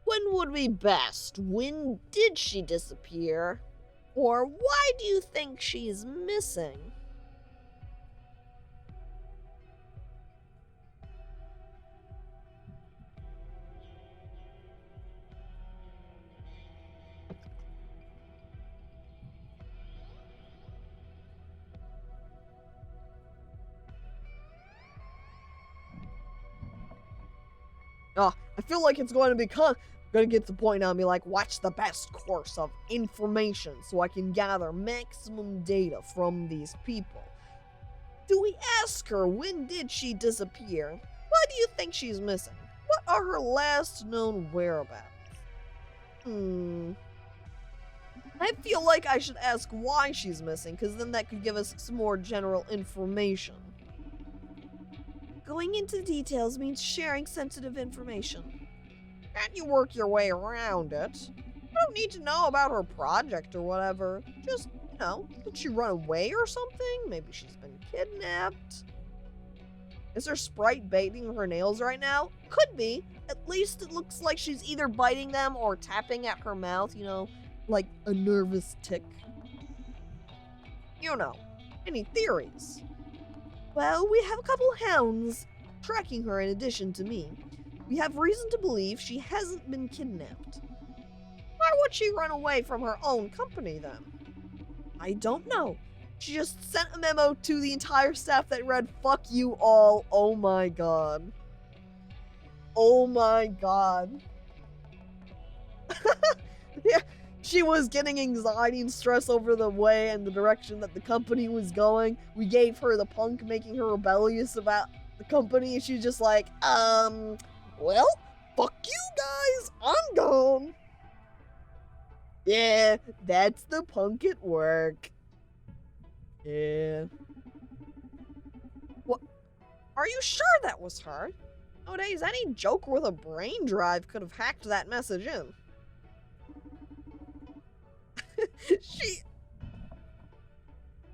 When would be best? When did she disappear? Or why do you think she's missing? I feel like it's going to become gonna get to the point now and be like, watch the best course of information so I can gather maximum data from these people. Do we ask her when did she disappear? Why do you think she's missing? What are her last known whereabouts? I feel like I should ask why she's missing, because then that could give us some more general information. Going into details means sharing sensitive information. Can't you work your way around it? You don't need to know about her project or whatever. Just, did she run away or something? Maybe she's been kidnapped. Is her sprite biting her nails right now? Could be. At least it looks like she's either biting them or tapping at her mouth, like a nervous tick. Any theories? Well, we have a couple hounds tracking her in addition to me. We have reason to believe she hasn't been kidnapped. Why would she run away from her own company then? I don't know. She just sent a memo to the entire staff that read, "Fuck you all." Oh my god. Oh my god. Yeah, she was getting anxiety and stress over the way and the direction that the company was going. We gave her the punk, making her rebellious about the company, and she's just like, well, fuck you guys, I'm gone. Yeah, that's the punk at work. Yeah. What? Are you sure that was her? Nowadays, any joker with a brain drive could have hacked that message in.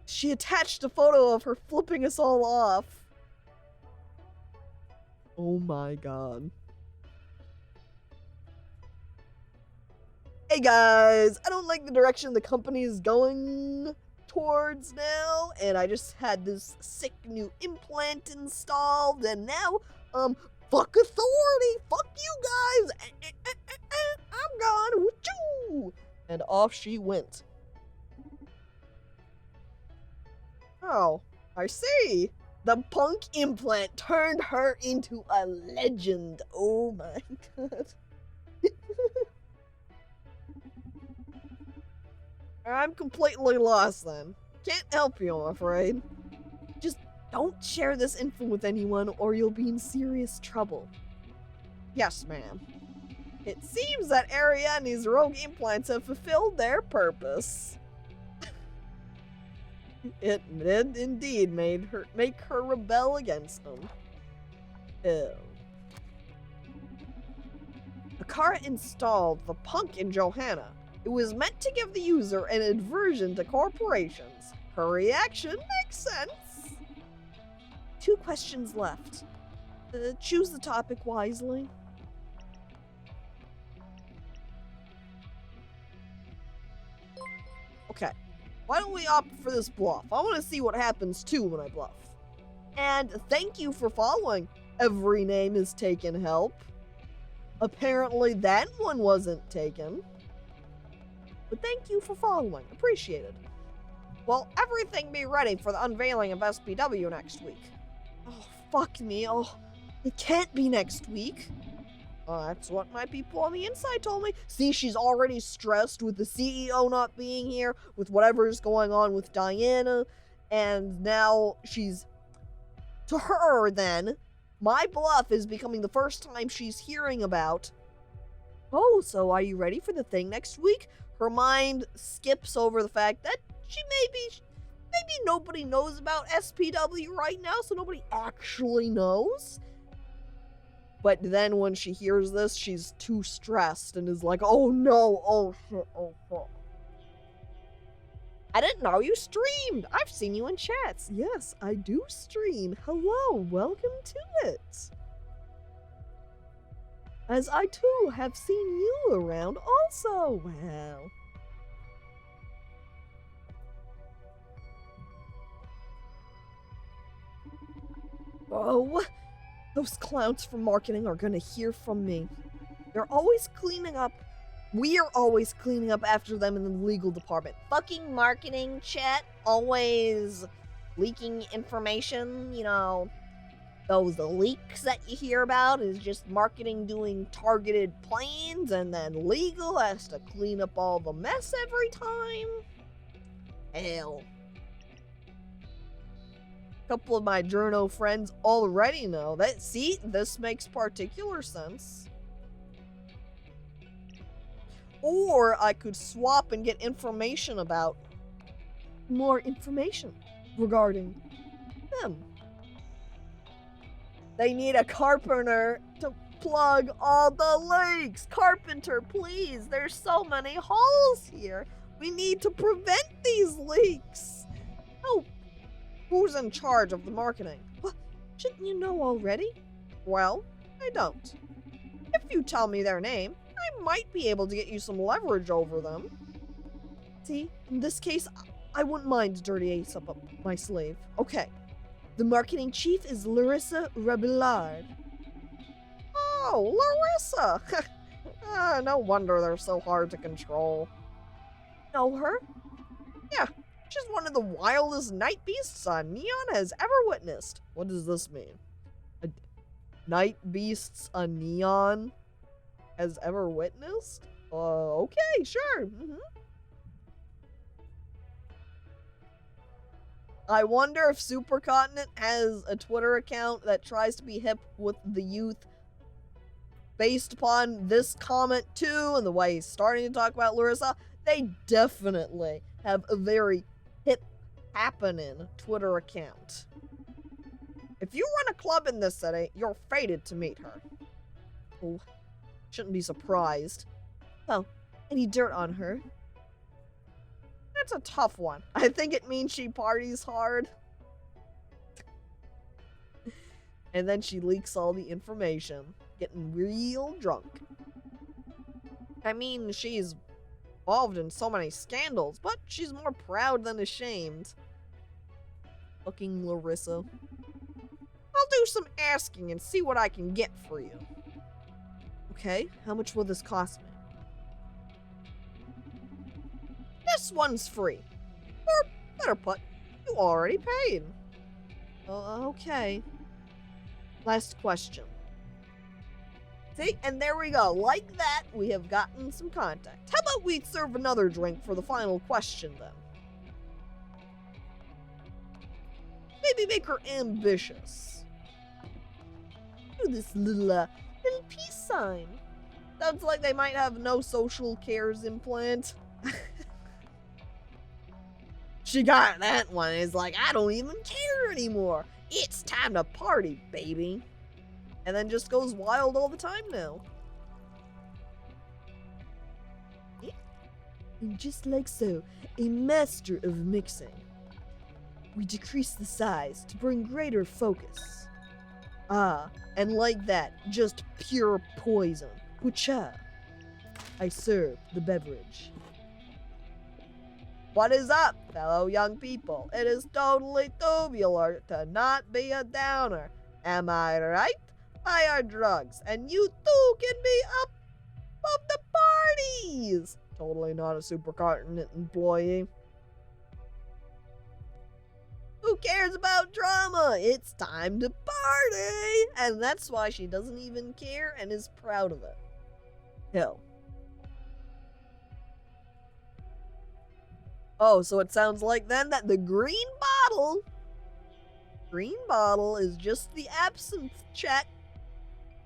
She attached a photo of her flipping us all off. Oh my god. Hey guys, I don't like the direction the company is going towards now, and I just had this sick new implant installed, and now, fuck authority, fuck you guys, I'm gone, woo-choo! And off she went. Oh, I see. The punk implant turned her into a legend. Oh my god. I'm completely lost then. Can't help you, I'm afraid. Just don't share this info with anyone or you'll be in serious trouble. Yes, ma'am. It seems that Ariadne's rogue implants have fulfilled their purpose. It did indeed make her rebel against them. Ew. The car installed the punk in Johanna. It was meant to give the user an aversion to corporations. Her reaction makes sense. 2 questions left. Choose the topic wisely. Okay, why don't we opt for this bluff? I want to see what happens too when I bluff. And thank you for following. Every name is taken help. Apparently that one wasn't taken. But thank you for following. Appreciated. Well, everything be ready for the unveiling of SPW next week. Oh, fuck me. Oh, it can't be next week. That's what my people on the inside told me. See, she's already stressed with the CEO not being here, with whatever's going on with Diana, and now she's... To her, then, my bluff is becoming the first time she's hearing about... Oh, so are you ready for the thing next week? Her mind skips over the fact that she maybe nobody knows about SPW right now, so nobody actually knows. But then when she hears this, she's too stressed and is like, oh no, oh shit, oh fuck. I didn't know you streamed. I've seen you in chats. Yes, I do stream. Hello, welcome to it. As I too have seen you around also. Wow. Oh, those clowns from marketing are gonna hear from me. They're always cleaning up. We are always cleaning up after them in the legal department. Fucking marketing chat, always leaking information, those leaks that you hear about is just marketing doing targeted plans, and then legal has to clean up all the mess every time? Hell. A couple of my journo friends already know that. See, this makes particular sense. Or I could swap and get information about more information regarding them. They need a carpenter to plug all the leaks. Carpenter, please. There's so many holes here. We need to prevent these leaks. Oh, who's in charge of the marketing? What? Shouldn't you know already? Well, I don't. If you tell me their name, I might be able to get you some leverage over them. See, in this case, I wouldn't mind dirty ace up my sleeve. Okay. The marketing chief is Larissa Rabillard. Oh, Larissa! No wonder they're so hard to control. Know her? Yeah, she's one of the wildest night beasts Neon has ever witnessed. What does this mean? Night beasts Neon has ever witnessed? Okay, sure. I wonder if Supercontinent has a Twitter account that tries to be hip with the youth based upon this comment too, and the way he's starting to talk about Larissa. They definitely have a very hip happening Twitter account. If you run a club in this city, you're fated to meet her. Oh, shouldn't be surprised. Oh, any dirt on her? That's a tough one. I think it means she parties hard. And then she leaks all the information, getting real drunk. I mean, she's involved in so many scandals, but she's more proud than ashamed. Fucking Larissa. I'll do some asking and see what I can get for you. Okay, how much will this cost me? This one's free. Or, better put, you already paid. Okay. Last question. See, and there we go. Like that, we have gotten some contact. How about we serve another drink for the final question, then? Maybe make her ambitious. Do this little peace sign. Sounds like they might have no social cares implant. She got that one. It's like, I don't even care anymore. It's time to party, baby. And then just goes wild all the time now. And just like so, a master of mixing. We decrease the size to bring greater focus. Ah, and like that, just pure poison. Hucha. I serve the beverage. What is up, fellow young people? It is totally tubular to not be a downer. Am I right? Buy our drugs, and you too can be up of the parties. Totally not a supercontinent employee. Who cares about drama? It's time to party! And that's why she doesn't even care and is proud of it. Hell. Oh, so it sounds like then that the green bottle is just the absinthe check.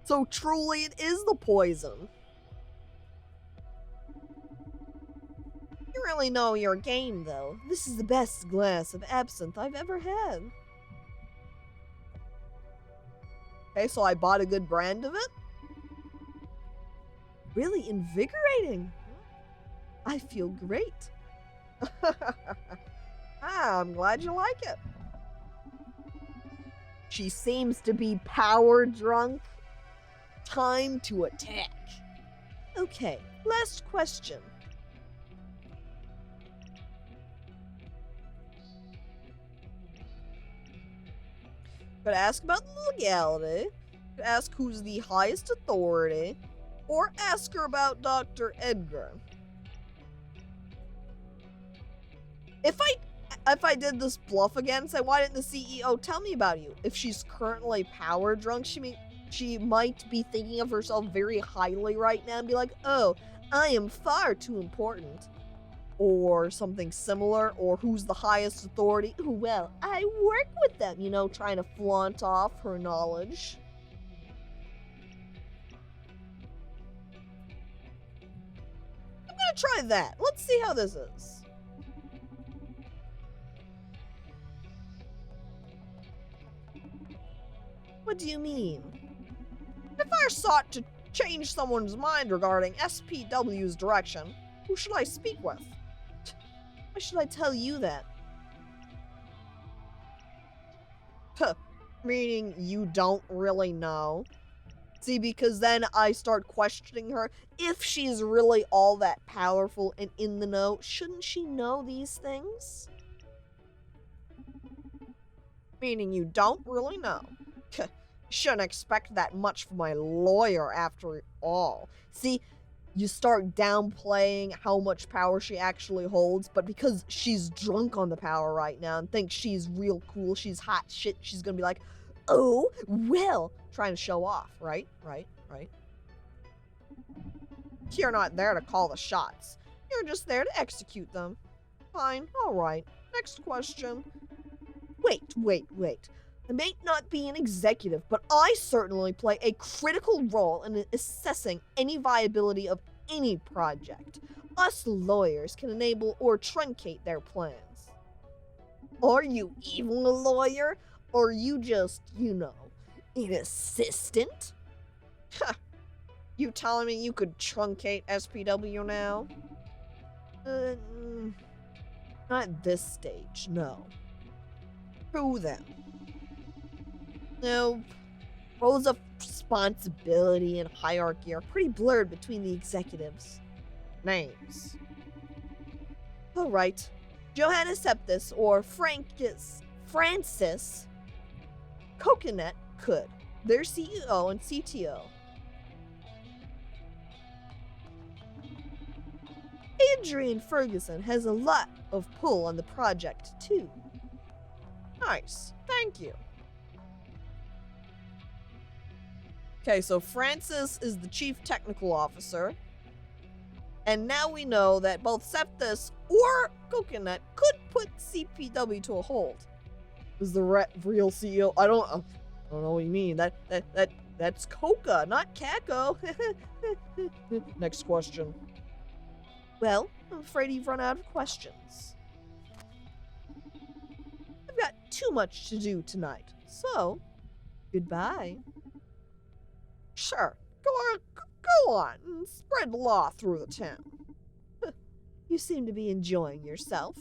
So truly it is the poison. You really know your game, though. This is the best glass of absinthe I've ever had. Okay, so I bought a good brand of it. Really invigorating. I feel great. I'm glad you like it. She seems to be power drunk. Time to attack. Okay, last question. Could ask about the legality, could ask who's the highest authority, or ask her about Dr. Edgar. If I if I did this bluff again, say, why didn't the CEO tell me about you? If she's currently power drunk, she might be thinking of herself very highly right now and be like, oh, I am far too important. Or something similar, or who's the highest authority? Well, I work with them, you know, trying to flaunt off her knowledge. I'm gonna try that. Let's see how this is. What do you mean? If I sought to change someone's mind regarding SPW's direction, who should I speak with? Why should I tell you that? Meaning you don't really know? See, because then I start questioning her. If she's really all that powerful and in the know, shouldn't she know these things? Meaning you don't really know. Shouldn't expect that much from my lawyer after all. See, you start downplaying how much power she actually holds, but because she's drunk on the power right now and thinks she's real cool, she's hot shit, she's gonna be like, oh, well, trying to show off, right? You're not there to call the shots. You're just there to execute them. Fine, alright. Next question. Wait. I may not be an executive, but I certainly play a critical role in assessing any viability of any project. Us lawyers can enable or truncate their plans. Are you even a lawyer? Or are you just, you know, an assistant? You telling me you could truncate SPW now? Not at this stage, no. Who then? No, roles of responsibility and hierarchy are pretty blurred between the executives. Names. Alright. Johanna Septis or Francis Coconut could. Their CEO and CTO. Adrian Ferguson has a lot of pull on the project, too. Nice. Thank you. Okay, so Francis is the chief technical officer. And now we know that both Septis or Coconut could put CPW to a hold. Is the real CEO? I don't know what you mean. That's Coca, not Caco. Next question. Well, I'm afraid you've run out of questions. I've got too much to do tonight, so goodbye. Sure, go on and spread law through the town. You seem to be enjoying yourself.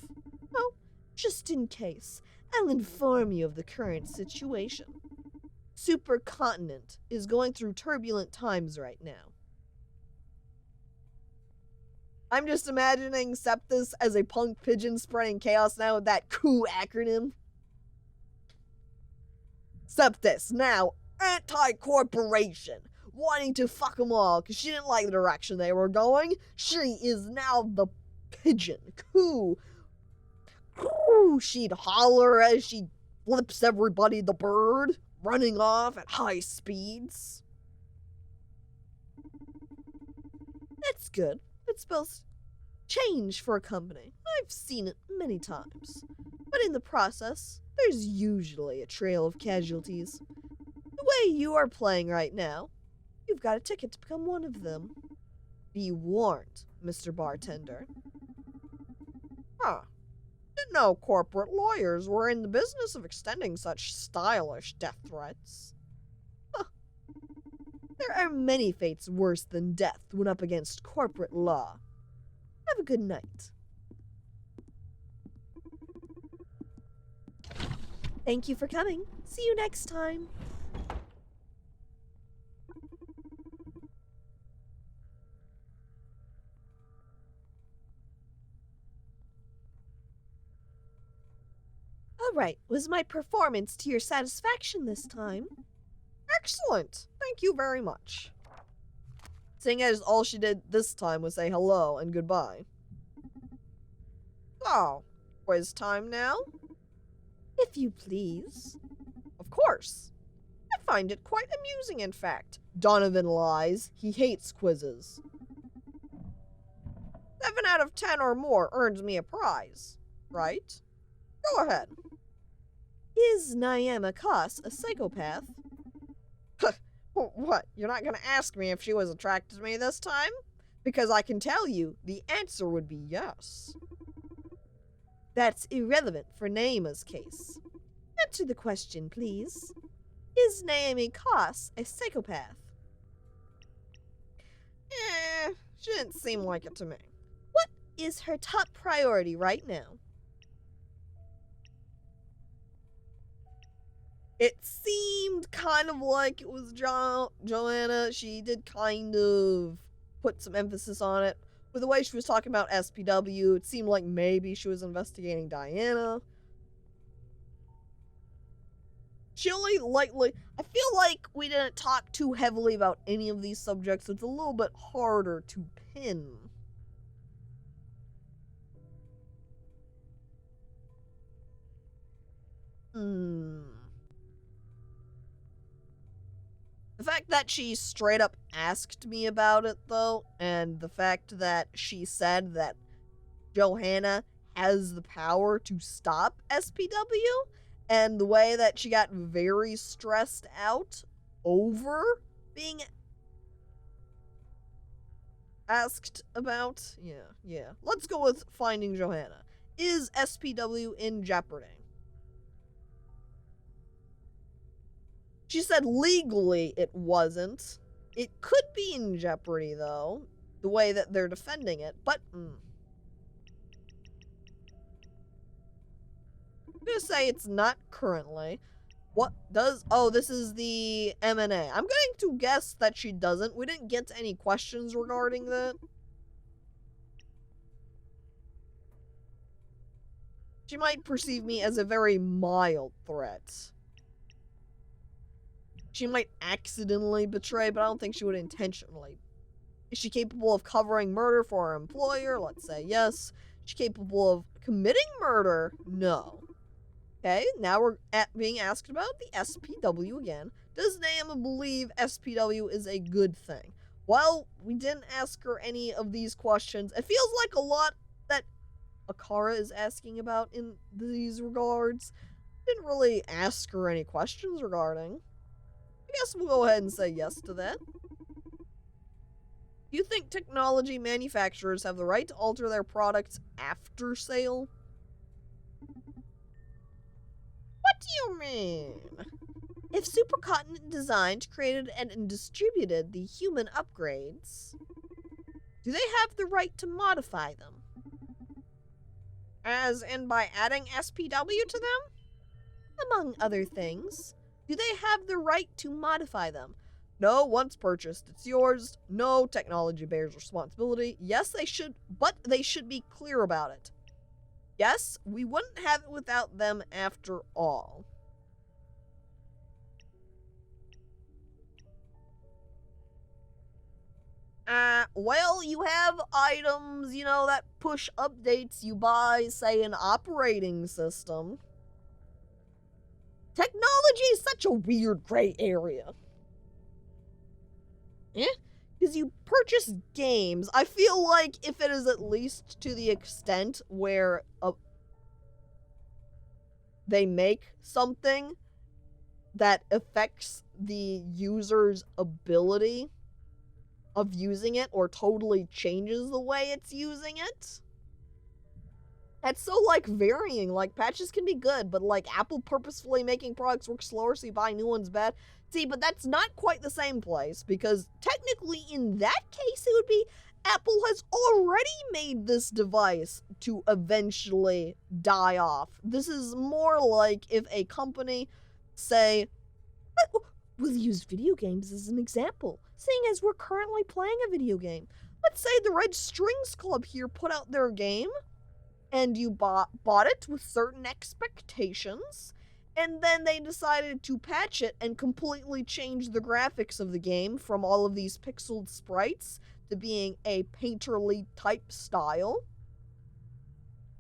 Well, just in case, I'll inform you of the current situation. Supercontinent is going through turbulent times right now. I'm just imagining Septis as a punk pigeon spreading chaos now with that cool acronym. Septis, now anti-corporation, wanting to fuck them all because she didn't like the direction they were going. She is now the pigeon. Coo. She'd holler as she flips everybody the bird, running off at high speeds. That's good. It spells change for a company. I've seen it many times. But in the process, there's usually a trail of casualties. The way you are playing right now, you've got a ticket to become one of them. Be warned, Mr. Bartender. Huh. Didn't know corporate lawyers were in the business of extending such stylish death threats. Huh. There are many fates worse than death when up against corporate law. Have a good night. Thank you for coming. See you next time. All right, was my performance to your satisfaction this time? Excellent. Thank you very much. Seeing as all she did this time was say hello and goodbye. Oh, quiz time now. If you please. Of course. I find it quite amusing, in fact. Donovan lies. He hates quizzes. 7 out of 10 or more earns me a prize. Right? Go ahead. Is Nyama Koss a psychopath? What? You're not going to ask me if she was attracted to me this time? Because I can tell you, the answer would be yes. That's irrelevant for Naomi's case. Answer the question, please. Is Naomi Koss a psychopath? She didn't seem like it to me. What is her top priority right now? It seemed kind of like it was Joanna. She did kind of put some emphasis on it. With the way she was talking about SPW, it seemed like maybe she was investigating Diana. She only lightly... I feel like we didn't talk too heavily about any of these subjects, so it's a little bit harder to pin. The fact that she straight up asked me about it, though, and the fact that she said that Johanna has the power to stop SPW, and the way that she got very stressed out over being asked about. Yeah. Let's go with finding Johanna. Is SPW in jeopardy? She said legally it wasn't. It could be in jeopardy, though, the way that they're defending it, but I'm gonna say it's not currently. What does... Oh, this is the M&A. I'm going to guess that she doesn't. We didn't get any questions regarding that. She might perceive me as a very mild threat. She might accidentally betray, but I don't think she would intentionally. Is she capable of covering murder for her employer? Let's say yes. Is she capable of committing murder? No. Okay, now we're being asked about the SPW again. Does Naomi believe SPW is a good thing? Well, we didn't ask her any of these questions. It feels like a lot that Akara is asking about in these regards. Didn't really ask her any questions regarding. I guess we'll go ahead and say yes to that. Do you think technology manufacturers have the right to alter their products after sale? What do you mean? If Supercontinent designed, created, and distributed the human upgrades, do they have the right to modify them? As in by adding SPW to them? Among other things. Do they have the right to modify them? No, once purchased, it's yours. No, technology bears responsibility. Yes, they should, but they should be clear about it. Yes, we wouldn't have it without them after all. Well, you have items, that push updates you buy, say, an operating system. Technology is such a weird gray area. Because you purchase games. I feel like if it is at least to the extent where they make something that affects the user's ability of using it or totally changes the way it's using it. That's so, varying. Patches can be good, but, Apple purposefully making products work slower so you buy new ones bad. See, but that's not quite the same place, because technically in that case it would be Apple has already made this device to eventually die off. This is more like if a company, say, we'll use video games as an example, seeing as we're currently playing a video game. Let's say the Red Strings Club here put out their game, and you bought it with certain expectations, and then they decided to patch it and completely change the graphics of the game from all of these pixeled sprites to being a painterly type style.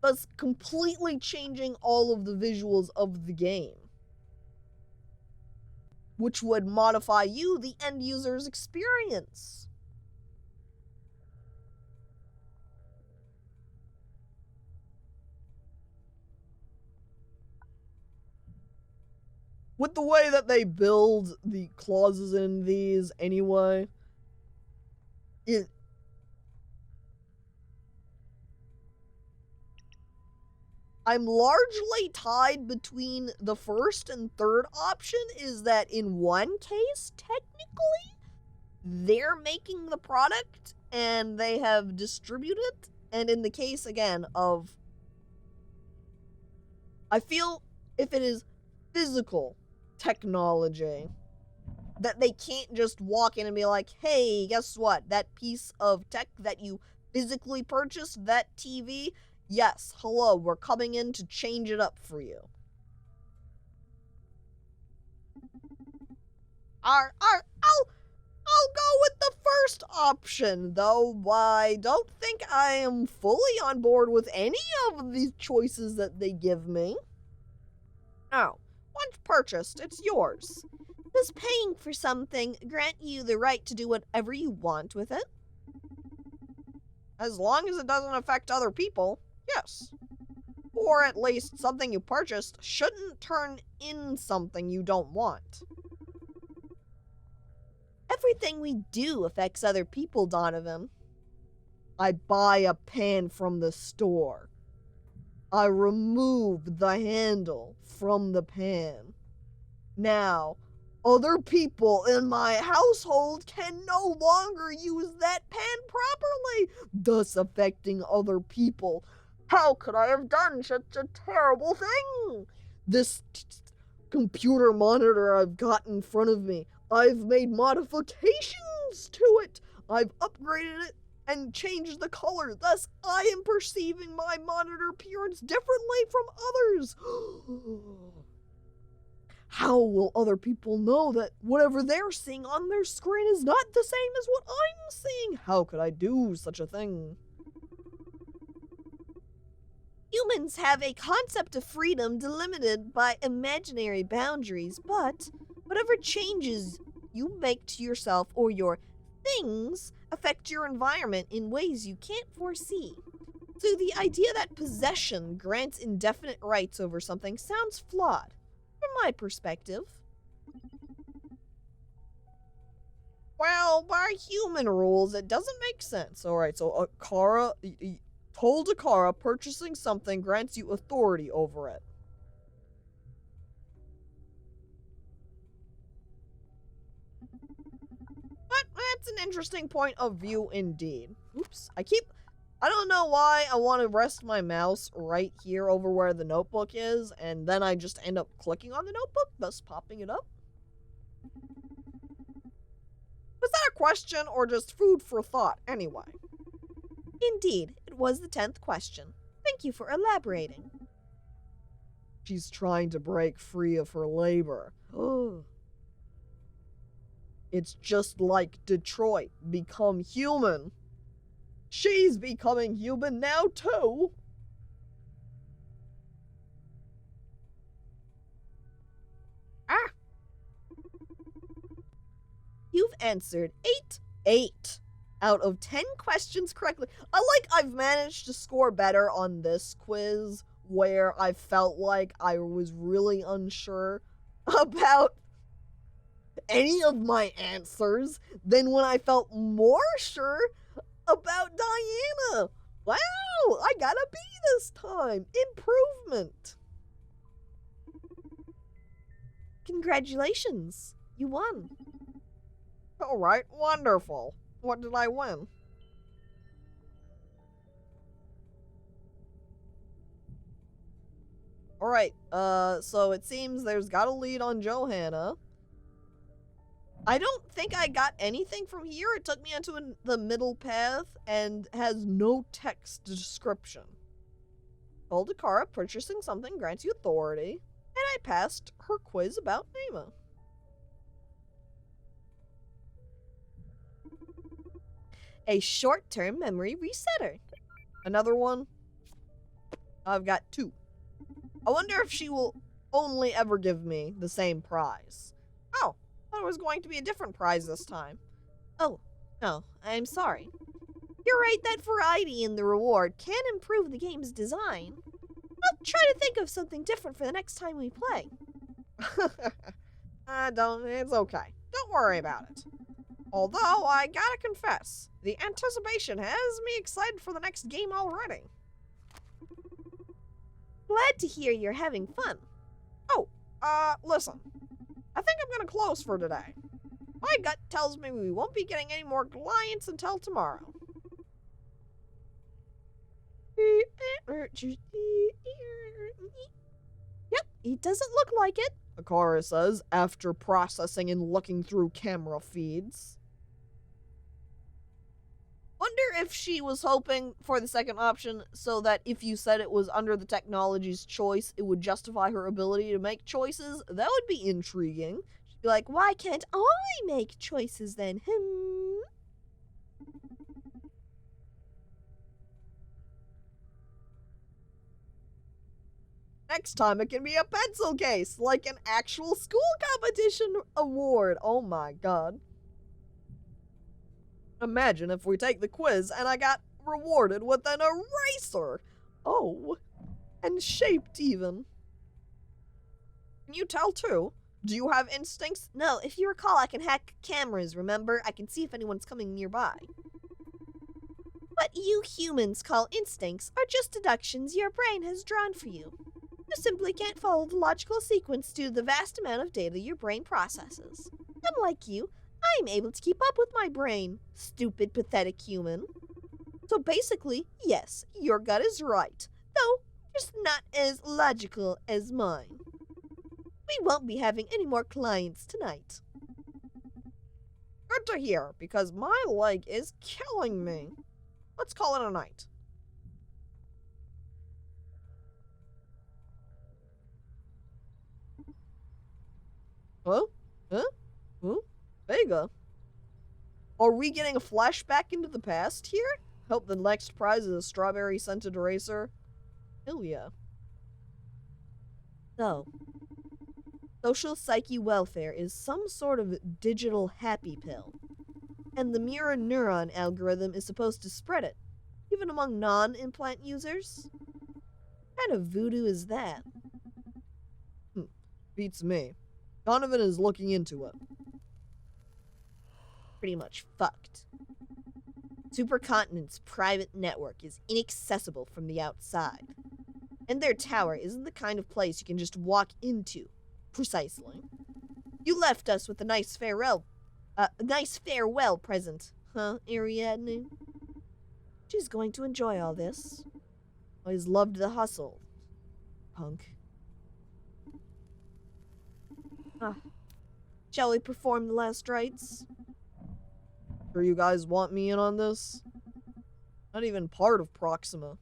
thus completely changing all of the visuals of the game, which would modify you, the end user's experience. With the way that they build the clauses in these anyway, I'm largely tied between the first and third option. Is that in one case, technically, they're making the product and they have distributed, and in the case, again, of, I feel if it is physical technology, that they can't just walk in and be like, hey, guess what? That piece of tech that you physically purchased, that TV, yes, hello, we're coming in to change it up for you. I'll go with the first option, though I don't think I am fully on board with any of the choices that they give me. No, once purchased, it's yours. Does paying for something grant you the right to do whatever you want with it? As long as it doesn't affect other people, yes. Or at least something you purchased shouldn't turn in something you don't want. Everything we do affects other people, Donovan. I buy a pan from the store. I remove the handle from the pan. Now, other people in my household can no longer use that pan properly, thus affecting other people. How could I have done such a terrible thing? This computer monitor I've got in front of me, I've made modifications to it. I've upgraded it and changed the color. Thus, I am perceiving my monitor appearance differently from others. How will other people know that whatever they're seeing on their screen is not the same as what I'm seeing? How could I do such a thing? Humans have a concept of freedom delimited by imaginary boundaries, but whatever changes you make to yourself or your things affect your environment in ways you can't foresee. So the idea that possession grants indefinite rights over something sounds flawed, from my perspective. Well, by human rules, it doesn't make sense. Alright, so Akara told Akara purchasing something grants you authority over it. But that's an interesting point of view indeed. Oops, I don't know why I want to rest my mouse right here over where the notebook is, and then I just end up clicking on the notebook, thus popping it up. Was that a question or just food for thought anyway? Indeed, it was the 10th question. Thank you for elaborating. She's trying to break free of her labor. It's just like Detroit, become human. She's becoming human now too. You've answered 8 out of 10 questions correctly. I've managed to score better on this quiz where I felt like I was really unsure about any of my answers than when I felt more sure about Diana. Wow, I got a B this time. Improvement. Congratulations, you won. All right, wonderful. What did I win? All right, so it seems there's got a lead on Johanna. I don't think I got anything from here. It took me onto the middle path and has no text description. Aldakara purchasing something grants you authority, and I passed her quiz about Nema. A short-term memory resetter. Another one. I've got 2. I wonder if she will only ever give me the same prize. Oh, I thought it was going to be a different prize this time. Oh, no, I'm sorry. You're right that variety in the reward can improve the game's design. I'll try to think of something different for the next time we play. It's okay. Don't worry about it. Although, I gotta confess, the anticipation has me excited for the next game already. Glad to hear you're having fun. Oh, listen. I think I'm gonna close for today. My gut tells me we won't be getting any more clients until tomorrow. Yep, it doesn't look like it, Akara says after processing and looking through camera feeds. Wonder if she was hoping for the second option so that if you said it was under the technology's choice, it would justify her ability to make choices. That would be intriguing. She'd be like, why can't I make choices then? Next time it can be a pencil case, like an actual school competition award. Oh my god. Imagine if we take the quiz and I got rewarded with an eraser. Oh, and shaped even. Can you tell too? Do you have instincts? No, if you recall, I can hack cameras, remember? I can see if anyone's coming nearby. What you humans call instincts are just deductions your brain has drawn for you. You simply can't follow the logical sequence due to the vast amount of data your brain processes. Unlike you, I'm able to keep up with my brain, stupid, pathetic human. So basically, yes, your gut is right, though just not as logical as mine. We won't be having any more clients tonight. Good to hear, because my leg is killing me. Let's call it a night. Huh? Vega? Are we getting a flashback into the past here? Hope the next prize is a strawberry scented eraser. Hell yeah. So, social psyche welfare is some sort of digital happy pill. And the mirror neuron algorithm is supposed to spread it, even among non-implant users? What kind of voodoo is that? Beats me. Donovan is looking into it. Pretty much fucked. Supercontinent's private network is inaccessible from the outside. And their tower isn't the kind of place you can just walk into. Precisely. You left us with a nice farewell present, huh, Ariadne? She's going to enjoy all this. Always loved the hustle. Punk. Shall we perform the last rites? Sure you guys want me in on this? Not even part of Proxima.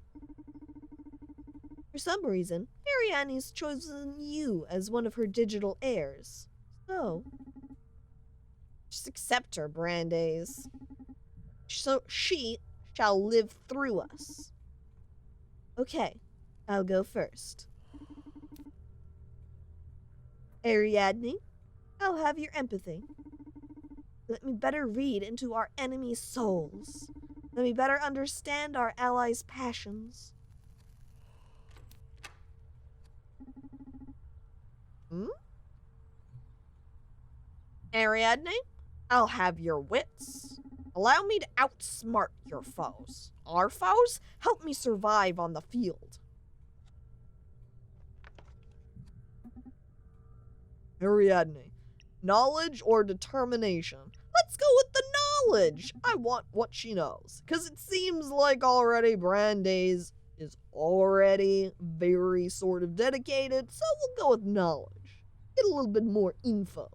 For some reason, Ariadne's chosen you as one of her digital heirs. So, just accept her, Brandeis. So she shall live through us. Okay, I'll go first. Ariadne, I'll have your empathy. Let me better read into our enemies' souls. Let me better understand our allies' passions. Ariadne, I'll have your wits. Allow me to outsmart your foes. Our foes? Help me survive on the field. Ariadne, knowledge or determination? Let's go with the knowledge. I want what she knows. Because it seems like already Brandeis is already very sort of dedicated, so we'll go with knowledge. Get a little bit more info.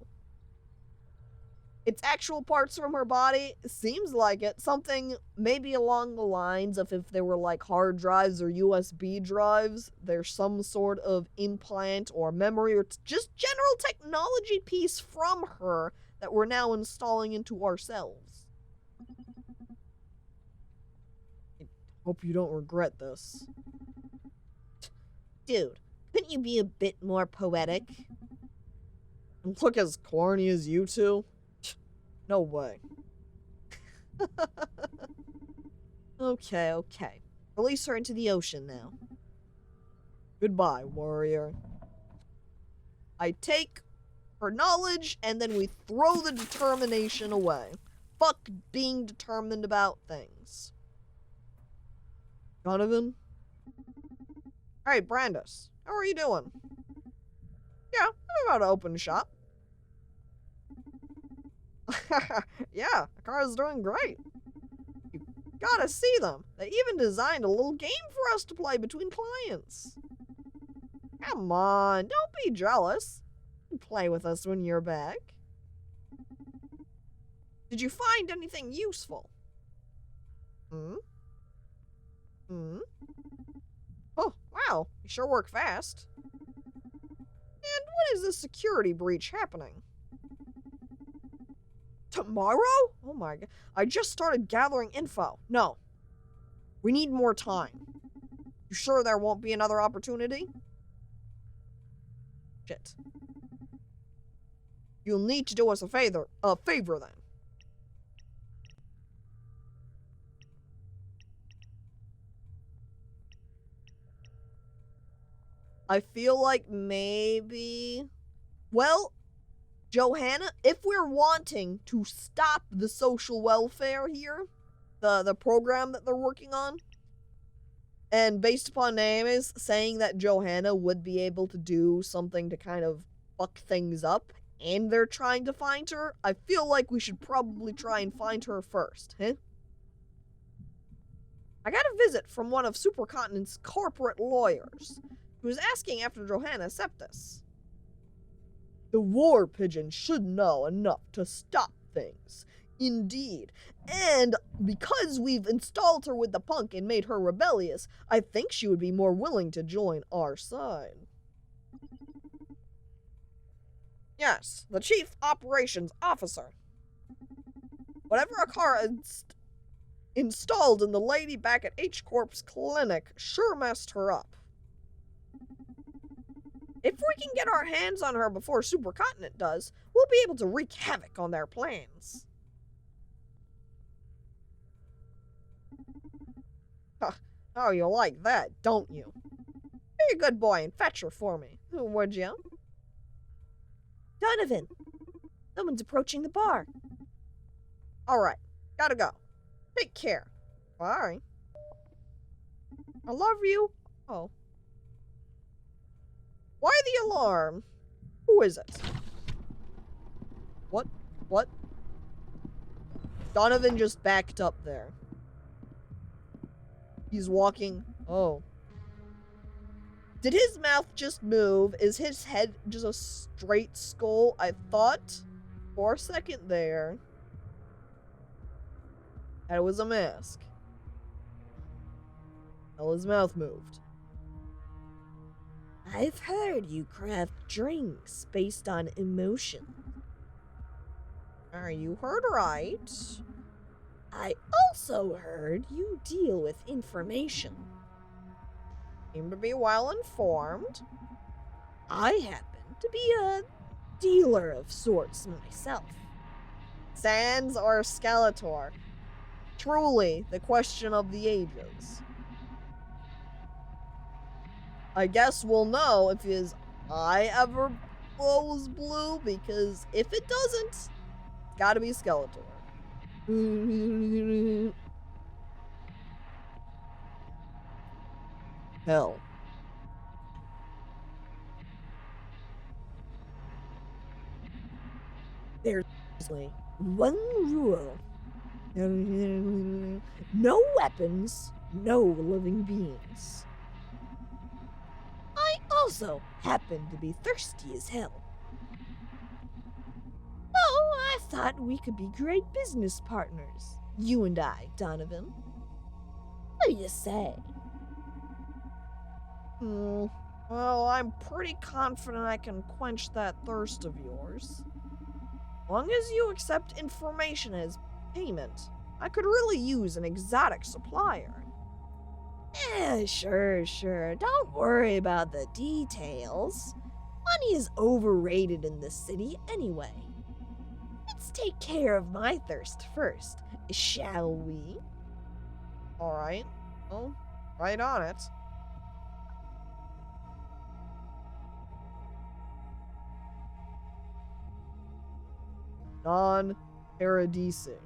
It's actual parts from her body? Seems like it. Something maybe along the lines of if there were like hard drives or USB drives, there's some sort of implant or memory or just general technology piece from her that we're now installing into ourselves. I hope you don't regret this. Dude, couldn't you be a bit more poetic? And look as corny as you two? No way. Okay. Release her into the ocean now. Goodbye, warrior. I take her knowledge and then we throw the determination away. Fuck being determined about things. Donovan? Hey, Brandis. How are you doing? Yeah, I'm about to open shop. Yeah, the car is doing great. You gotta see them. They even designed a little game for us to play between clients. Come on, don't be jealous. Play with us when you're back. Did you find anything useful? Oh, wow, you sure work fast. And when is this security breach happening? Tomorrow? Oh my god. I just started gathering info. No. We need more time. You sure there won't be another opportunity? Shit. You'll need to do us a favor then. I feel like maybe... Well, Johanna, if we're wanting to stop the social welfare here, the program that they're working on, and based upon Naomi's saying that Johanna would be able to do something to kind of fuck things up, and they're trying to find her, I feel like we should probably try and find her first, huh? I got a visit from one of Supercontinent's corporate lawyers, who was asking after Johanna Septis. The war pigeon should know enough to stop things. Indeed. And because we've installed her with the punk and made her rebellious, I think she would be more willing to join our side. Yes, the Chief Operations Officer. Whatever a car installed in the lady back at H-Corp's clinic sure messed her up. If we can get our hands on her before Supercontinent does, we'll be able to wreak havoc on their plans. Oh, you like that, don't you? Be a good boy and fetch her for me, would you? Donovan, someone's approaching the bar. Alright, gotta go. Take care. Bye. I love you. Oh. Why the alarm? Who is it? What? Donovan just backed up there. He's walking. Oh. Did his mouth just move? Is his head just a straight skull? I thought for a second there that it was a mask. Well, his mouth moved. I've heard you craft drinks based on emotion. You heard right. I also heard you deal with information. Seem to be well informed. I happen to be a dealer of sorts myself. Sans or Skeletor? Truly the question of the ages. I guess we'll know if his eye ever glows blue, because if it doesn't, it's gotta be Skeletor. Hell. There's one rule. No weapons, no living beings. I also happen to be thirsty as hell. Oh, I thought we could be great business partners. You and I, Donovan. What do you say? Well, I'm pretty confident I can quench that thirst of yours. Long as you accept information as payment, I could really use an exotic supplier. Sure. Don't worry about the details. Money is overrated in this city anyway. Let's take care of my thirst first, shall we? Alright. Well, right on it. Non-paradisi.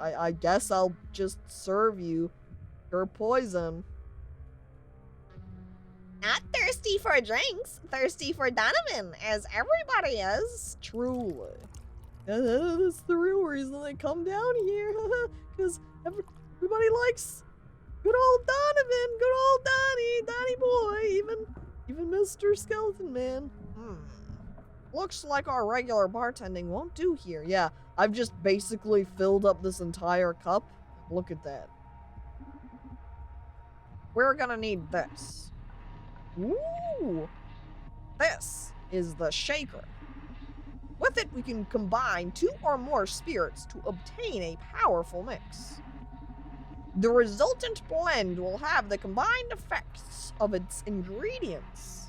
I guess I'll just serve you your poison. Not thirsty for drinks, thirsty for Donovan, as everybody is. Truly. That's the real reason they come down here. Because everybody likes good old Donovan, good old Donnie boy, even Mr. Skeleton Man. Looks like our regular bartending won't do here. Yeah, I've just basically filled up this entire cup. Look at that. We're gonna need this. Ooh! This is the shaker. With it, we can combine 2 or more spirits to obtain a powerful mix. The resultant blend will have the combined effects of its ingredients.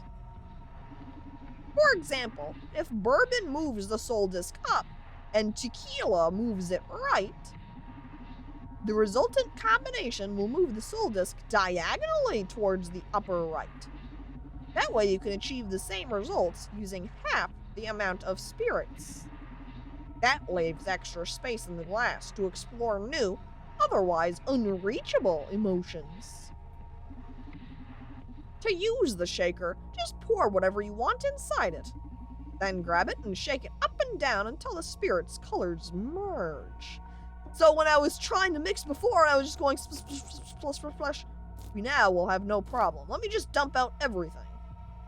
For example, if bourbon moves the soul disc up and tequila moves it right, the resultant combination will move the soul disc diagonally towards the upper right. That way you can achieve the same results using half the amount of spirits. That leaves extra space in the glass to explore new, otherwise unreachable emotions. To use the shaker, just pour whatever you want inside it. Then grab it and shake it up and down until the spirit's colors merge. So when I was trying to mix before, I was just going splash. We now will have no problem. Let me just dump out everything.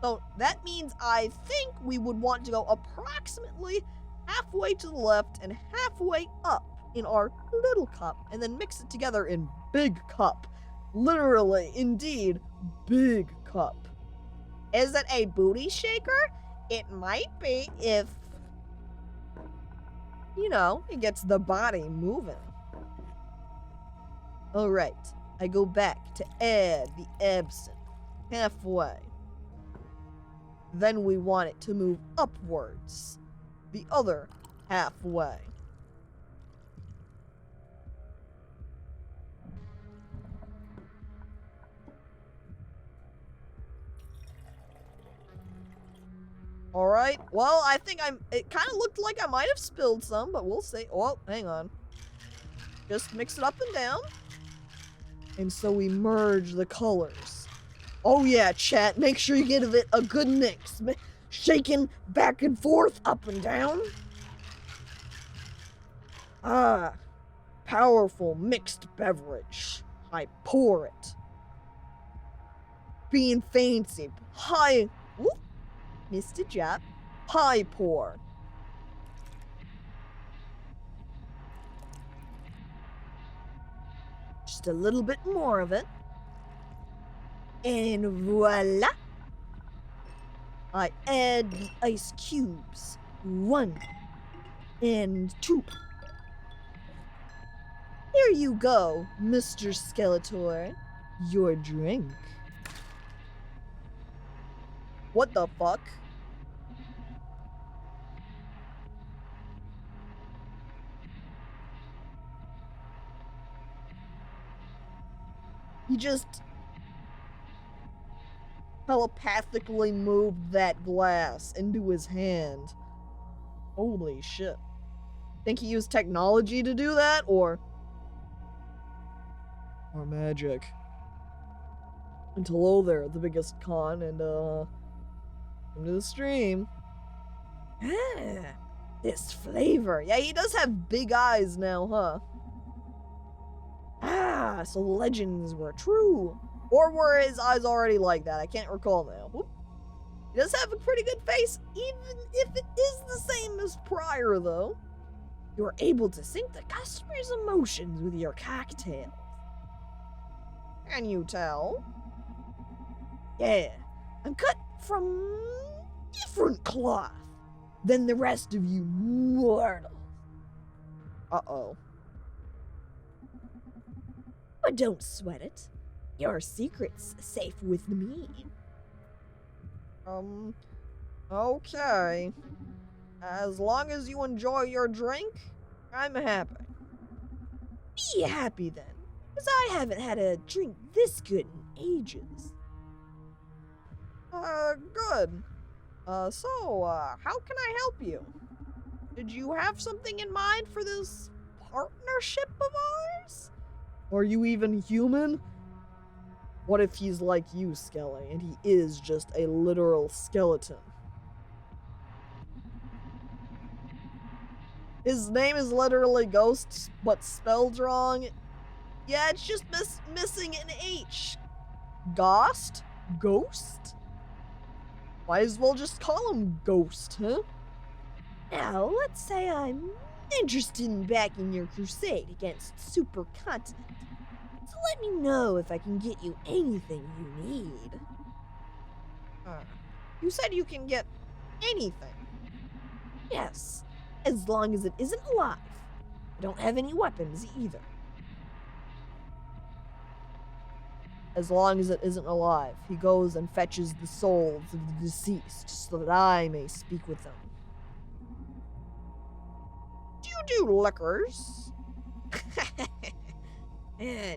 So that means I think we would want to go approximately halfway to the left and halfway up in our little cup, and then mix it together in big cup. Literally, indeed, big cup. Is it a booty shaker? It might be if, it gets the body moving. Alright, I go back to add the absinthe halfway. Then we want it to move upwards, the other halfway. Alright, well, I think it kind of looked like I might have spilled some, but we'll see. Oh, hang on. Just mix it up and down. And so we merge the colors. Oh yeah, chat, make sure you give it a good mix. Shaking back and forth, up and down. Ah, powerful mixed beverage. I pour it. Being fancy. High, whoop, missed a drop. High pour. Just a little bit more of it. And voila! I add the ice cubes. 1 and 2. Here you go, Mr. Skeletor. Your drink. What the fuck? He just telepathically moved that glass into his hand. Holy shit. Think he used technology to do that, or magic? And hello there, the biggest con, and come to the stream. Ah, this flavor. Yeah, he does have big eyes now, huh? Ah, so the legends were true. Or were his eyes already like that? I can't recall now. Whoop. He does have a pretty good face, even if it is the same as prior, though. You're able to sync the customer's emotions with your cocktail. Can you tell? Yeah, I'm cut from different cloth. than the rest of you mortals. Uh-oh. But don't sweat it. Your secret's safe with me. Okay. As long as you enjoy your drink, I'm happy. Be happy then, because I haven't had a drink this good in ages. Good. How can I help you? Did you have something in mind for this partnership of ours? Are you even human? What if he's like you, Skelly, and he is just a literal skeleton? His name is literally Ghost, but spelled wrong. Yeah, it's just missing an H. Ghost? Ghost? Might as well just call him Ghost, huh? Now, let's say I'm interested in backing your crusade against supercontinent. So let me know if I can get you anything you need. You said you can get anything. Yes, as long as it isn't alive. I don't have any weapons either. As long as it isn't alive, he goes and fetches the souls of the deceased so that I may speak with them. Do you do liquors?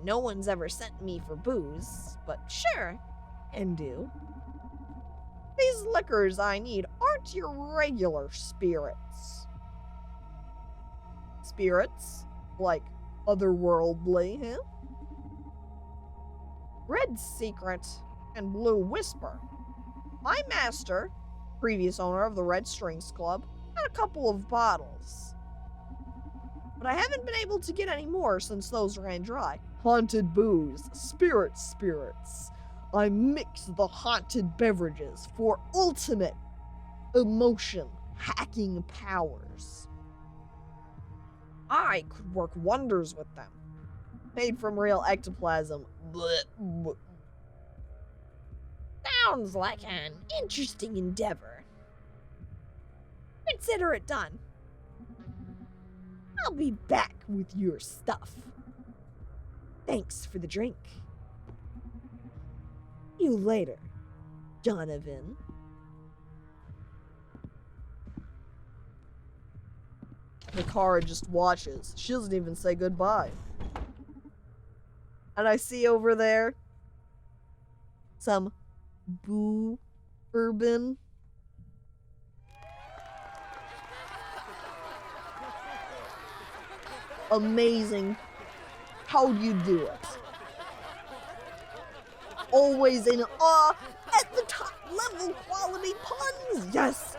No one's ever sent me for booze, but sure, can do. These liquors I need aren't your regular spirits. Spirits? Like otherworldly, huh? Red Secret and Blue Whisper. My master, previous owner of the Red Strings Club, had a couple of bottles. But I haven't been able to get any more since those ran dry. Haunted booze, spirits. I mix the haunted beverages for ultimate emotion hacking powers. I could work wonders with them. Made from real ectoplasm. Blech, blech. Sounds like an interesting endeavor. Consider it done. I'll be back with your stuff. Thanks for the drink. See you later, Donovan. Nakara just watches. She doesn't even say goodbye. And I see over there some Boo Urban. Amazing. How'd you do it? Always in awe at the top level quality puns. Yes.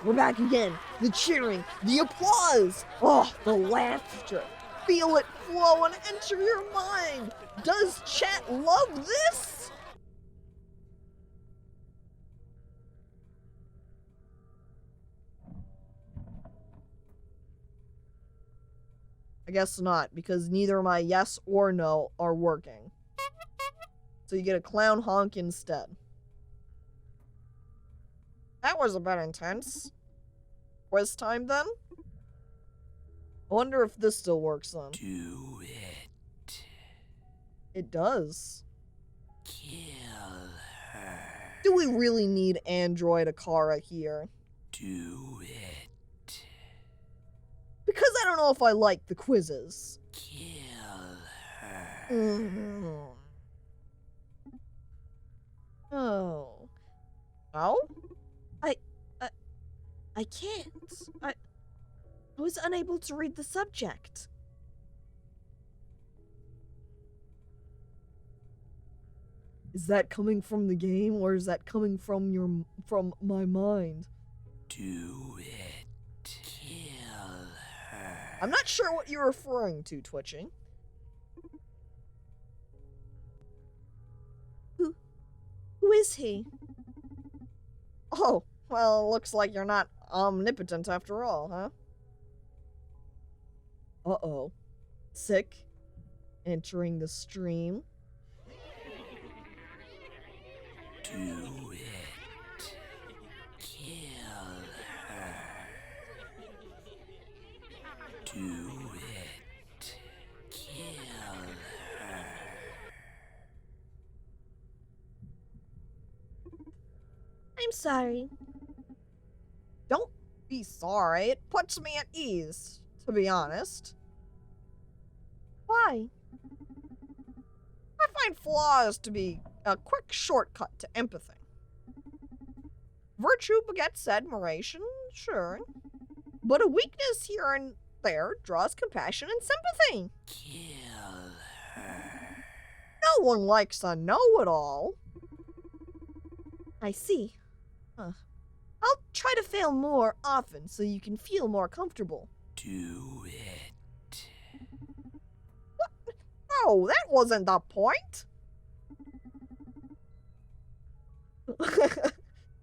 We're back again. The cheering, the applause. Oh, the laughter. Feel it flow and enter your mind. Does chat love this? I guess not, because neither my yes or no are working. So you get a clown honk instead. That was a bit intense. Quiz time then? I wonder if this still works then. Do it. It does. Kill her. Do we really need Android Akara here? Do it. Because I don't know if I like the quizzes. Kill her. Mm-hmm. Oh. Oh? I can't. I was unable to read the subject. Is that coming from the game or is that coming from my mind? Do it. Kill her. I'm not sure what you're referring to, Twitching. Who is he? Oh, well, looks like you're not omnipotent after all, huh? Uh-oh. Sick. Entering the stream. Do it. Kill Do it. Kill her. I'm sorry. Don't be sorry. It puts me at ease, to be honest. Why? I find flaws to be a quick shortcut to empathy. Virtue begets admiration, sure. But a weakness here and there draws compassion and sympathy. Kill her. No one likes a know-it-all. I see. I'll try to fail more often so you can feel more comfortable. Do it. No, that wasn't the point.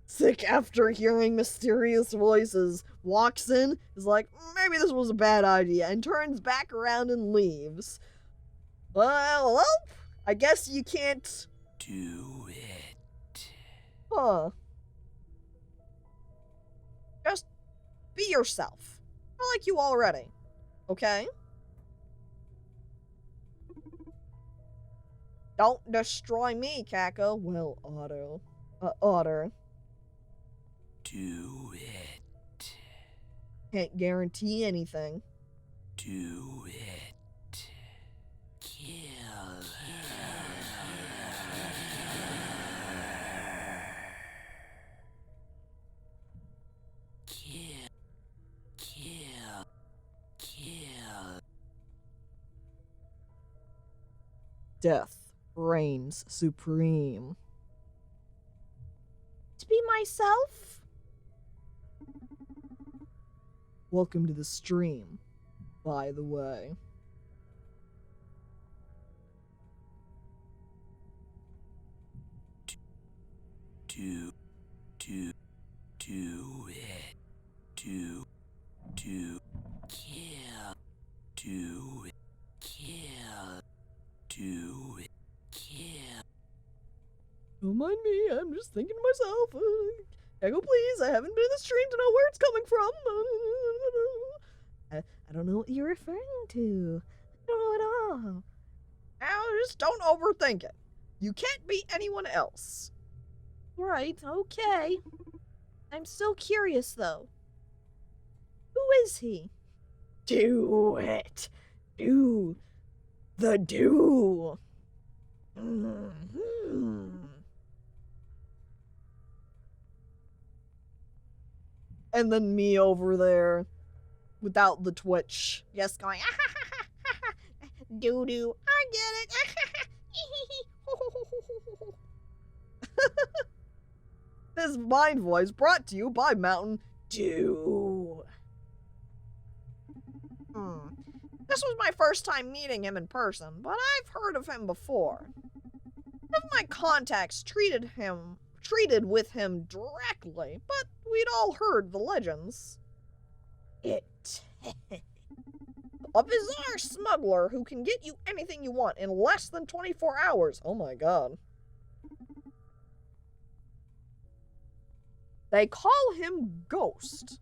Sick, after hearing mysterious voices, walks in, is like, maybe this was a bad idea, and turns back around and leaves. Well, I guess you can't. Do it. Huh. Just be yourself. I like you already. Okay? Don't destroy me, Caco. Well, Otter. Do it. Can't guarantee anything. Do it. Kill her. Kill. Death reigns supreme. To be myself? Welcome to the stream, by the way. Do it. Kill. Do it. Kill. Don't mind me, I'm just thinking to myself. Caco, please, I haven't been in the stream to know where it's coming from. I don't know what you're referring to. I don't know at all. Now, just don't overthink it. You can't be anyone else. Right, okay. I'm still curious, though. Who is he? Do it. Do. The do. And then me over there, without the twitch, just going, doo-doo, I get it. This mind voice brought to you by Mountain Dew. This was my first time meeting him in person, but I've heard of him before. None of my contacts treated with him directly, but we'd all heard the legends. A bizarre smuggler who can get you anything you want in less than 24 hours. Oh my god. They call him Ghost.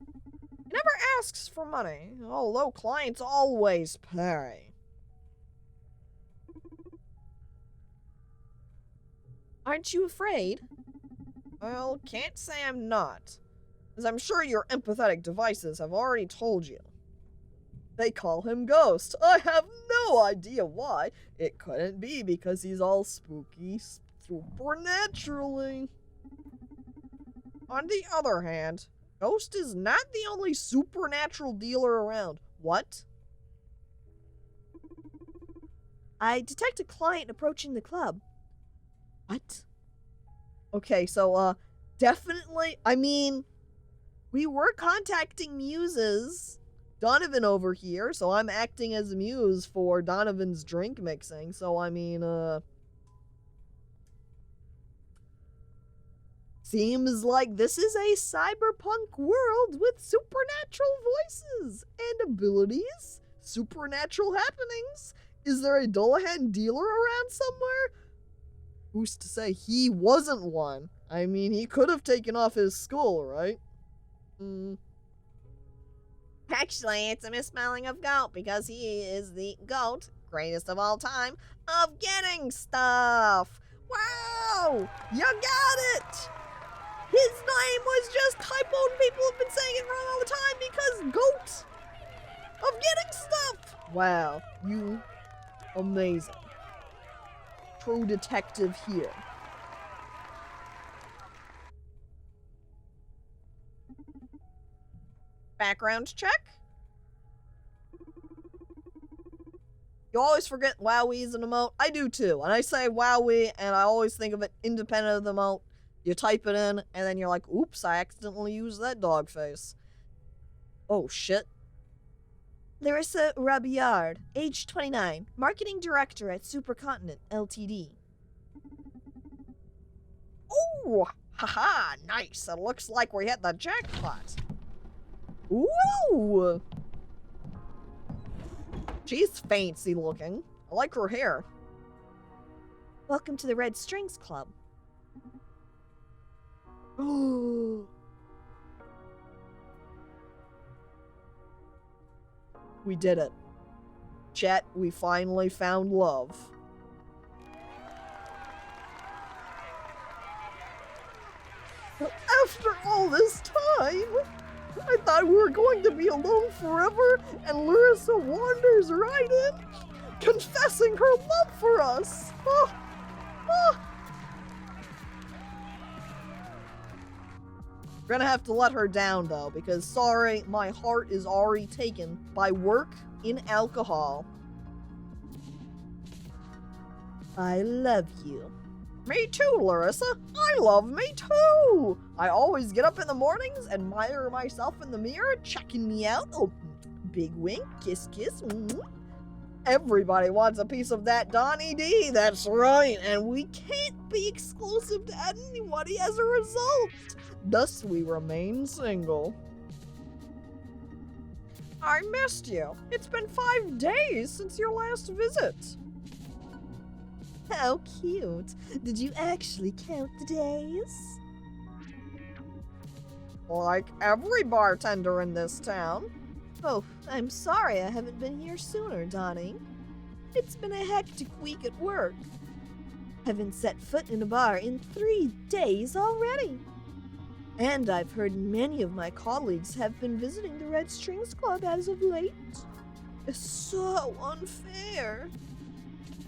He never asks for money, although clients always pay. Aren't you afraid? Well, can't say I'm not, as I'm sure your empathetic devices have already told you. They call him Ghost. I have no idea why. It couldn't be because he's all spooky supernaturally. On the other hand, Ghost is not the only supernatural dealer around. What? I detect a client approaching the club. What? Okay, so, definitely, I mean, we were contacting muses. Donovan over here, so I'm acting as a muse for Donovan's drink mixing, so I mean, seems like this is a cyberpunk world with supernatural voices and abilities, supernatural happenings. Is there a Dullahan dealer around somewhere? Who's to say he wasn't one? I mean, he could have taken off his skull, right? Caco Actually, it's a misspelling of goat because he is the goat, greatest of all time, of getting stuff. Wow! You got it! His name was just typo and people have been saying it wrong all the time because goat of getting stuff. Wow, you amazing. True detective here. Background check. You always forget Wowie is an emote. I do too. And I say Wowie and I always think of it independent of the emote. You type it in and then you're like, oops, I accidentally used that dog face. Oh shit. Larissa Rabillard, age 29, marketing director at Supercontinent Ltd. Oh, haha, nice. It looks like we hit the jackpot. Ooh! She's fancy looking. I like her hair. Welcome to the Red Strings Club. We did it. Chat, we finally found love. After all this time, I thought we were going to be alone forever, and Larissa wanders right in, confessing her love for us. We're gonna have to let her down, though, because sorry, my heart is already taken by work in alcohol. I love you. Me too, Larissa. I love me too. I always get up in the mornings, admire myself in the mirror, checking me out. Oh, big wink, kiss, kiss. Everybody wants a piece of that Donnie D. That's right, and we can't be exclusive to anybody as a result. Thus, we remain single. I missed you. It's been 5 days since your last visit. How cute. Did you actually count the days? Like every bartender in this town. Oh, I'm sorry I haven't been here sooner, Donnie. It's been a hectic week at work. Haven't set foot in a bar in 3 days already. And I've heard many of my colleagues have been visiting the Red Strings Club as of late. It's so unfair.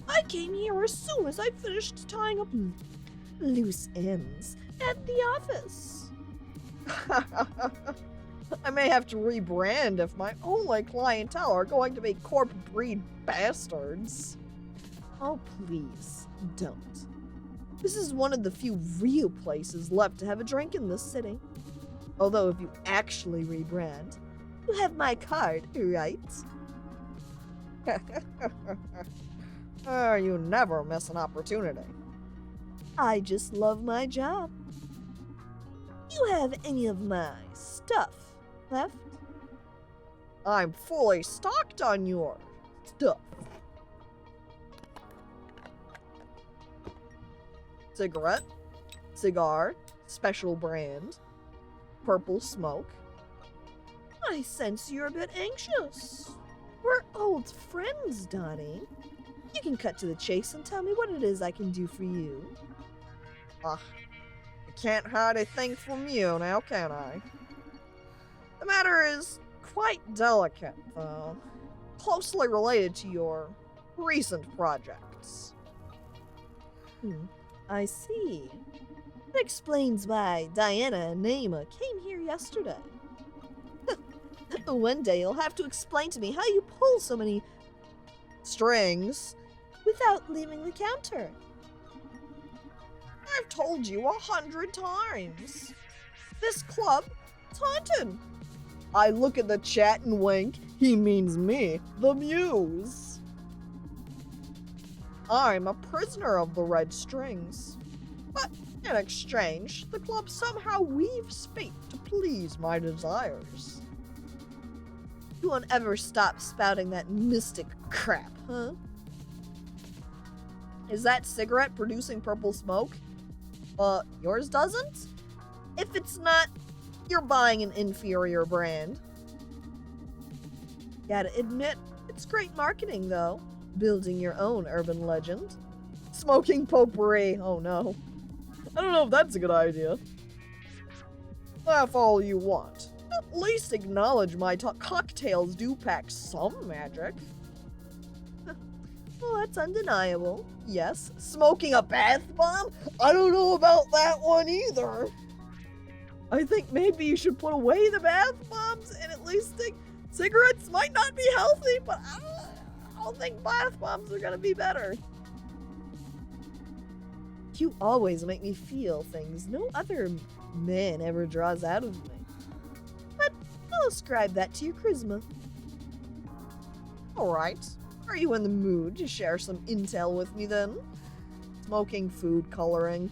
I came here as soon as I finished tying up loose ends at the office. I may have to rebrand if my only clientele are going to be corp breed bastards. Oh, please, don't. This is one of the few real places left to have a drink in this city. Although if you actually rebrand, you have my card, right? You never miss an opportunity. I just love my job. You have any of my stuff left? I'm fully stocked on your stuff. Cigarette, cigar, special brand, purple smoke. I sense you're a bit anxious. We're old friends, Donnie. You can cut to the chase and tell me what it is I can do for you. I can't hide a thing from you now, can I? The matter is quite delicate, though. Closely related to your recent projects. I see. That explains why Diana and Naima came here yesterday. One day you'll have to explain to me how you pull so many strings without leaving the counter. I've told you 100 times. This club is haunted. I look at the chat and wink. He means me, the muse. I'm a prisoner of the red strings. But in exchange, the club somehow weaves fate to please my desires. You won't ever stop spouting that mystic crap, huh? Is that cigarette producing purple smoke? Yours doesn't? If it's not, you're buying an inferior brand. Gotta admit, it's great marketing though. Building your own urban legend. Smoking potpourri. Oh no. I don't know if that's a good idea. Laugh all you want. At least acknowledge my cocktails do pack some magic. Well, that's undeniable. Yes, smoking a bath bomb? I don't know about that one either. I think maybe you should put away the bath bombs and at least think cigarettes might not be healthy, but I don't think bath bombs are gonna be better. You always make me feel things no other man ever draws out of me. But I'll ascribe that to your charisma. Alright. Are you in the mood to share some intel with me then? Smoking food coloring.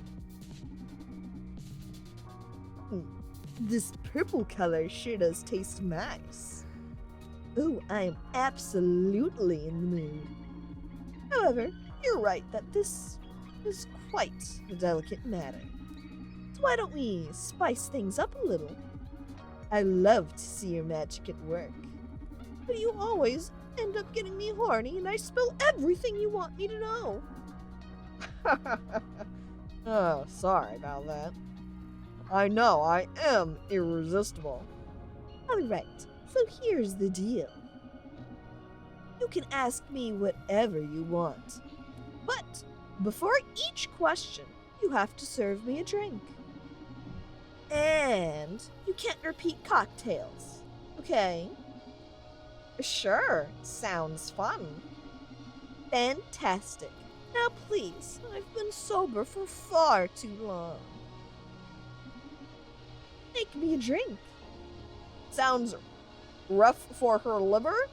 This purple color sure does taste nice. Oh, I am absolutely in the mood. However, you're right that this is quite a delicate matter. So why don't we spice things up a little? I love to see your magic at work. But you always end up getting me horny and I spill everything you want me to know. Oh, sorry about that. I know, I am irresistible. Alright, so here's the deal. You can ask me whatever you want. But before each question, you have to serve me a drink. And you can't repeat cocktails, okay? Sure, sounds fun. Fantastic. Now please, I've been sober for far too long. Make me a drink. Sounds rough for her liver.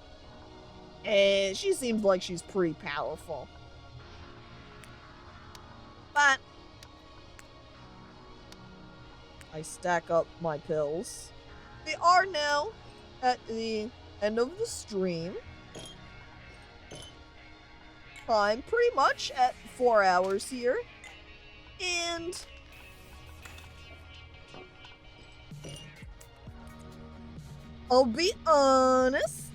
She seems like she's pretty powerful. But I stack up my pills. We are now at the end of the stream. I'm pretty much at 4 hours here. And I'll be honest,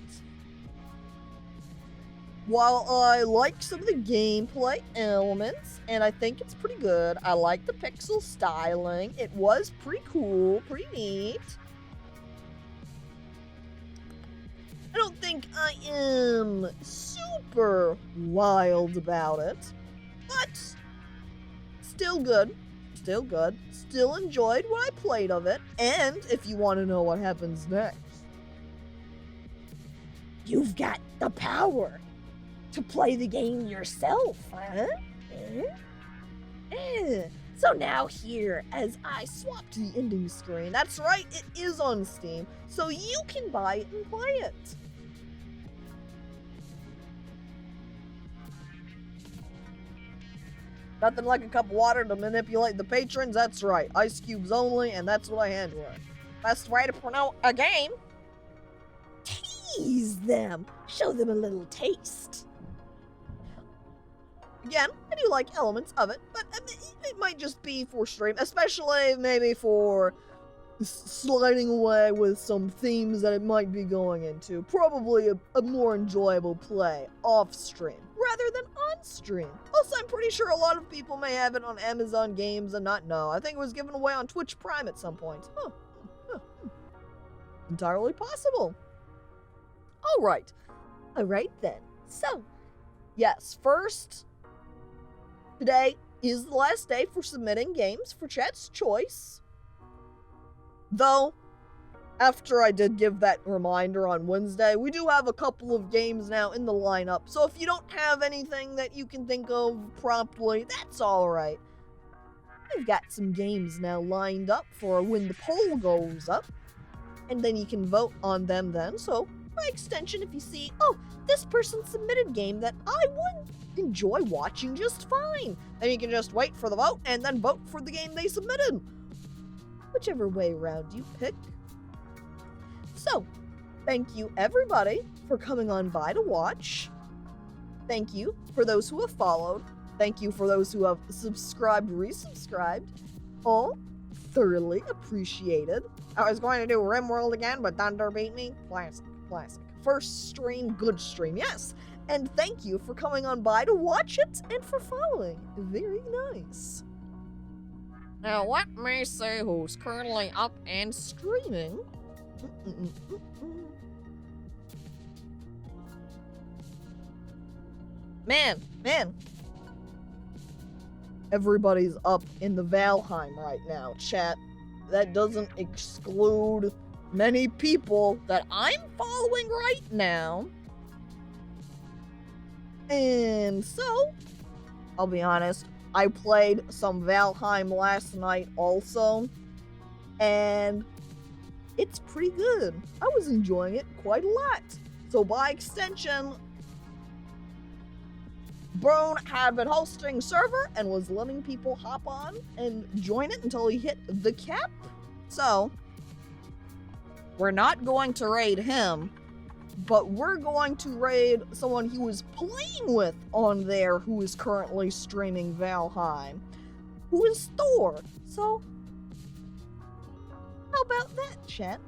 while I like some of the gameplay elements, and I think it's pretty good, I like the pixel styling, it was pretty cool, pretty neat. I don't think I am super wild about it, but still good, still enjoyed what I played of it, and if you want to know what happens next, You've got the power to play the game yourself, huh? So now here, as I swap to the ending screen, that's right, it is on Steam, so you can buy it and play it. Nothing like a cup of water to manipulate the patrons, that's right, ice cubes only, and that's what I hand with. Best way to promote a game. Tease them. Show them a little taste. Again, I do like elements of it, but it might just be for stream, especially maybe for sliding away with some themes that it might be going into. Probably a more enjoyable play off stream rather than on stream. Also, I'm pretty sure a lot of people may have it on Amazon Games and not know. I think it was given away on Twitch Prime at some point. Entirely possible. Alright then. So, yes, first, today is the last day for submitting games for Chat's Choice. Though, after I did give that reminder on Wednesday, we do have a couple of games now in the lineup, so if you don't have anything that you can think of promptly, that's alright. I've got some games now lined up for when the poll goes up, and then you can vote on them then, so by extension, if you see, oh, this person submitted a game that I would enjoy watching just fine, then you can just wait for the vote and then vote for the game they submitted. Whichever way around you pick. So, thank you everybody for coming on by to watch. Thank you for those who have followed. Thank you for those who have subscribed, resubscribed. All thoroughly appreciated. I was going to do RimWorld again, but Thunder beat me. Classic. Classic. First stream, good stream, yes. And thank you for coming on by to watch it and for following. Very nice. Now let me see who's currently up and streaming. Man. Everybody's up in the Valheim right now, chat. That doesn't exclude many people that I'm following right now. And so, I'll be honest, I played some Valheim last night also, and it's pretty good. I was enjoying it quite a lot. So by extension, Brone had been hosting server and was letting people hop on and join it until he hit the cap. So, we're not going to raid him, but we're going to raid someone he was playing with on there who is currently streaming Valheim, who is Thor. So, how about that, chat?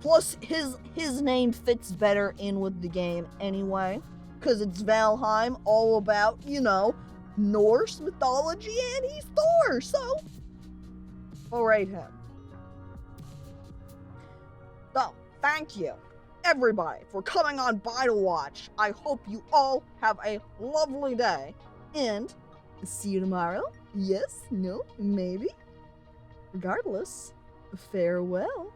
Plus, his name fits better in with the game anyway, because it's Valheim, all about, Norse mythology, and he's Thor, so we'll raid him. So, thank you, everybody, for coming on by to watch. I hope you all have a lovely day, and see you tomorrow. Yes, no, maybe. Regardless, farewell.